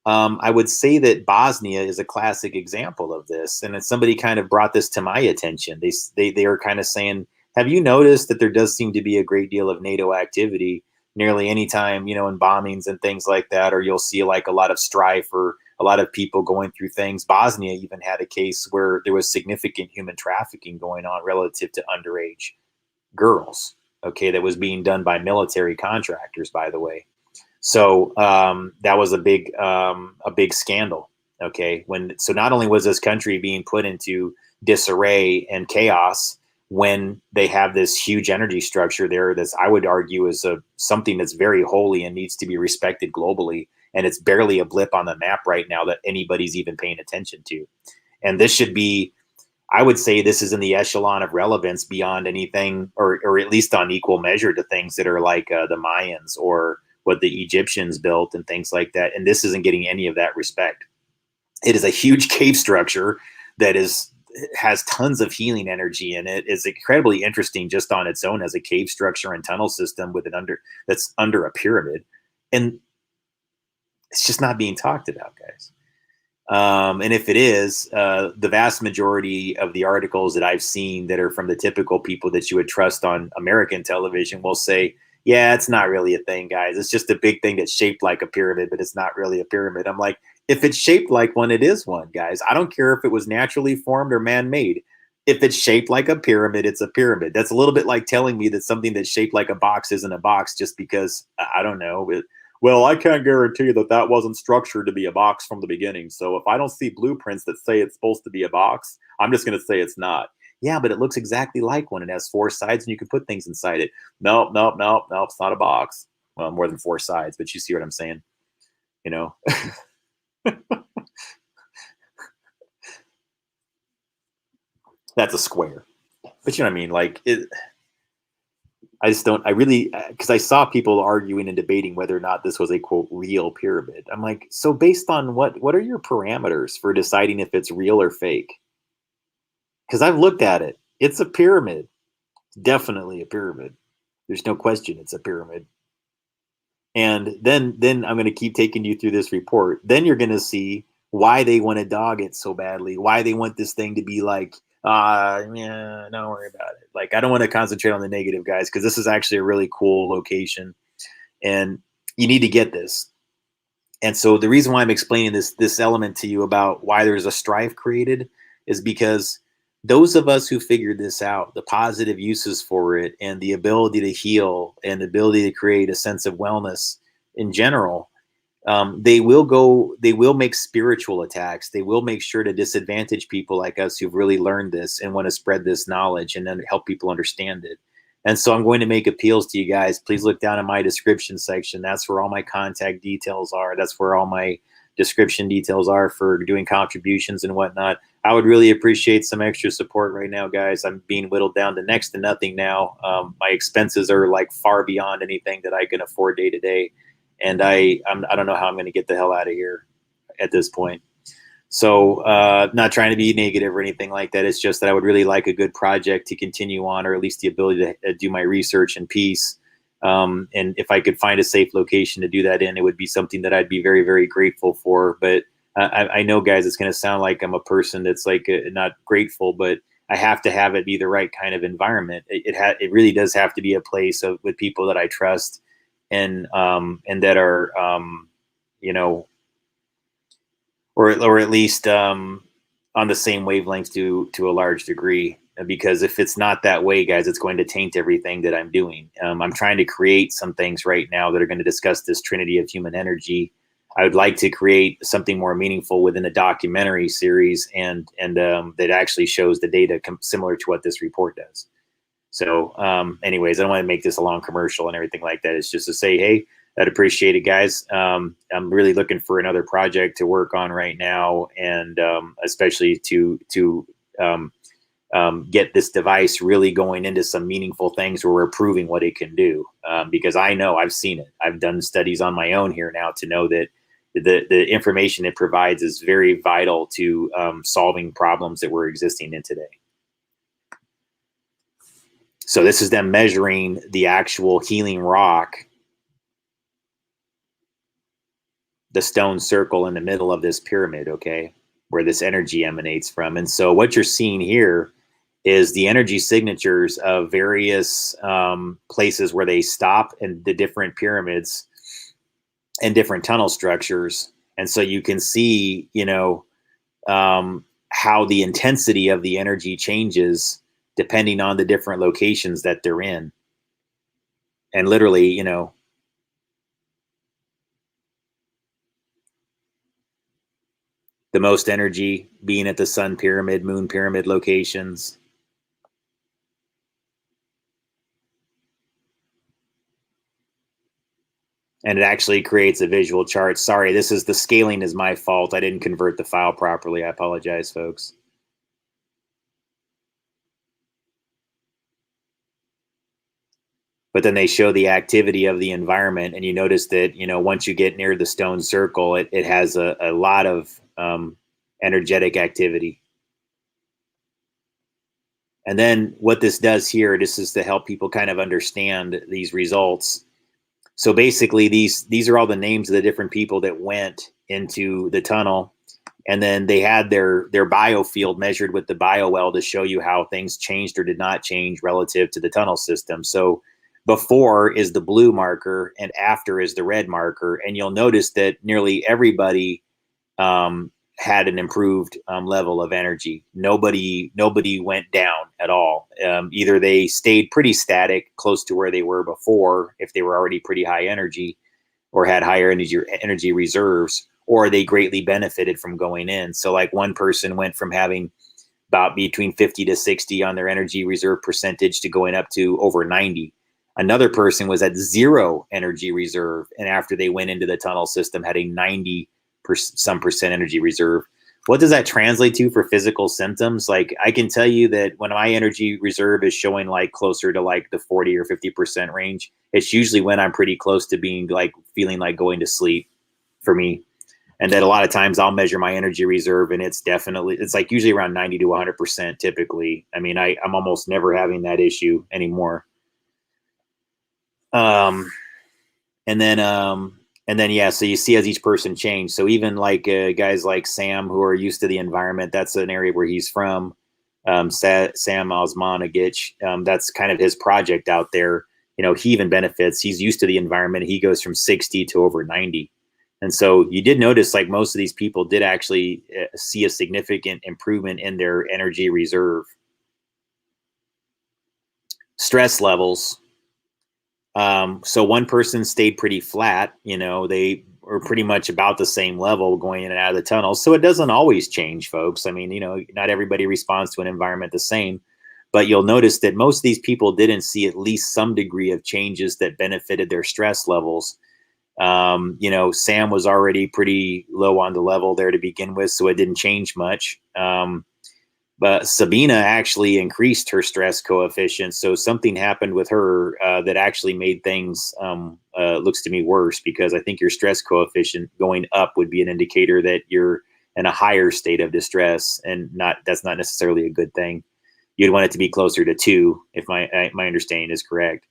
I would say that Bosnia is a classic example of this. And if somebody kind of brought this to my attention, they are kind of saying, have you noticed that there does seem to be a great deal of NATO activity nearly any time, you know, in bombings and things like that, or you'll see like a lot of strife or a lot of people going through things. Bosnia even had a case where there was significant human trafficking going on relative to underage girls. Okay. That was being done by military contractors, by the way. So that was a big scandal. Okay, so not only was this country being put into disarray and chaos when they have this huge energy structure there, that's I would argue is something that's very holy and needs to be respected globally, and it's barely a blip on the map right now that anybody's even paying attention to. And this should be, I would say, this is in the echelon of relevance beyond anything, or at least on equal measure to things that are like the Mayans or what the Egyptians built and things like that. And this isn't getting any of that respect. It is a huge cave structure that has tons of healing energy in it. It's incredibly interesting just on its own as a cave structure and tunnel system with that's under a pyramid. And it's just not being talked about, guys. And if it is, the vast majority of the articles that I've seen that are from the typical people that you would trust on American television will say, yeah, it's not really a thing, guys. It's just a big thing that's shaped like a pyramid, but it's not really a pyramid. I'm like, if it's shaped like one, it is one, guys. I don't care if it was naturally formed or man-made. If it's shaped like a pyramid, it's a pyramid. That's a little bit like telling me that something that's shaped like a box isn't a box just because, I don't know. Well, I can't guarantee that that wasn't structured to be a box from the beginning. So if I don't see blueprints that say it's supposed to be a box, I'm just going to say it's not. Yeah, but it looks exactly like one. It has 4 sides and you can put things inside it. Nope, it's not a box. Well, more than 4 sides, but you see what I'm saying? You know? That's a square. But you know what I mean? Like, I just don't, I really, because I saw people arguing and debating whether or not this was a, quote, real pyramid. I'm like, so based on what are your parameters for deciding if it's real or fake? Because I've looked at it. It's a pyramid. It's definitely a pyramid. There's no question it's a pyramid. And then I'm going to keep taking you through this report. Then you're going to see why they want to dog it so badly, why they want this thing to be like, yeah, don't worry about it. Like, I don't want to concentrate on the negative, guys, because this is actually a really cool location. And you need to get this. And so the reason why I'm explaining this element to you about why there's a strife created is because those of us who figured this out, the positive uses for it and the ability to heal and the ability to create a sense of wellness in general, they will make spiritual attacks. They will make sure to disadvantage people like us who've really learned this and want to spread this knowledge and then help people understand it. And so I'm going to make appeals to you guys. Please look down in my description section. That's where all my contact details are. That's where all my description details are for doing contributions and whatnot. I would really appreciate some extra support right now, guys. I'm being whittled down to next to nothing now. My expenses are like far beyond anything that I can afford day to day. And I don't know how I'm going to get the hell out of here at this point. So not trying to be negative or anything like that. It's just that I would really like a good project to continue on, or at least the ability to do my research in peace. And if I could find a safe location to do that in, it would be something that I'd be very, very grateful for. But I know, guys, it's going to sound like I'm a person that's like not grateful, but I have to have it be the right kind of environment. It really does have to be a place with people that I trust and that are, you know, or at least on the same wavelength to a large degree. Because if it's not that way, guys, it's going to taint everything that I'm doing. I'm trying to create some things right now that are going to discuss this trinity of human energy. I would like to create something more meaningful within a documentary series and that actually shows the data similar to what this report does. So anyways, I don't want to make this a long commercial and everything like that. It's just to say, hey, I'd appreciate it, guys. I'm really looking for another project to work on right now, and especially to get this device really going into some meaningful things where we're proving what it can do. Because I know I've seen it. I've done studies on my own here now to know that the information it provides is very vital to solving problems that we're existing in today. So this is them measuring the actual healing rock, the stone circle in the middle of this pyramid, okay, where this energy emanates from. And so what you're seeing here is the energy signatures of various places where they stop in the different pyramids and different tunnel structures. And so you can see, you know, how the intensity of the energy changes depending on the different locations that they're in. And literally, you know, the most energy being at the sun pyramid, moon pyramid locations. And it actually creates a visual chart. Sorry, this is the scaling is my fault. I didn't convert the file properly. I apologize, folks. But then they show the activity of the environment, and you notice that, you know, once you get near the stone circle, it has a lot of energetic activity. And then what this does here, this is to help people kind of understand these results. So basically, these are all the names of the different people that went into the tunnel, and then they had their biofield measured with the biowell to show you how things changed or did not change relative to the tunnel system. So before is the blue marker, and after is the red marker, and you'll notice that nearly everybody had an improved level of energy. Nobody went down at all. Either they stayed pretty static, close to where they were before, if they were already pretty high energy or had higher energy reserves, or they greatly benefited from going in. So like one person went from having about between 50 to 60 on their energy reserve percentage to going up to over 90. Another person was at 0 energy reserve, and after they went into the tunnel system had a 90% energy reserve. What does that translate to for physical symptoms? Like, I can tell you that when my energy reserve is showing like closer to like the 40 or 50% range, it's usually when I'm pretty close to being like feeling like going to sleep for me. And that a lot of times I'll measure my energy reserve, and it's like usually around 90 to 100% typically. I mean, I'm almost never having that issue anymore. And then, yeah, so you see as each person changed. So even like guys like Sam, who are used to the environment, that's an area where he's from, Sam Osmanagich, that's kind of his project out there. You know, he even benefits. He's used to the environment. He goes from 60 to over 90. And so you did notice like most of these people did actually see a significant improvement in their energy reserve. Stress levels. So one person stayed pretty flat, you know, they were pretty much about the same level going in and out of the tunnel. So it doesn't always change, folks. I mean, you know, not everybody responds to an environment the same, but you'll notice that most of these people didn't see at least some degree of changes that benefited their stress levels. You know, Sam was already pretty low on the level there to begin with, so it didn't change much. But Sabina actually increased her stress coefficient. So something happened with her that actually made things, looks to me, worse, because I think your stress coefficient going up would be an indicator that you're in a higher state of distress, and that's not necessarily a good thing. You'd want it to be closer to 2, if my understanding is correct.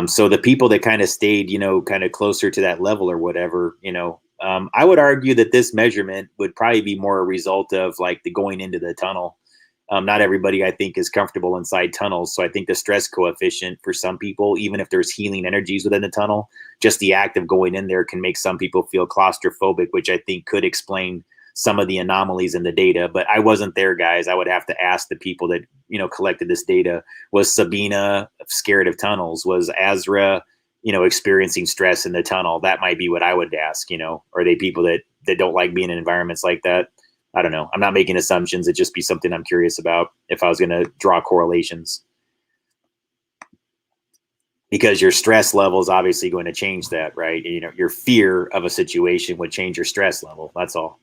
So the people that kind of stayed, you know, kind of closer to that level or whatever, you know, I would argue that this measurement would probably be more a result of like the going into the tunnel. Not everybody, I think, is comfortable inside tunnels. So I think the stress coefficient for some people, even if there's healing energies within the tunnel, just the act of going in there can make some people feel claustrophobic, which I think could explain some of the anomalies in the data. But I wasn't there, guys. I would have to ask the people that, you know, collected this data. Was Sabina scared of tunnels? Was Azra, you know, experiencing stress in the tunnel? That might be what I would ask. You know, are they people that don't like being in environments like that? I don't know. I'm not making assumptions. It'd just be something I'm curious about if I was going to draw correlations, because your stress level is obviously going to change that, right? You know, your fear of a situation would change your stress level. That's all.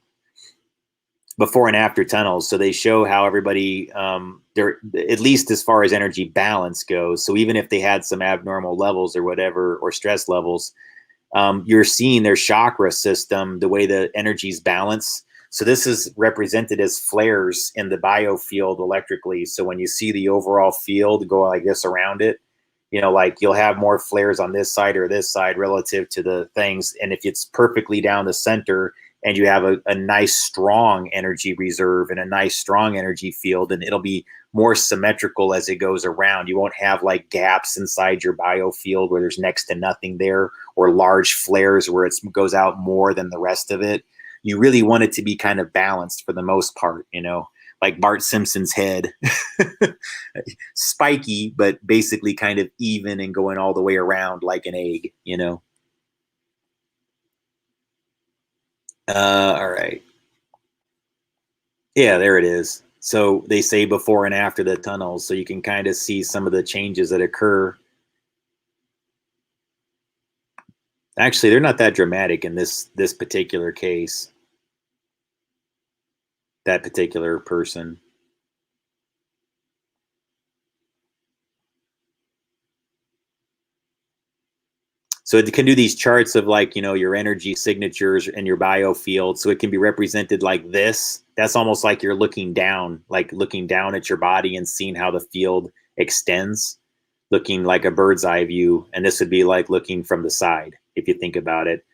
before and after tunnels. So they show how everybody, they're, at least as far as energy balance goes. So even if they had some abnormal levels or whatever, or stress levels, you're seeing their chakra system, the way the energy's balanced. So this is represented as flares in the biofield electrically. So when you see the overall field go like this around it, you know, like you'll have more flares on this side or this side relative to the things. And if it's perfectly down the center and you have a nice strong energy reserve and a nice strong energy field, and it'll be more symmetrical as it goes around. You won't have like gaps inside your biofield where there's next to nothing there, or large flares where it goes out more than the rest of it. You really want it to be kind of balanced for the most part, you know, like Bart Simpson's head. Spiky, but basically kind of even and going all the way around like an egg, you know. All right. Yeah, there it is. So they say before and after the tunnels, so you can kind of see some of the changes that occur. Actually, they're not that dramatic in this particular case. That particular person. So it can do these charts of like, you know, your energy signatures and your biofield. So it can be represented like this. That's almost like you're looking down at your body and seeing how the field extends, looking like a bird's eye view. And this would be like looking from the side, if you think about it.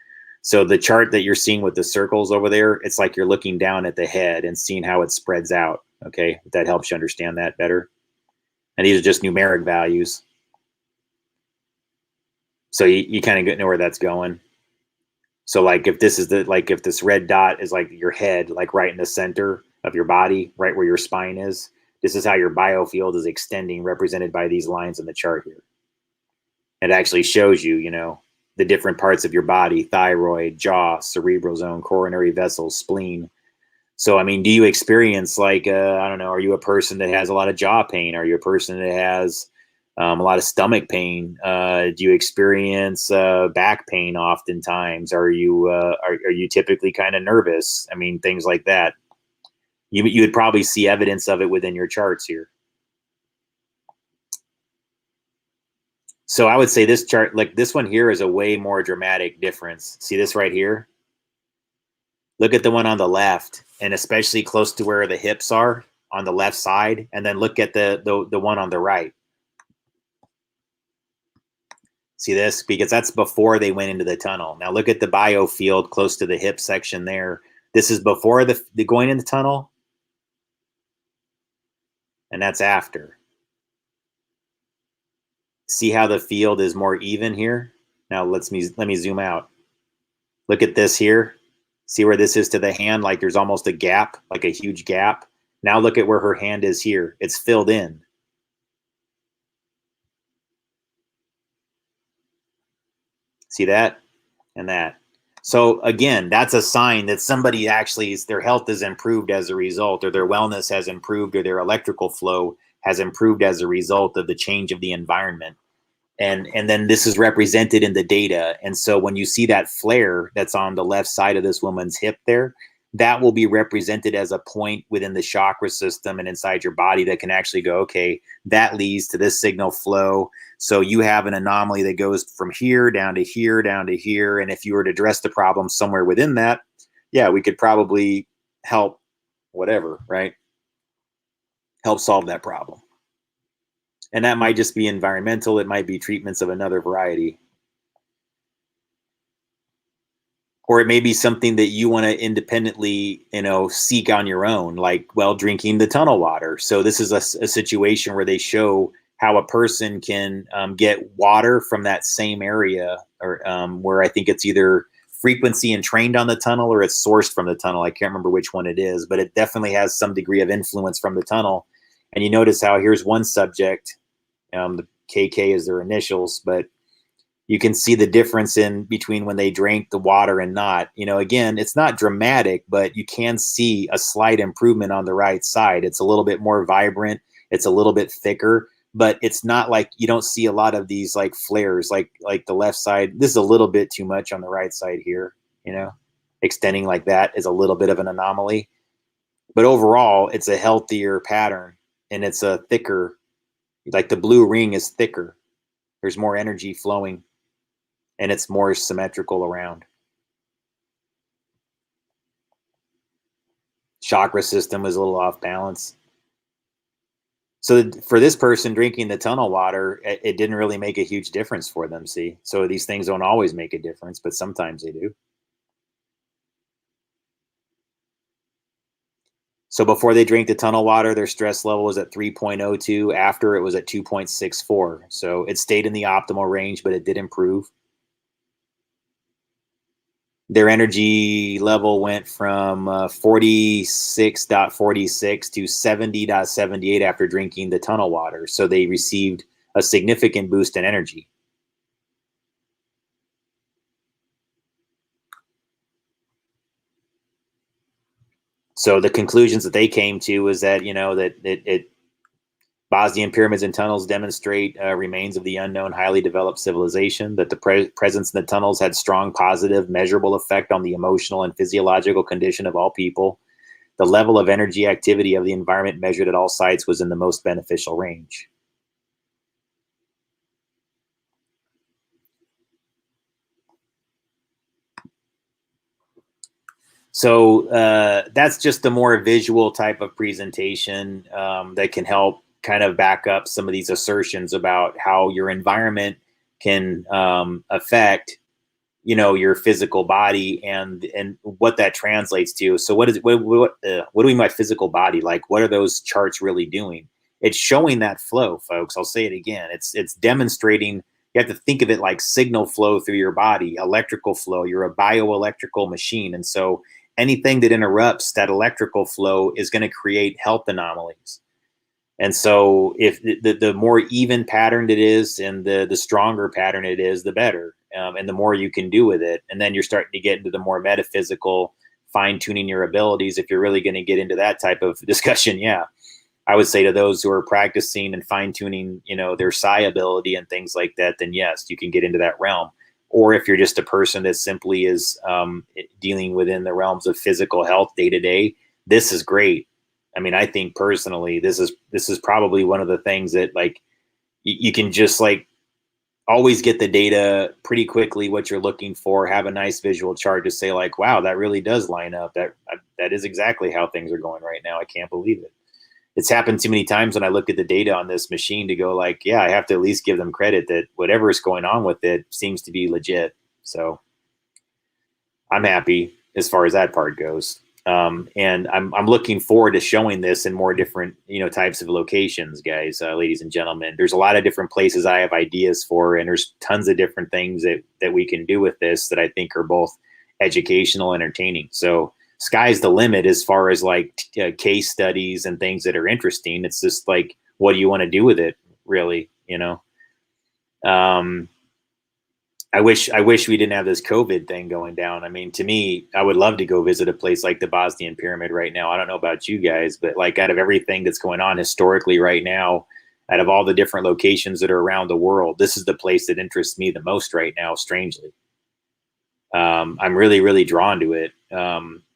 So the chart that you're seeing with the circles over there, it's like you're looking down at the head and seeing how it spreads out. Okay, if that helps you understand that better. And these are just numeric values. So you kind of know where that's going. So like if this is if this red dot is like your head, like right in the center of your body, right where your spine is, this is how your biofield is extending, represented by these lines in the chart here. It actually shows you, you know, the different parts of your body: thyroid, jaw, cerebral zone, coronary vessels, spleen. So, I mean, do you experience like, I don't know, are you a person that has a lot of jaw pain? Are you a person that has a lot of stomach pain? Do you experience back pain oftentimes? Are you typically kind of nervous? I mean, things like that. You would probably see evidence of it within your charts here. So I would say this chart, like this one here, is a way more dramatic difference. See this right here? Look at the one on the left, and especially close to where the hips are on the left side, and then look at the one on the right. See this? Because that's before they went into the tunnel. Now look at the biofield close to the hip section there. This is before the going in the tunnel, and that's after. See how the field is more even here? Now let me zoom out. Look at this here. See where this is to the hand? Like there's almost a gap, like a huge gap. Now look at where her hand is here. It's filled in. See that? And that. So again, that's a sign that somebody actually, their health is improved as a result, or their wellness has improved, or their electrical flow has improved as a result of the change of the environment. And then this is represented in the data. And so when you see that flare that's on the left side of this woman's hip there, that will be represented as a point within the chakra system and inside your body that can actually go, okay, that leads to this signal flow. So you have an anomaly that goes from here down to here, down to here. And if you were to address the problem somewhere within that, yeah, we could probably help whatever, right? Help solve that problem. And that might just be environmental. It might be treatments of another variety. Or it may be something that you want to independently, seek on your own, like, well, drinking the tunnel water. So this is a situation where they show how a person can get water from that same area, or where I think it's either frequency and trained on the tunnel, or it's sourced from the tunnel. I can't remember which one it is, but it definitely has some degree of influence from the tunnel. And you notice how here's one subject, the KK is their initials, but you can see the difference in between when they drank the water and not. Again, it's not dramatic, but you can see a slight improvement on the right side. It's a little bit more vibrant. It's a little bit thicker, but it's not like you don't see a lot of these like flares, like the left side. This is a little bit too much on the right side here, extending like that is a little bit of an anomaly. But overall, it's a healthier pattern, and it's a thicker, like the blue ring is thicker. There's more energy flowing, and it's more symmetrical around. Chakra system is a little off balance. So for this person drinking the tunnel water, it didn't really make a huge difference for them, see? So these things don't always make a difference, but sometimes they do. So before they drank the tunnel water, their stress level was at 3.02. After, it was at 2.64. So it stayed in the optimal range, but it did improve. Their energy level went from 46.46 to 70.78 after drinking the tunnel water. So they received a significant boost in energy. So the conclusions that they came to is that, you know, that Bosnian pyramids and tunnels demonstrate remains of the unknown, highly developed civilization, that the presence in the tunnels had strong positive, measurable effect on the emotional and physiological condition of all people. The level of energy activity of the environment measured at all sites was in the most beneficial range. So that's just a more visual type of presentation that can help kind of back up some of these assertions about how your environment can affect, you know, your physical body and what that translates to. So what do we mean by physical body? Like, what are those charts really doing? It's showing that flow, folks. I'll say it again. It's demonstrating. You have to think of it like signal flow through your body, electrical flow. You're a bioelectrical machine. And so anything that interrupts that electrical flow is going to create health anomalies. And so if the more even patterned it is and the stronger pattern it is, the better. And the more you can do with it. And then you're starting to get into the more metaphysical, fine-tuning your abilities. If you're really going to get into that type of discussion, yeah. I would say to those who are practicing and fine-tuning, you know, their psi ability and things like that, then yes, you can get into that realm. Or if you're just a person that simply is dealing within the realms of physical health day to day, this is great. I mean, I think personally, this is probably one of the things that, like, you can just like always get the data pretty quickly, what you're looking for, have a nice visual chart to say like, wow, that really does line up. That is exactly how things are going right now. I can't believe it. It's happened too many times when I look at the data on this machine to go like, yeah, I have to at least give them credit that whatever is going on with it seems to be legit. I'm happy as far as that part goes. And I'm looking forward to showing this in more different, types of locations, guys, ladies and gentlemen. There's a lot of different places I have ideas for, and there's tons of different things that we can do with this that I think are both educational, entertaining. So sky's the limit as far as like case studies and things that are interesting. It's just like, what do you want to do with it, really? I wish we didn't have this COVID thing going down. I mean, to me, I would love to go visit a place like the Bosnian Pyramid right now. I don't know about you guys, but like out of everything that's going on historically right now, out of all the different locations that are around the world, this is the place that interests me the most right now, strangely. I'm really, really drawn to it.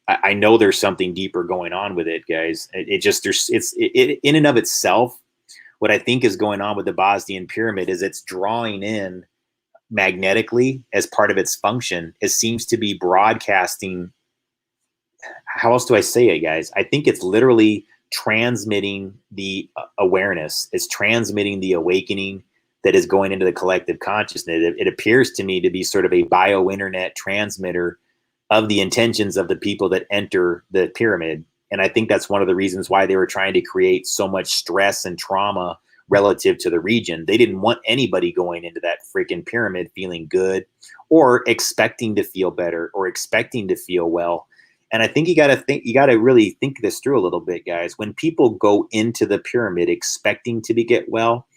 I know there's something deeper going on with it, guys. It's in and of itself, what I think is going on with the Bosnian Pyramid is it's drawing in magnetically as part of its function. It seems to be broadcasting. How else do I say it, guys? I think it's literally transmitting the awareness. It's transmitting the awakening that is going into the collective consciousness. It appears to me to be sort of a bio-internet transmitter of the intentions of the people that enter the pyramid. And I think that's one of the reasons why they were trying to create so much stress and trauma relative to the region. They didn't want anybody going into that freaking pyramid feeling good or expecting to feel better or expecting to feel well. And I think you got to really think this through a little bit, guys. When people go into the pyramid expecting to get well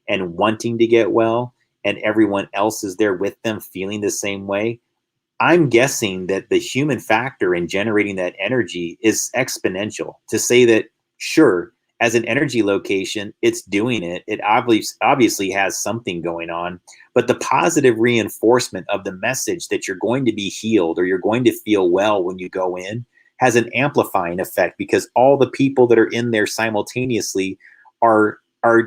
and wanting to get well, and everyone else is there with them feeling the same way, I'm guessing that the human factor in generating that energy is exponential. To say that, sure, as an energy location, it's doing it. It obviously has something going on, but the positive reinforcement of the message that you're going to be healed or you're going to feel well when you go in has an amplifying effect, because all the people that are in there simultaneously are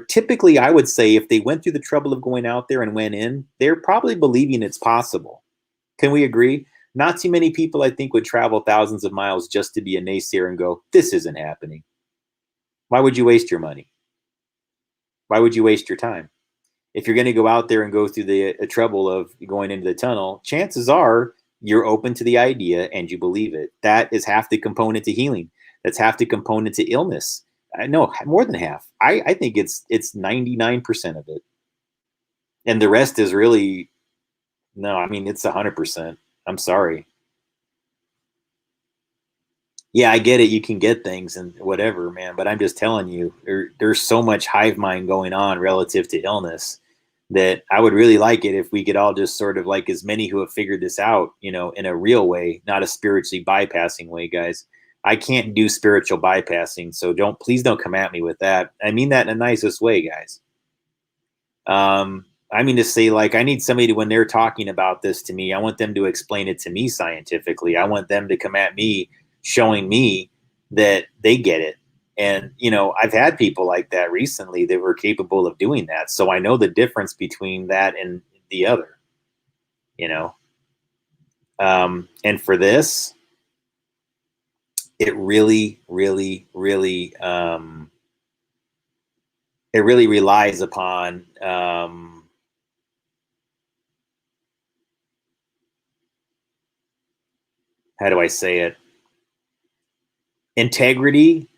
typically, I would say, if they went through the trouble of going out there and went in, they're probably believing it's possible. Can we agree? Not too many people, I think, would travel thousands of miles just to be a naysayer and go, this isn't happening. Why would you waste your money? Why would you waste your time? If you're going to go out there and go through the trouble of going into the tunnel, chances are you're open to the idea and you believe it. That is half the component to healing. That's half the component to illness. No, more than half. I think it's 99% of it. And the rest is really, no, I mean, it's 100%. I'm sorry. Yeah, I get it. You can get things and whatever, man. But I'm just telling you, there's so much hive mind going on relative to illness that I would really like it if we could all just sort of, like, as many who have figured this out, you know, in a real way, not a spiritually bypassing way, guys. I can't do spiritual bypassing, so please don't come at me with that. I mean that in the nicest way, guys. I mean to say, like, I need somebody to, when they're talking about this to me, I want them to explain it to me scientifically. I want them to come at me showing me that they get it. And, you know, I've had people like that recently that were capable of doing that. So I know the difference between that and the other, you know. And for this, it really, really, really, it really relies upon, how do I say it? Integrity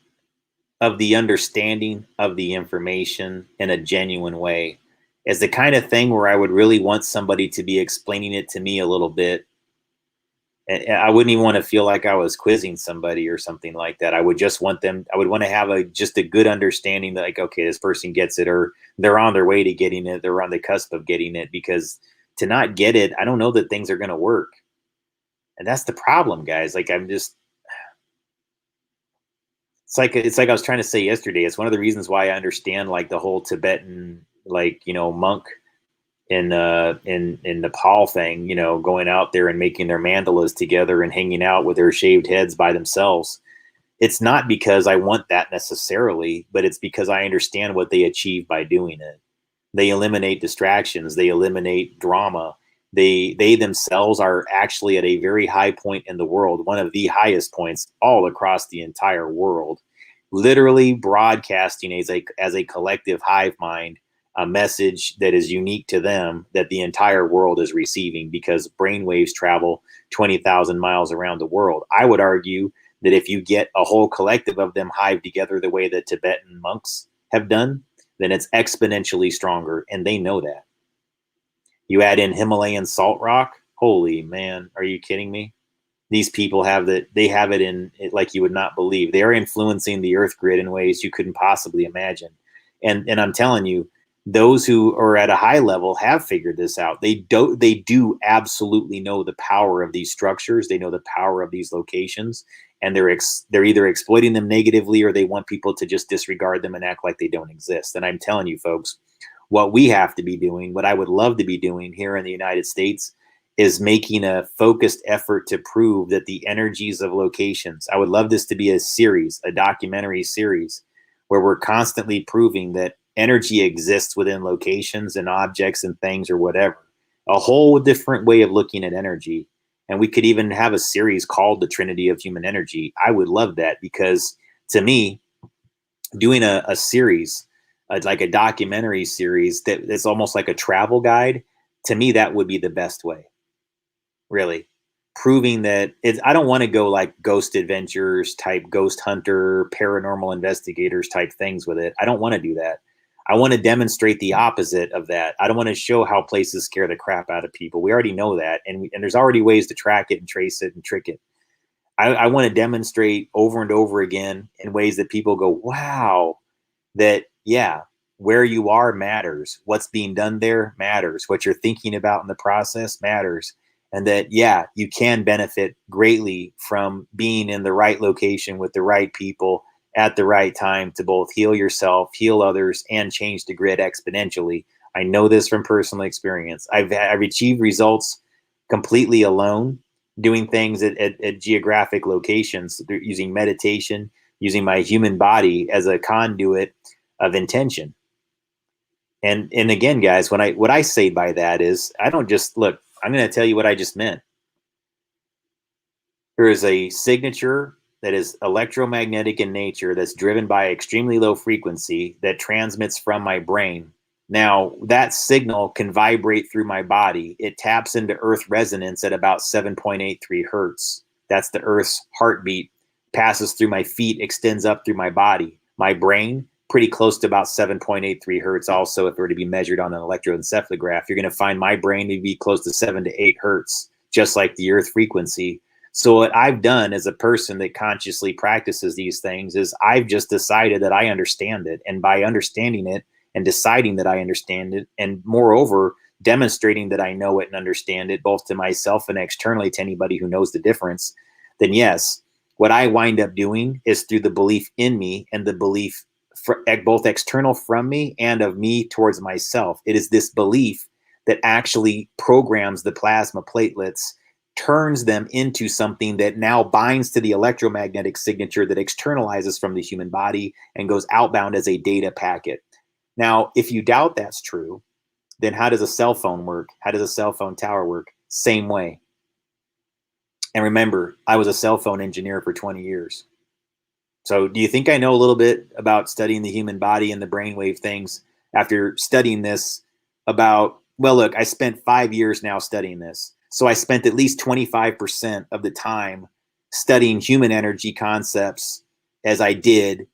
of the understanding of the information in a genuine way is the kind of thing where I would really want somebody to be explaining it to me a little bit. And I wouldn't even want to feel like I was quizzing somebody or something like that. I would just want them, I would want to have just a good understanding that, like, okay, this person gets it, or they're on their way to getting it. They're on the cusp of getting it, because to not get it, I don't know that things are going to work. And that's the problem, guys. Like, it's like I was trying to say yesterday. It's one of the reasons why I understand, like, the whole Tibetan, like, you know, monk in Nepal thing, you know, going out there and making their mandalas together and hanging out with their shaved heads by themselves. It's not because I want that necessarily, but it's because I understand what they achieve by doing it. They eliminate distractions. They eliminate drama. They themselves are actually at a very high point in the world, one of the highest points all across the entire world, literally broadcasting as a collective hive mind, a message that is unique to them that the entire world is receiving, because brainwaves travel 20,000 miles around the world. I would argue that if you get a whole collective of them hive together the way that Tibetan monks have done, then it's exponentially stronger, and they know that. You add in Himalayan salt rock, holy man, are you kidding me? These people have they have it in like you would not believe. They're influencing the earth grid in ways you couldn't possibly imagine. And I'm telling you, those who are at a high level have figured this out. They do absolutely know the power of these structures. They know the power of these locations, and they're either exploiting them negatively, or they want people to just disregard them and act like they don't exist. And I'm telling you, folks, what we have to be doing, what I would love to be doing here in the United States, is making a focused effort to prove that the energies of locations, I would love this to be a series, a documentary series, where we're constantly proving that energy exists within locations and objects and things or whatever. A whole different way of looking at energy. And we could even have a series called The Trinity of Human Energy. I would love that, because to me, doing a series, like a documentary series that's almost like a travel guide, to me, that would be the best way. Really. Proving that I don't want to go like Ghost Adventures type, Ghost Hunter, paranormal investigators type things with it. I don't want to do that. I want to demonstrate the opposite of that. I don't want to show how places scare the crap out of people. We already know that. And there's already ways to track it and trace it and trick it. I want to demonstrate over and over again in ways that people go, wow, that, yeah, where you are matters. What's being done there matters. What you're thinking about in the process matters. And that, yeah, you can benefit greatly from being in the right location with the right people at the right time to both heal yourself, heal others, and change the grid exponentially. I know this from personal experience. I've achieved results completely alone doing things at geographic locations, using meditation, using my human body as a conduit of intention. And again, guys, what I say by that is, I don't just look, I'm going to tell you what I just meant. There is a signature that is electromagnetic in nature, that's driven by extremely low frequency, that transmits from my brain. Now, that signal can vibrate through my body. It taps into earth resonance at about 7.83 hertz. That's the earth's heartbeat. Passes through my feet, extends up through my body. My brain, pretty close to about 7.83 hertz also, if it were to be measured on an electroencephalograph. You're going to find my brain to be close to 7 to 8 hertz, just like the earth frequency. So what I've done as a person that consciously practices these things is I've just decided that I understand it. And by understanding it and deciding that I understand it, and moreover, demonstrating that I know it and understand it, both to myself and externally to anybody who knows the difference, then yes, what I wind up doing is through the belief in me and the belief both external from me and of me towards myself. It is this belief that actually programs the plasma platelets, turns them into something that now binds to the electromagnetic signature that externalizes from the human body and goes outbound as a data packet. Now, if you doubt that's true, then how does a cell phone work? How does a cell phone tower work? Same way. And remember, I was a cell phone engineer for 20 years. So do you think I know a little bit about studying the human body and the brainwave things after studying this about, well, look, I spent 5 years now studying this. So I spent at least 25% of the time studying human energy concepts as I did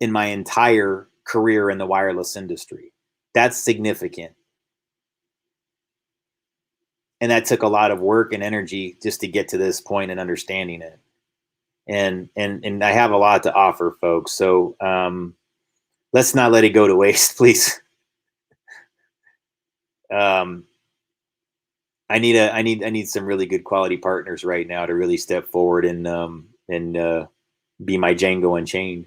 in my entire career in the wireless industry. That's significant. And that took a lot of work and energy just to get to this point and understanding it. And I have a lot to offer, folks. So let's not let it go to waste, please. I need some really good quality partners right now to really step forward and be my Django Unchained.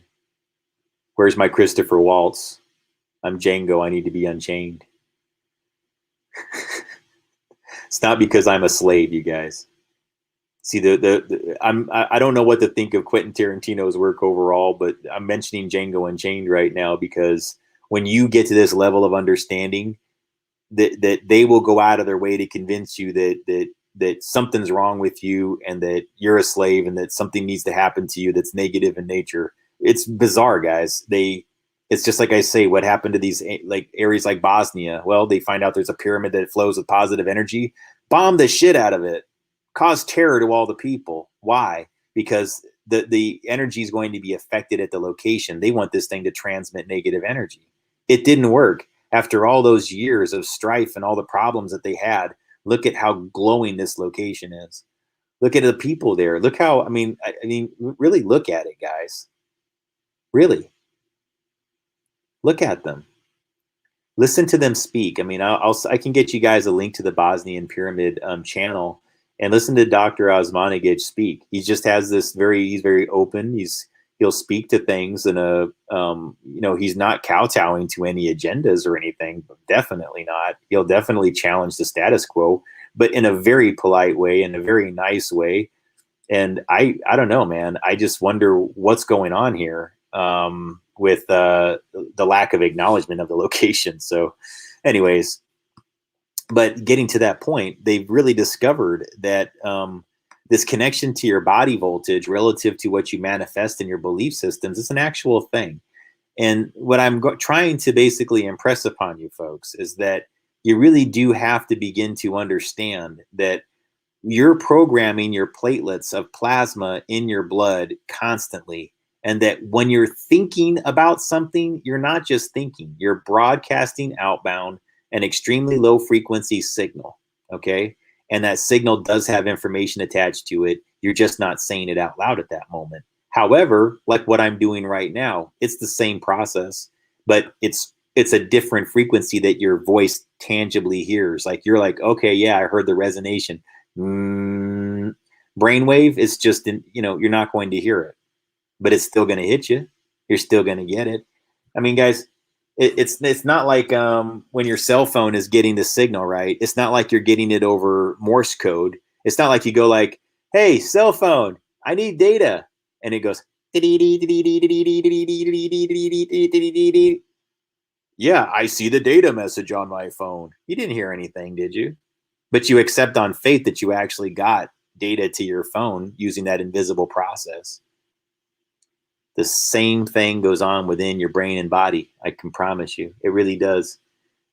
Where's my Christopher Waltz? I'm Django. I need to be unchained. It's not because I'm a slave, you guys. See, I don't know what to think of Quentin Tarantino's work overall, but I'm mentioning Django Unchained right now because when you get to this level of understanding, that they will go out of their way to convince you that something's wrong with you and that you're a slave and that something needs to happen to you that's negative in nature. It's bizarre, guys. It's just like I say, what happened to these like areas like Bosnia? Well, they find out there's a pyramid that flows with positive energy, bomb the shit out of it, cause terror to all the people. Why? Because the energy is going to be affected at the location. They want this thing to transmit negative energy. It didn't work. After all those years of strife and all the problems that they had, look at how glowing this location is. Look at the people there. Look how, I mean, really look at it, guys. Really. Look at them. Listen to them speak. I mean, I can get you guys a link to the Bosnian Pyramid channel and listen to Dr. Osmanagic speak. He just has this he's very open. He'll speak to things in a, he's not kowtowing to any agendas or anything. Definitely not. He'll definitely challenge the status quo, but in a very polite way, in a very nice way. And I don't know, man. I just wonder what's going on here with the lack of acknowledgement of the location. So anyways, but getting to that point, they've really discovered that this connection to your body voltage relative to what you manifest in your belief systems is an actual thing. And what I'm trying to basically impress upon you folks is that you really do have to begin to understand that you're programming your platelets of plasma in your blood constantly. And that when you're thinking about something, you're not just thinking, you're broadcasting outbound an extremely low frequency signal. Okay. And that signal does have information attached to it. You're just not saying it out loud at that moment. However, like what I'm doing right now, it's the same process, but it's a different frequency that your voice tangibly hears. Like you're like, okay, yeah, I heard the resonation. Brainwave, it's just, you're not going to hear it, but it's still going to hit you. You're still going to get it. I mean, guys, it's not like when your cell phone is getting the signal, right? It's not like you're getting it over Morse code It's not like you go like, hey, cell phone, I need data. And it goes, yeah, I see the data message on my phone. You didn't hear anything, did you? But you accept on faith that you actually got data to your phone using that invisible process. The same thing goes on within your brain and body. I can promise you, it really does.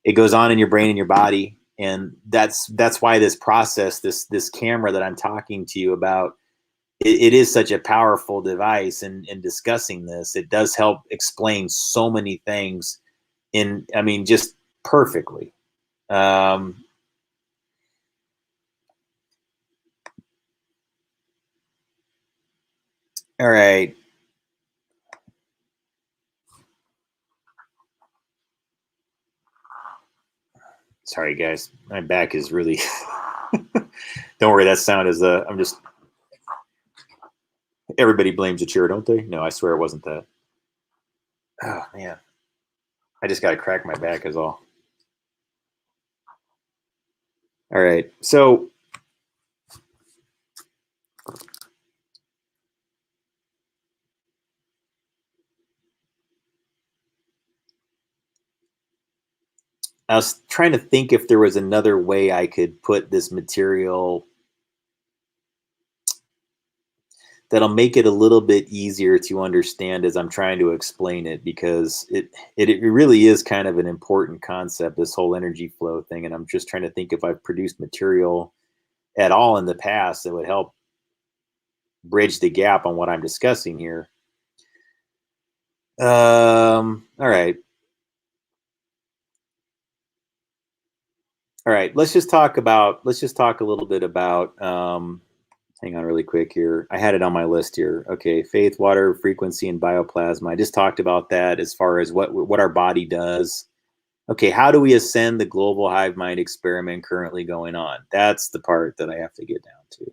It goes on in your brain and your body, and that's why this process, this camera that I'm talking to you about, it is such a powerful device. And in discussing this, it does help explain so many things just perfectly. All right. Sorry, guys. My back is really... Don't worry, that sound is... I'm just... Everybody blames a chair, don't they? No, I swear it wasn't that. Oh, man. I just got to crack my back is all. All right. So... I was trying to think if there was another way I could put this material that'll make it a little bit easier to understand as I'm trying to explain it, because it really is kind of an important concept, this whole energy flow thing. And I'm just trying to think if I've produced material at all in the past that would help bridge the gap on what I'm discussing here. All right. All right, let's just talk a little bit about, hang on really quick here. I had it on my list here. Okay, faith, water, frequency, and bioplasma. I just talked about that as far as what our body does. Okay, how do we ascend the global hive mind experiment currently going on? That's the part that I have to get down to.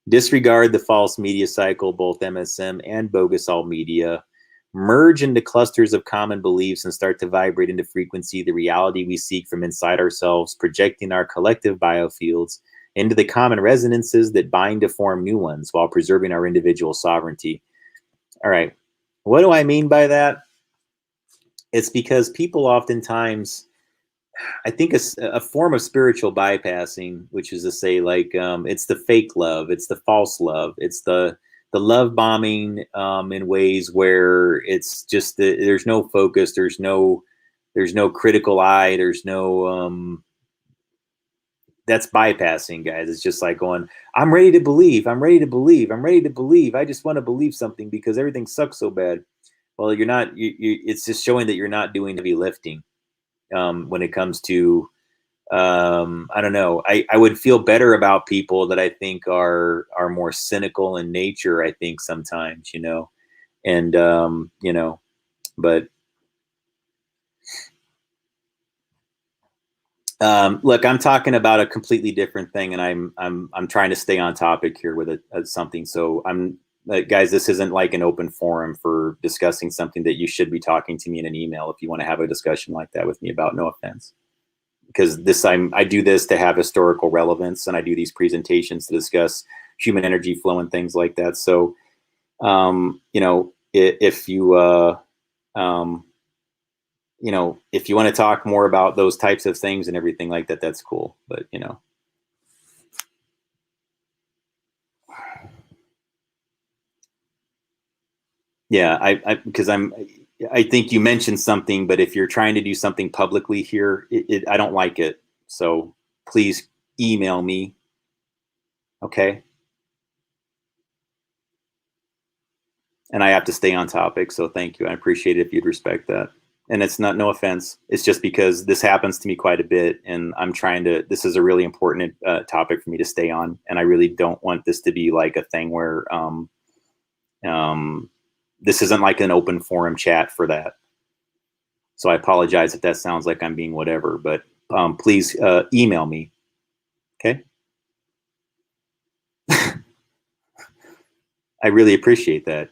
Disregard the false media cycle, both MSM and bogus all media. Merge into clusters of common beliefs and start to vibrate into frequency, the reality we seek from inside ourselves, projecting our collective biofields into the common resonances that bind to form new ones while preserving our individual sovereignty. All right, what do I mean by that? It's because people oftentimes, I think a form of spiritual bypassing, which is to say, like, it's the fake love, it's the false love, it's the love bombing in ways where it's just there's no focus, there's no critical eye, there's no that's bypassing, guys. It's just like going, I'm ready to believe, I'm ready to believe, I'm ready to believe, I just want to believe something because everything sucks so bad. Well, you're not. It's just showing that you're not doing heavy lifting when it comes to. I don't know. I would feel better about people that I think are more cynical in nature. I think sometimes, and but look, I'm talking about a completely different thing, and I'm trying to stay on topic here with something. So guys, this isn't like an open forum for discussing something that you should be talking to me in an email if you want to have a discussion like that with me about. No offense. Because I do this to have historical relevance, and I do these presentations to discuss human energy flow and things like that. So, if you if you want to talk more about those types of things and everything like that, that's cool. But yeah, because I think you mentioned something, but if you're trying to do something publicly here, I don't like it. So please email me. Okay. And I have to stay on topic. So thank you. I appreciate it if you'd respect that. And it's no offense. It's just because this happens to me quite a bit. And this is a really important topic for me to stay on. And I really don't want this to be like a thing where, this isn't like an open forum chat for that. So I apologize if that sounds like I'm being whatever, but please email me. Okay. I really appreciate that.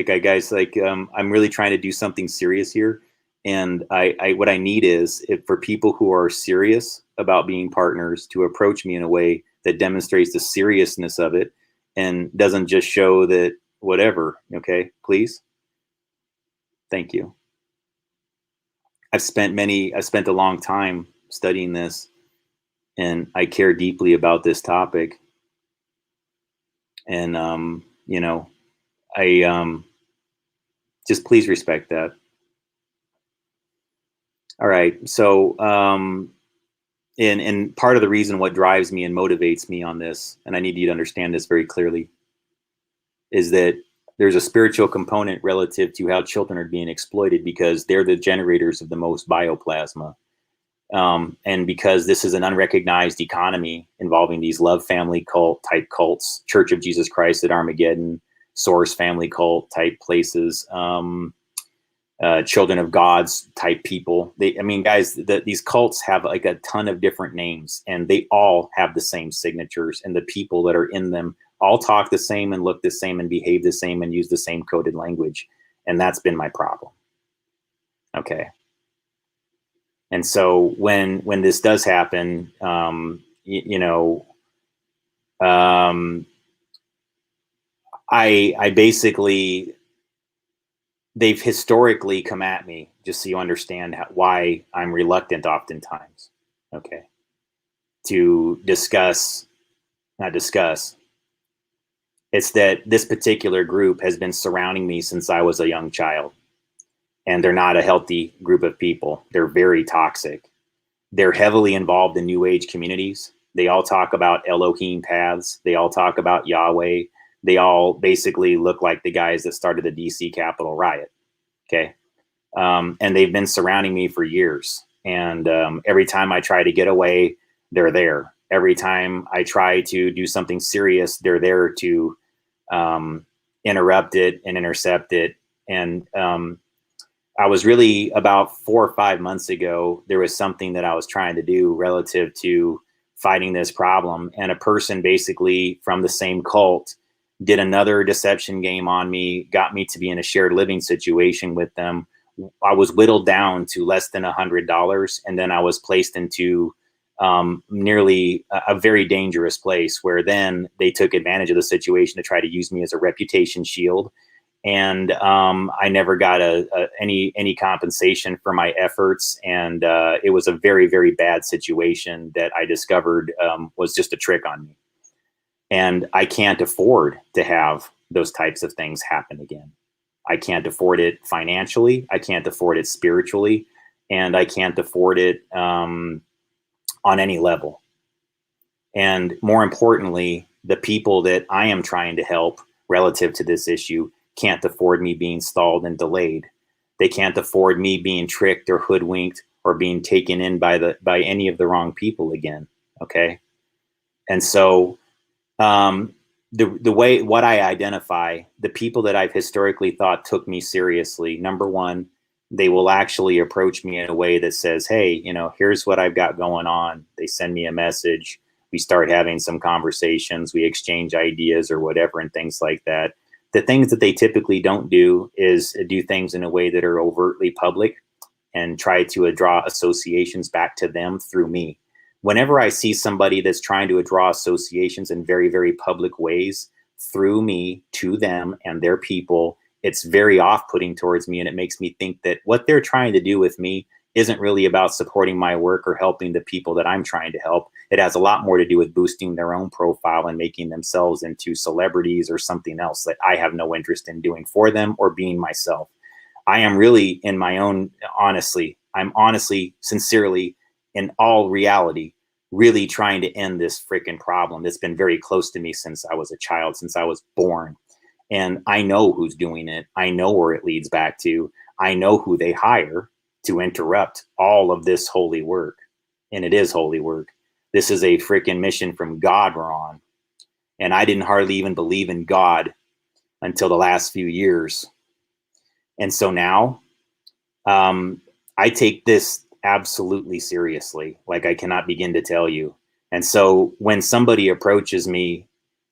Guys, I'm really trying to do something serious here. And what I need is for people who are serious about being partners to approach me in a way that demonstrates the seriousness of it and doesn't just show that whatever. Okay, please. Thank you. I've spent a long time studying this, and I care deeply about this topic. And, you know, I just please respect that. All right. So, and part of the reason what drives me and motivates me on this, and I need you to understand this very clearly, is that there's a spiritual component relative to how children are being exploited because they're the generators of the most bioplasma. And because this is an unrecognized economy involving these love family cult type cults, Church of Jesus Christ at Armageddon, Source family cult type places, Children of God's type people. I mean, guys, these cults have like a ton of different names, and they all have the same signatures, and the people that are in them all talk the same and look the same and behave the same and use the same coded language. And that's been my problem. Okay. And so when this does happen, I basically, they've historically come at me, just so you understand why I'm reluctant oftentimes, okay, to not discuss. It's that this particular group has been surrounding me since I was a young child. And they're not a healthy group of people. They're very toxic. They're heavily involved in New Age communities. They all talk about Elohim paths. They all talk about Yahweh. They all basically look like the guys that started the DC Capitol riot. Okay. And they've been surrounding me for years. And every time I try to get away, they're there. Every time I try to do something serious, they're there to interrupt it and intercept it. And I was really, about 4 or 5 months ago, there was something that I was trying to do relative to fighting this problem. And a person basically from the same cult did another deception game on me, got me to be in a shared living situation with them. I was whittled down to less than $100. And then I was placed into nearly a very dangerous place where then they took advantage of the situation to try to use me as a reputation shield. And I never got any compensation for my efforts. And it was a very, very bad situation that I discovered was just a trick on me. And I can't afford to have those types of things happen again. I can't afford it financially. I can't afford it spiritually. And I can't afford it on any level. And more importantly, the people that I am trying to help relative to this issue can't afford me being stalled and delayed. They can't afford me being tricked or hoodwinked or being taken in by any of the wrong people again. Okay. And so what I identify, the people that I've historically thought took me seriously, number one, they will actually approach me in a way that says, hey, here's what I've got going on. They send me a message. We start having some conversations. We exchange ideas or whatever and things like that. The things that they typically don't do is do things in a way that are overtly public and try to draw associations back to them through me. Whenever I see somebody that's trying to draw associations in very, very public ways through me to them and their people, it's very off-putting towards me. And it makes me think that what they're trying to do with me isn't really about supporting my work or helping the people that I'm trying to help. It has a lot more to do with boosting their own profile and making themselves into celebrities or something else that I have no interest in doing for them or being myself. I am really in my own, I'm honestly, sincerely, in all reality, really trying to end this freaking problem that's been very close to me since I was a child, since I was born. And I know who's doing it. I know where it leads back to. I know who they hire to interrupt all of this holy work. And it is holy work. This is a freaking mission from God we're on. And I didn't hardly even believe in God until the last few years. And so now I take this absolutely seriously, like I cannot begin to tell you. And so when somebody approaches me,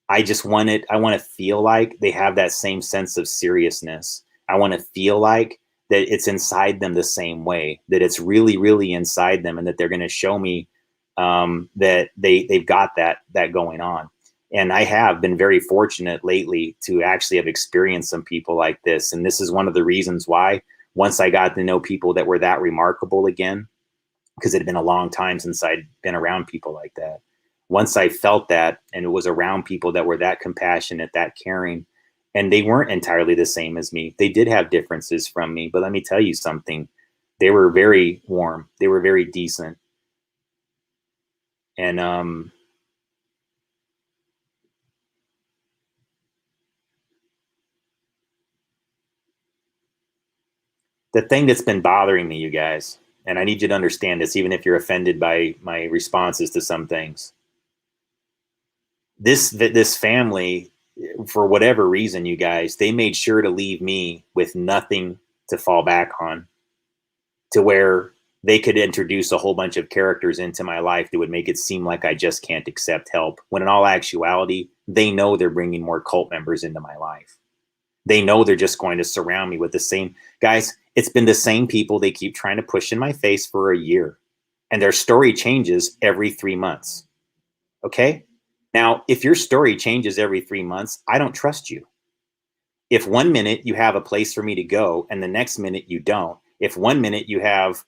I want to feel like they have that same sense of seriousness. I want to feel like that it's inside them the same way, that it's really, really inside them, and that they're going to show me that they've got that going on. And I have been very fortunate lately to actually have experienced some people like this. And this is one of the reasons why, once I got to know people that were that remarkable again, because it had been a long time since I'd been around people like that. Once I felt that and it was around people that were that compassionate, that caring, and they weren't entirely the same as me. They did have differences from me, but let me tell you something. They were very warm. They were very decent. And the thing that's been bothering me, you guys, and I need you to understand this, even if you're offended by my responses to some things. This family, for whatever reason, you guys, they made sure to leave me with nothing to fall back on, to where they could introduce a whole bunch of characters into my life that would make it seem like I just can't accept help, when in all actuality, they know they're bringing more cult members into my life. They know they're just going to surround me with the same guys. It's been the same people they keep trying to push in my face for a year, and their story changes every 3 months. Okay. Now, if your story changes every 3 months, I don't trust you. If 1 minute you have a place for me to go and the next minute you don't, if 1 minute you have,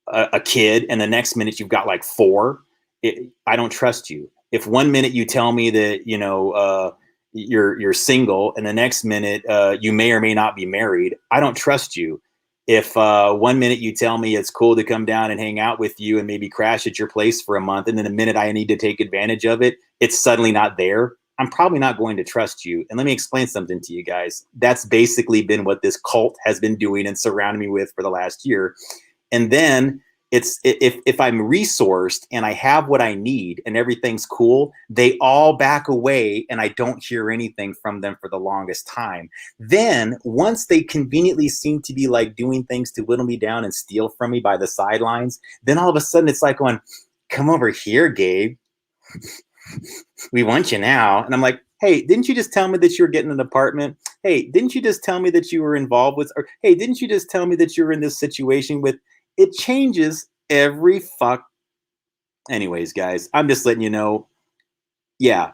a kid and the next minute you've got like 4, I don't trust you. If 1 minute you tell me that, you're single and the next minute you may or may not be married, I don't trust you. If 1 minute you tell me it's cool to come down and hang out with you and maybe crash at your place for a month, and then the minute I need to take advantage of it, it's suddenly not there, I'm probably not going to trust you. And let me explain something to you guys. That's basically been what this cult has been doing and surrounding me with for the last year. And then if I'm resourced and I have what I need and everything's cool, they all back away and I don't hear anything from them for the longest time. Then once they conveniently seem to be like doing things to whittle me down and steal from me by the sidelines, then all of a sudden it's like going, come over here, Gabe. We want you now. And I'm like, hey, didn't you just tell me that you were getting an apartment? Hey, didn't you just tell me that you were involved with, or hey, didn't you just tell me that you were in this situation with? It changes every fuck. Anyways, guys, I'm just letting you know. Yeah,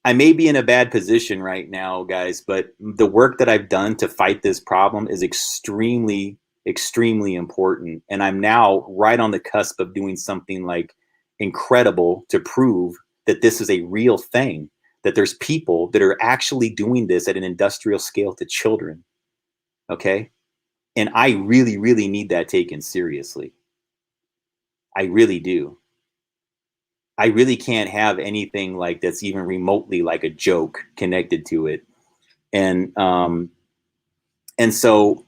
I may be in a bad position right now, guys, but the work that I've done to fight this problem is extremely, extremely important. And I'm now right on the cusp of doing something like incredible to prove that this is a real thing, that there's people that are actually doing this at an industrial scale to children. Okay. And I really, really need that taken seriously. I really do. I really can't have anything like that's even remotely like a joke connected to it. And so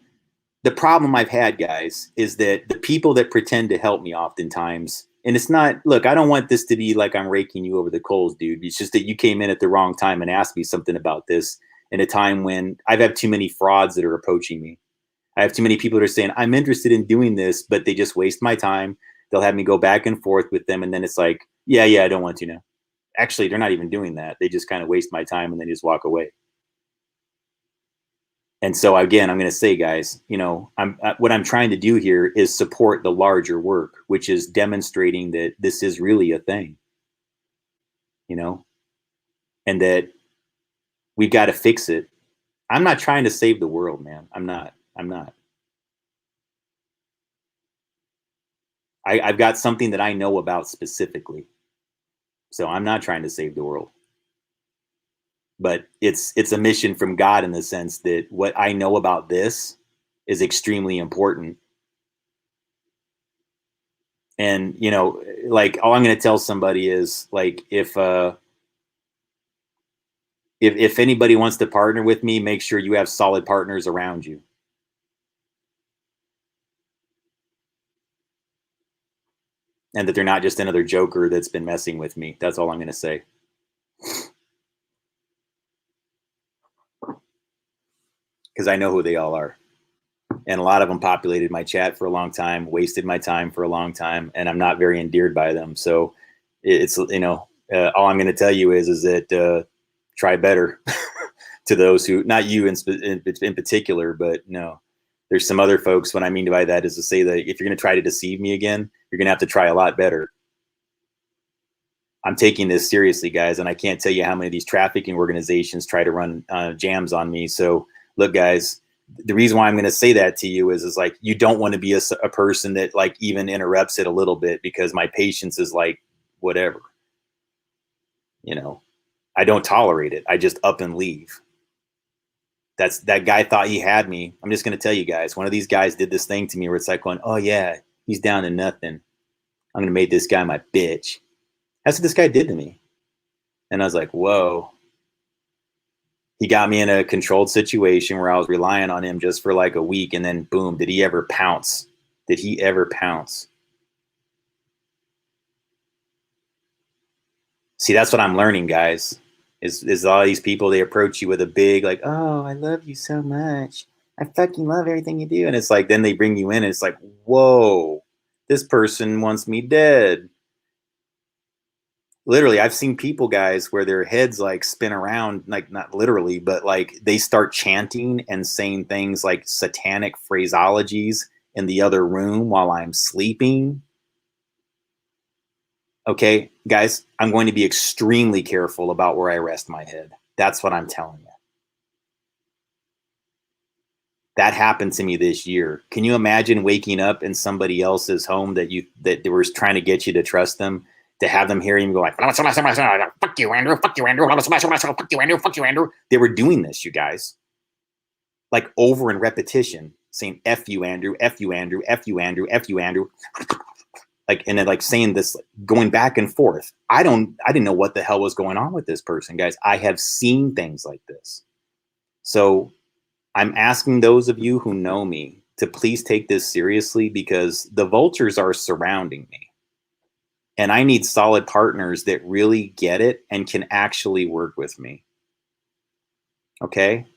the problem I've had, guys, is that the people that pretend to help me oftentimes, and it's not, look, I don't want this to be like I'm raking you over the coals, dude. It's just that you came in at the wrong time and asked me something about this in a time when I've had too many frauds that are approaching me. I have too many people that are saying, I'm interested in doing this, but they just waste my time. They'll have me go back and forth with them. And then it's like, yeah, I don't want to know. Actually, they're not even doing that. They just kind of waste my time and then just walk away. And so again, I'm going to say, guys, what I'm trying to do here is support the larger work, which is demonstrating that this is really a thing, and that we've got to fix it. I'm not trying to save the world, man. I'm not. I've got something that I know about specifically. So I'm not trying to save the world. But it's a mission from God in the sense that what I know about this is extremely important. And, like all I'm going to tell somebody is like, if anybody wants to partner with me, make sure you have solid partners around you. And that they're not just another joker that's been messing with me. That's all I'm going to say. Because I know who they all are. And a lot of them populated my chat for a long time, wasted my time for a long time, and I'm not very endeared by them. So it's, all I'm going to tell you is that try better to those who, not you in particular, but no, There's some other folks, what I mean by that is to say that if you're going to try to deceive me again, you're going to have to try a lot better. I'm taking this seriously, guys, and I can't tell you how many of these trafficking organizations try to run jams on me. So look, guys, the reason why I'm going to say that to you is like, you don't want to be a person that like even interrupts it a little bit, because my patience is like, whatever, you know, I don't tolerate it. I just up and leave. That guy thought he had me. I'm just going to tell you guys, one of these guys did this thing to me where it's like going, oh yeah, he's down to nothing. I'm going to make this guy my bitch. That's what this guy did to me. And I was like, whoa. He got me in a controlled situation where I was relying on him just for like a week. And then boom, did he ever pounce? Did he ever pounce? See, that's what I'm learning, guys, is all these people, they approach you with a big like, oh, I love you so much. I fucking love everything you do. And it's like, then they bring you in and it's like, whoa, this person wants me dead. Literally, I've seen people, guys, where their heads like spin around, like not literally, but like they start chanting and saying things like satanic phraseologies in the other room while I'm sleeping. Okay, guys, I'm going to be extremely careful about where I rest my head. That's what I'm telling you. That happened to me this year. Can you imagine waking up in somebody else's home that they were trying to get you to trust them? To have them hear him go like, fuck you, Andrew, fuck you, Andrew, fuck you, Andrew, fuck you, Andrew. They were doing this, you guys. Like over in repetition, saying F you, Andrew, F you, Andrew, F you, Andrew, F you, Andrew. Like, and then like saying this, going back and forth. I didn't know what the hell was going on with this person, guys. I have seen things like this. So I'm asking those of you who know me to please take this seriously, because the vultures are surrounding me. And I need solid partners that really get it and can actually work with me. Okay?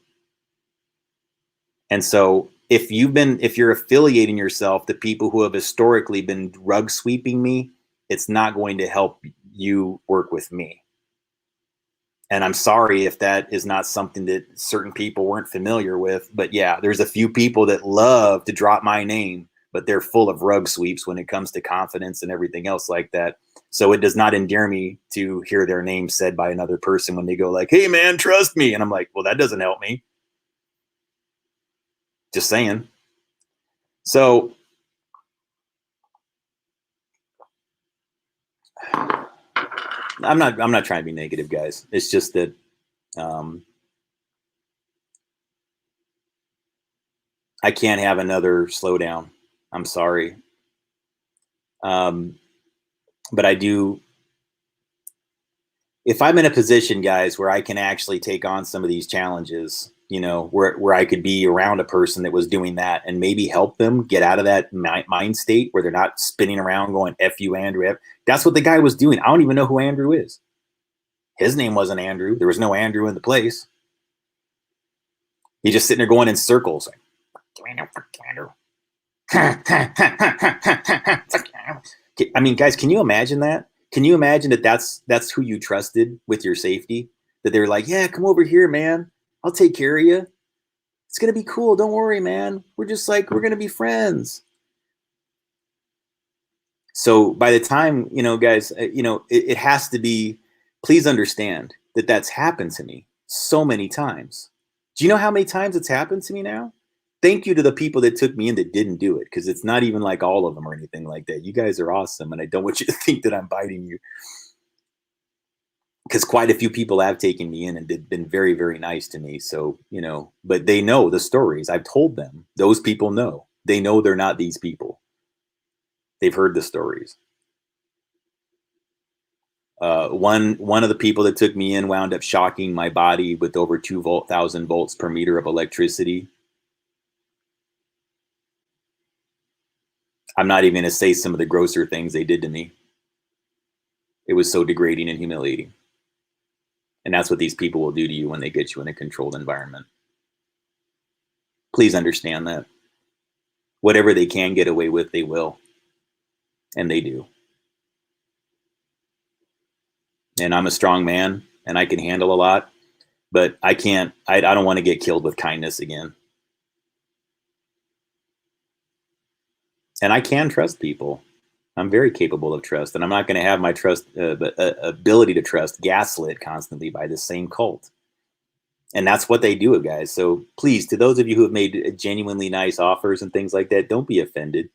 And so if you're affiliating yourself to people who have historically been rug sweeping me, it's not going to help you work with me. And I'm sorry if that is not something that certain people weren't familiar with, but yeah, there's a few people that love to drop my name, but they're full of rug sweeps when it comes to confidence and everything else like that. So it does not endear me to hear their name said by another person when they go like, hey man, trust me. And I'm like, well, that doesn't help me. Just saying. So I'm not trying to be negative, guys. It's just that I can't have another slowdown. I'm sorry. But I do, if I'm in a position, guys, where I can actually take on some of these challenges, you know, where I could be around a person that was doing that and maybe help them get out of that mind state where they're not spinning around going, F you, Andrew. That's what the guy was doing. I don't even know who Andrew is. His name wasn't Andrew. There was no Andrew in the place. He's just sitting there going in circles. Like, Andrew. I mean, guys, can you imagine that? Can you imagine that that's who you trusted with your safety? That they're like, yeah, come over here, man. I'll take care of you. It's going to be cool. Don't worry, man. We're going to be friends. So by the time, you know, guys, you know, it has to be, please understand that that's happened to me so many times. Do you know how many times it's happened to me now? Thank you to the people that took me in that didn't do it, because it's not even like all of them or anything like that. You guys are awesome, and I don't want you to think that I'm biting you, because quite a few people have taken me in and been very, very nice to me. So, you know, but they know the stories. I've told them. Those people know. They know they're not these people. They've heard the stories. One of the people that took me in wound up shocking my body with over 2,000 volts per meter of electricity. I'm not even going to say some of the grosser things they did to me. It was so degrading and humiliating. And that's what these people will do to you when they get you in a controlled environment. Please understand that. Whatever they can get away with, they will. And they do. And I'm a strong man, and I can handle a lot. But I don't want to get killed with kindness again. And I can trust people. I'm very capable of trust, and I'm not going to have my ability to trust gaslit constantly by the same cult. And that's what they do, guys. So please, to those of you who have made genuinely nice offers and things like that, don't be offended.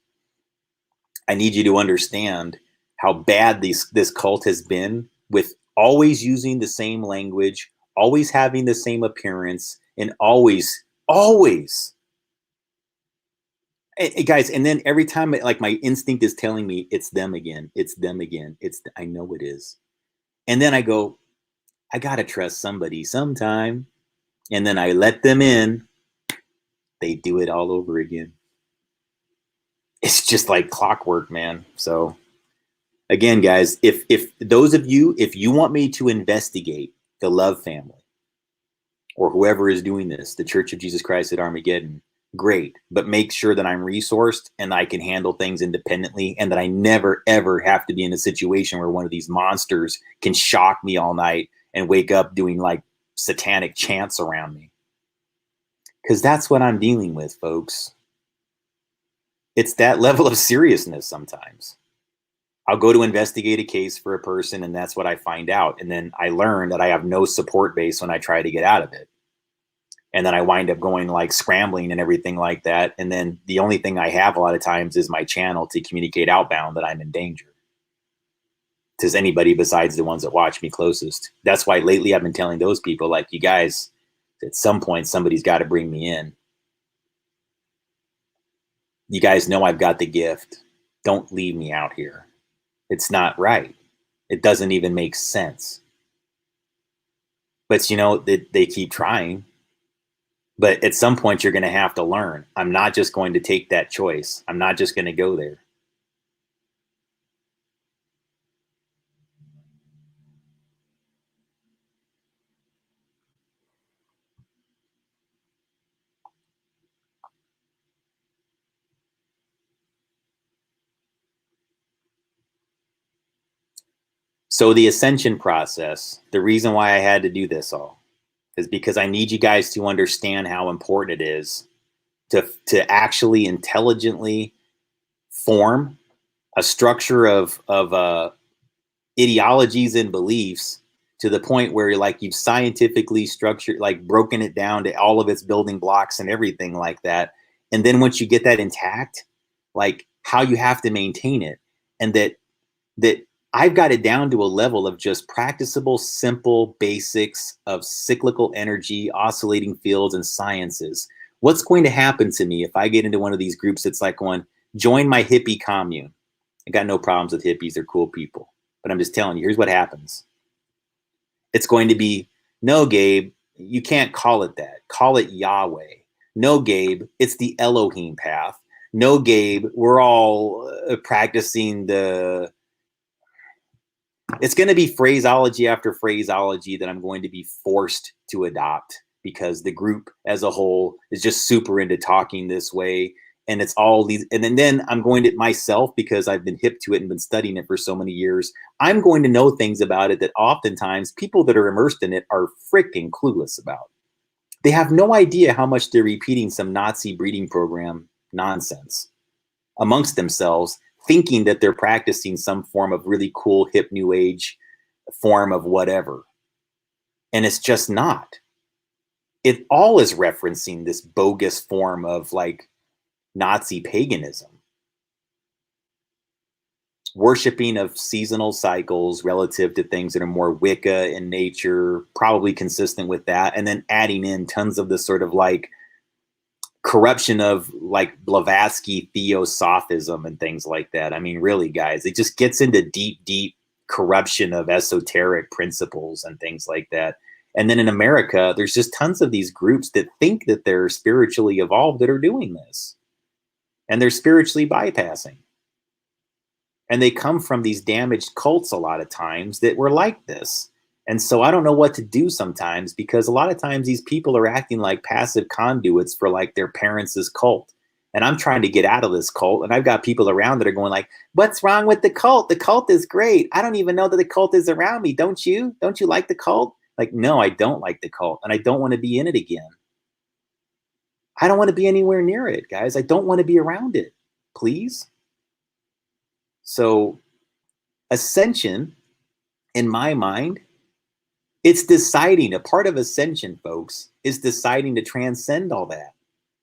I need you to understand how bad this cult has been with always using the same language, always having the same appearance, and always. Hey, guys, and then every time, like, my instinct is telling me it's them again. It's them again. I know it is. And then I go, I gotta trust somebody sometime. And then I let them in. They do it all over again. It's just like clockwork, man. So again, guys, if those of you, if you want me to investigate the Love family or whoever is doing this, the Church of Jesus Christ at Armageddon, great. But make sure that I'm resourced and I can handle things independently, and that I never, ever have to be in a situation where one of these monsters can shock me all night and wake up doing like satanic chants around me. Because that's what I'm dealing with, folks. It's that level of seriousness sometimes. I'll go to investigate a case for a person, and that's what I find out. And then I learn that I have no support base when I try to get out of it. And then I wind up going like scrambling and everything like that. And then the only thing I have a lot of times is my channel to communicate outbound that I'm in danger. To anybody besides the ones that watch me closest. That's why lately I've been telling those people, like, you guys, at some point, somebody's got to bring me in. You guys know I've got the gift. Don't leave me out here. It's not right. It doesn't even make sense. But, you know, they keep trying. But at some point, you're going to have to learn. I'm not just going to take that choice. I'm not just going to go there. So the ascension process, the reason why I had to do this all is because I need you guys to understand how important it is to actually intelligently form a structure of ideologies and beliefs to the point where you've scientifically structured, like broken it down to all of its building blocks and everything like that. And then once you get that intact, like how you have to maintain it, and that I've got it down to a level of just practicable, simple basics of cyclical energy, oscillating fields, and sciences. What's going to happen to me if I get into one of these groups that's like going, join my hippie commune? I got no problems with hippies. They're cool people. But I'm just telling you, here's what happens. It's going to be, no, Gabe, you can't call it that. Call it Yahweh. No, Gabe, it's the Elohim path. No, Gabe, we're all practicing the... It's going to be phraseology after phraseology that I'm going to be forced to adopt because the group as a whole is just super into talking this way. And it's all these, and then I'm going to myself, because I've been hip to it and been studying it for so many years, I'm going to know things about it that oftentimes people that are immersed in it are freaking clueless about. They have no idea how much they're repeating some Nazi breeding program nonsense amongst themselves, thinking that they're practicing some form of really cool, hip, new age form of whatever. And it's just not. It all is referencing this bogus form of like Nazi paganism. Worshipping of seasonal cycles relative to things that are more Wicca in nature, probably consistent with that. And then adding in tons of this sort of like corruption of like Blavatsky theosophism and things like that. I mean, really, guys, it just gets into deep corruption of esoteric principles and things like that. And then in America, there's just tons of these groups that think that they're spiritually evolved that are doing this. And they're spiritually bypassing. And they come from these damaged cults a lot of times that were like this. And so I don't know what to do sometimes, because a lot of times these people are acting like passive conduits for like their parents' cult. And I'm trying to get out of this cult. And I've got people around that are going like, what's wrong with the cult? The cult is great. I don't even know that the cult is around me. Don't you? Don't you like the cult? Like, no, I don't like the cult. And I don't want to be in it again. I don't want to be anywhere near it, guys. I don't want to be around it. Please. So Ascension, in my mind, it's deciding. A part of Ascension, folks, is deciding to transcend all that.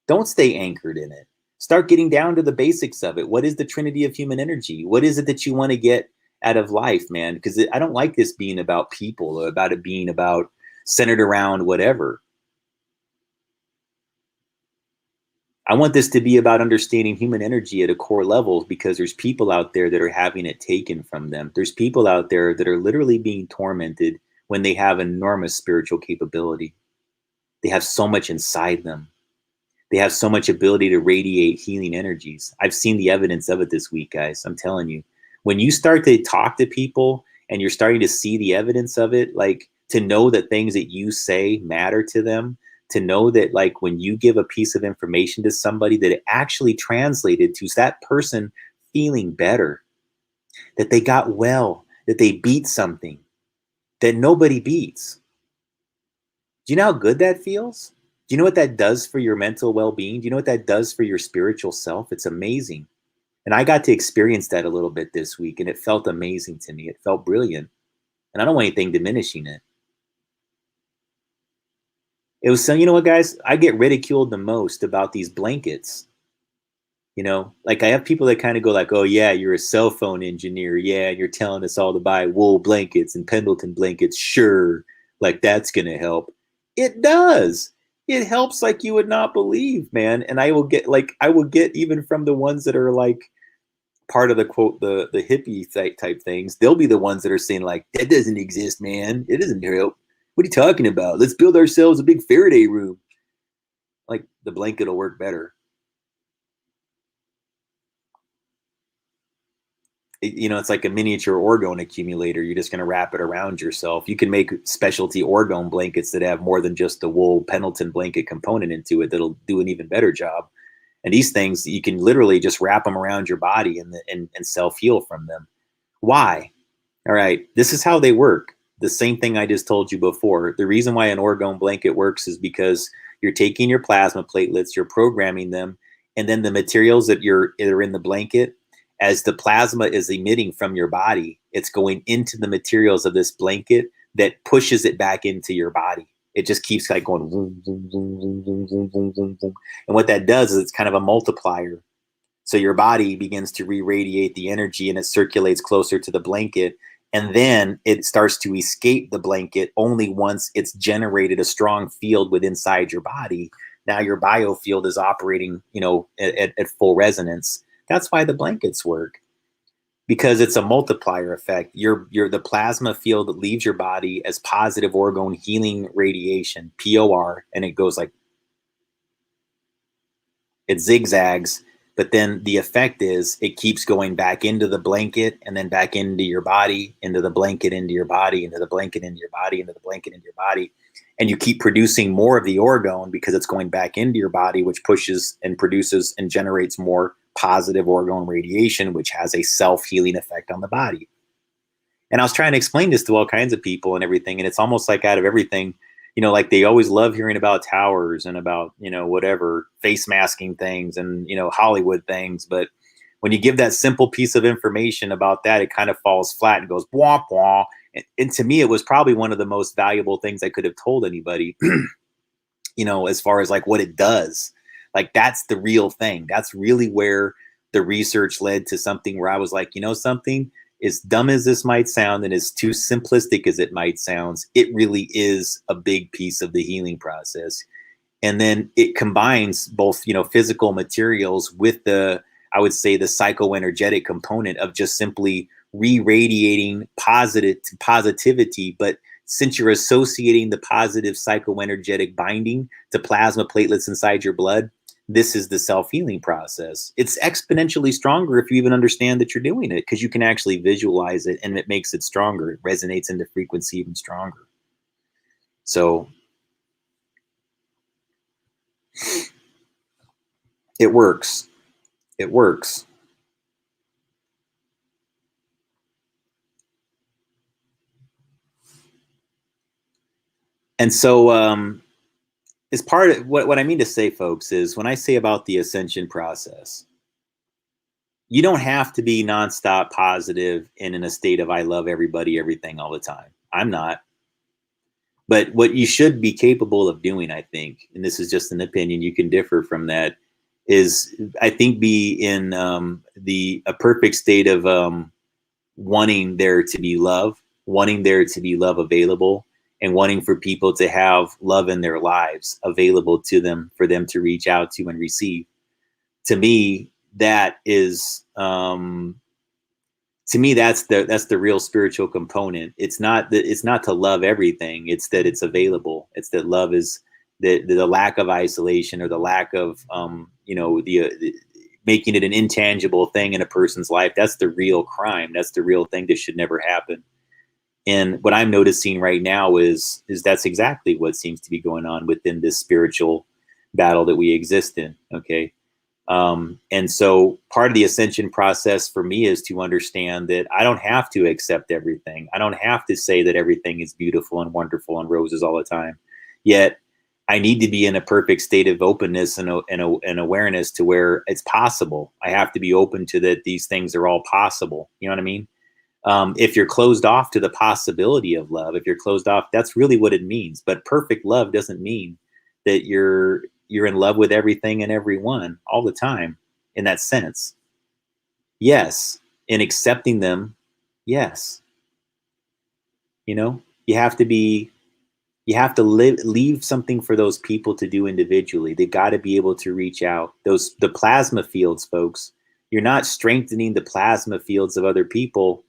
Don't stay anchored in it. Start getting down to the basics of it. What is the Trinity of human energy? What is it that you want to get out of life, man? Because I don't like this being about people, or about it being about centered around whatever. I want this to be about understanding human energy at a core level, because there's people out there that are having it taken from them. There's people out there that are literally being tormented when they have enormous spiritual capability. They have so much inside them. They have so much ability to radiate healing energies. I've seen the evidence of it this week, guys. I'm telling you, when you start to talk to people and you're starting to see the evidence of it, like to know that things that you say matter to them, to know that like when you give a piece of information to somebody, that it actually translated to that person feeling better, that they got well, that they beat something that nobody beats. Do you know how good that feels? Do you know what that does for your mental well-being? Do you know what that does for your spiritual self? It's amazing. And I got to experience that a little bit this week, and it felt amazing to me. It felt brilliant. And I don't want anything diminishing it. It was, you know what, guys? I get ridiculed the most about these blankets. You know, like I have people that kind of go like, oh yeah, you're a cell phone engineer. Yeah, and you're telling us all to buy wool blankets and Pendleton blankets. Sure, like that's going to help. It does. It helps like you would not believe, man. And I will get even from the ones that are like part of the quote, the hippie type things. They'll be the ones that are saying like, that doesn't exist, man. It doesn't help. What are you talking about? Let's build ourselves a big Faraday room. Like the blanket will work better. You know, it's like a miniature orgone accumulator. You're just going to wrap it around yourself. You can make specialty orgone blankets that have more than just the wool Pendleton blanket component into it that'll do an even better job. And these things, you can literally just wrap them around your body and self-heal from them. Why? All right, this is how they work. The same thing I just told you before. The reason why an orgone blanket works is because you're taking your plasma platelets, you're programming them, and then the materials that are in the blanket, as the plasma is emitting from your body, it's going into the materials of this blanket that pushes it back into your body. It just keeps like going boom, boom, boom, boom, boom, boom, boom, boom, boom. And what that does is it's kind of a multiplier. So your body begins to re-radiate the energy and it circulates closer to the blanket. And then it starts to escape the blanket only once it's generated a strong field within inside your body. Now your biofield is operating, you know, at full resonance. That's why the blankets work, because it's a multiplier effect. The plasma field that leaves your body as positive orgone healing radiation, POR, and it goes like, it zigzags, but then the effect is it keeps going back into the blanket and then back into your body, into the blanket, into your body, into the blanket, into your body, into the blanket, into your body. And you keep producing more of the orgone because it's going back into your body, which pushes and produces and generates more positive orgone radiation, which has a self-healing effect on the body. And I was trying to explain this to all kinds of people and everything. And it's almost like out of everything, you know, like they always love hearing about towers and about, you know, whatever, face masking things and, you know, Hollywood things. But when you give that simple piece of information about that, it kind of falls flat and goes, blah, blah. And to me, it was probably one of the most valuable things I could have told anybody, you know, as far as like what it does. Like, that's the real thing. That's really where the research led to something where I was like, you know, something as dumb as this might sound and as too simplistic as it might sound, it really is a big piece of the healing process. And then it combines both, you know, physical materials with the, I would say, the psychoenergetic component of just simply re-radiating positivity. But since you're associating the positive psychoenergetic binding to plasma platelets inside your blood, this is the self-healing process. It's exponentially stronger if you even understand that you're doing it, because you can actually visualize it and it makes it stronger. It resonates into frequency even stronger. So it works. It works. And so as part of what I mean to say, folks, is when I say about the ascension process, you don't have to be nonstop positive and in a state of I love everybody, everything all the time. I'm not. But what you should be capable of doing, I think, and this is just an opinion, you can differ from that, is I think be in a perfect state of wanting there to be love, wanting there to be love available, and wanting for people to have love in their lives available to them for them to reach out to and receive. To me, that is that's the real spiritual component. It's not to love everything. It's that it's available. It's that love is the lack of isolation or the lack of the making it an intangible thing in a person's life. That's the real crime. That's the real thing that should never happen. And what I'm noticing right now is that's exactly what seems to be going on within this spiritual battle that we exist in. Okay. And so part of the ascension process for me is to understand that I don't have to accept everything. I don't have to say that everything is beautiful and wonderful and roses all the time. Yet I need to be in a perfect state of openness and awareness to where it's possible. I have to be open to that these things are all possible. You know what I mean? If you're closed off to the possibility of love, if you're closed off, that's really what it means. But perfect love doesn't mean that you're in love with everything and everyone all the time in that sense. Yes. In accepting them. Yes. You have to leave something for those people to do individually. They got to be able to reach out. The plasma fields, folks, you're not strengthening the plasma fields of other people.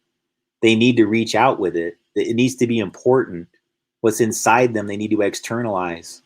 They need to reach out with it. It needs to be important. What's inside them, they need to externalize.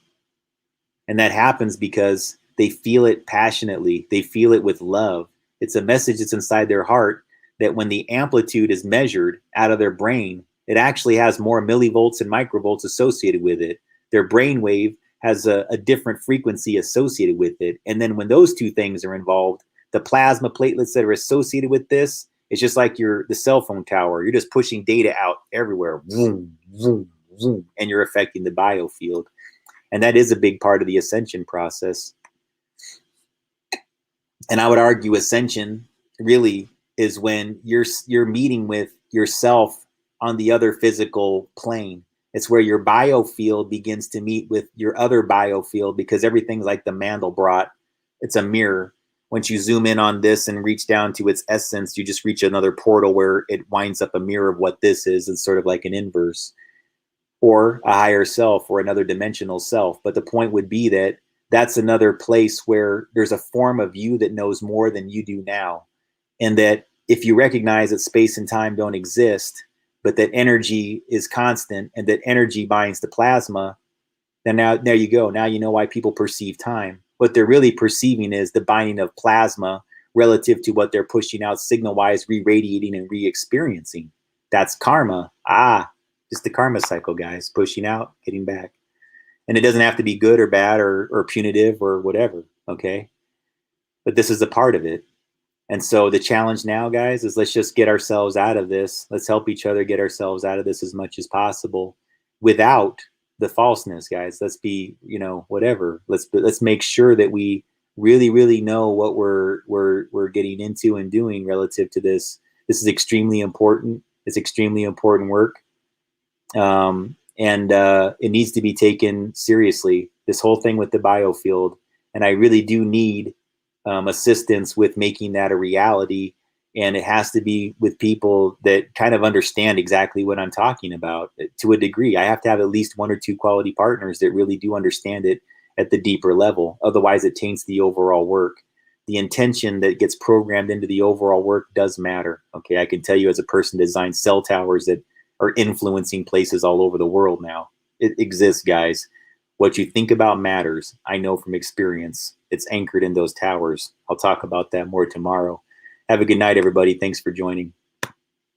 And that happens because they feel it passionately. They feel it with love. It's a message that's inside their heart that when the amplitude is measured out of their brain, it actually has more millivolts and microvolts associated with it. Their brain wave has a different frequency associated with it. And then when those two things are involved, the plasma platelets that are associated with this, it's just like the cell phone tower. You're just pushing data out everywhere. Vroom, vroom, vroom, and you're affecting the biofield. And that is a big part of the ascension process. And I would argue ascension really is when you're meeting with yourself on the other physical plane. It's where your biofield begins to meet with your other biofield, because everything's like the Mandelbrot. It's a mirror. Once you zoom in on this and reach down to its essence, you just reach another portal where it winds up a mirror of what this is. It's sort of like an inverse, or a higher self, or another dimensional self. But the point would be that that's another place where there's a form of you that knows more than you do now. And that if you recognize that space and time don't exist, but that energy is constant and that energy binds to plasma, then now there you go. Now you know why people perceive time. What they're really perceiving is the binding of plasma relative to what they're pushing out signal-wise, re-radiating and re-experiencing. That's karma. Just the karma cycle, guys. Pushing out, getting back. And it doesn't have to be good or bad or punitive or whatever, okay? But this is a part of it. And so the challenge now, guys, is let's just get ourselves out of this. Let's help each other get ourselves out of this as much as possible without the falseness, guys. Let's be, whatever. Let's make sure that we really, really know what we're getting into and doing relative to this. This is extremely important. It's extremely important work. And it needs to be taken seriously, this whole thing with the biofield. And I really do need assistance with making that a reality. And it has to be with people that kind of understand exactly what I'm talking about to a degree. I have to have at least one or two quality partners that really do understand it at the deeper level. Otherwise, it taints the overall work. The intention that gets programmed into the overall work does matter. Okay, I can tell you as a person that designed cell towers that are influencing places all over the world now. It exists, guys. What you think about matters. I know from experience. It's anchored in those towers. I'll talk about that more tomorrow. Have a good night, everybody. Thanks for joining.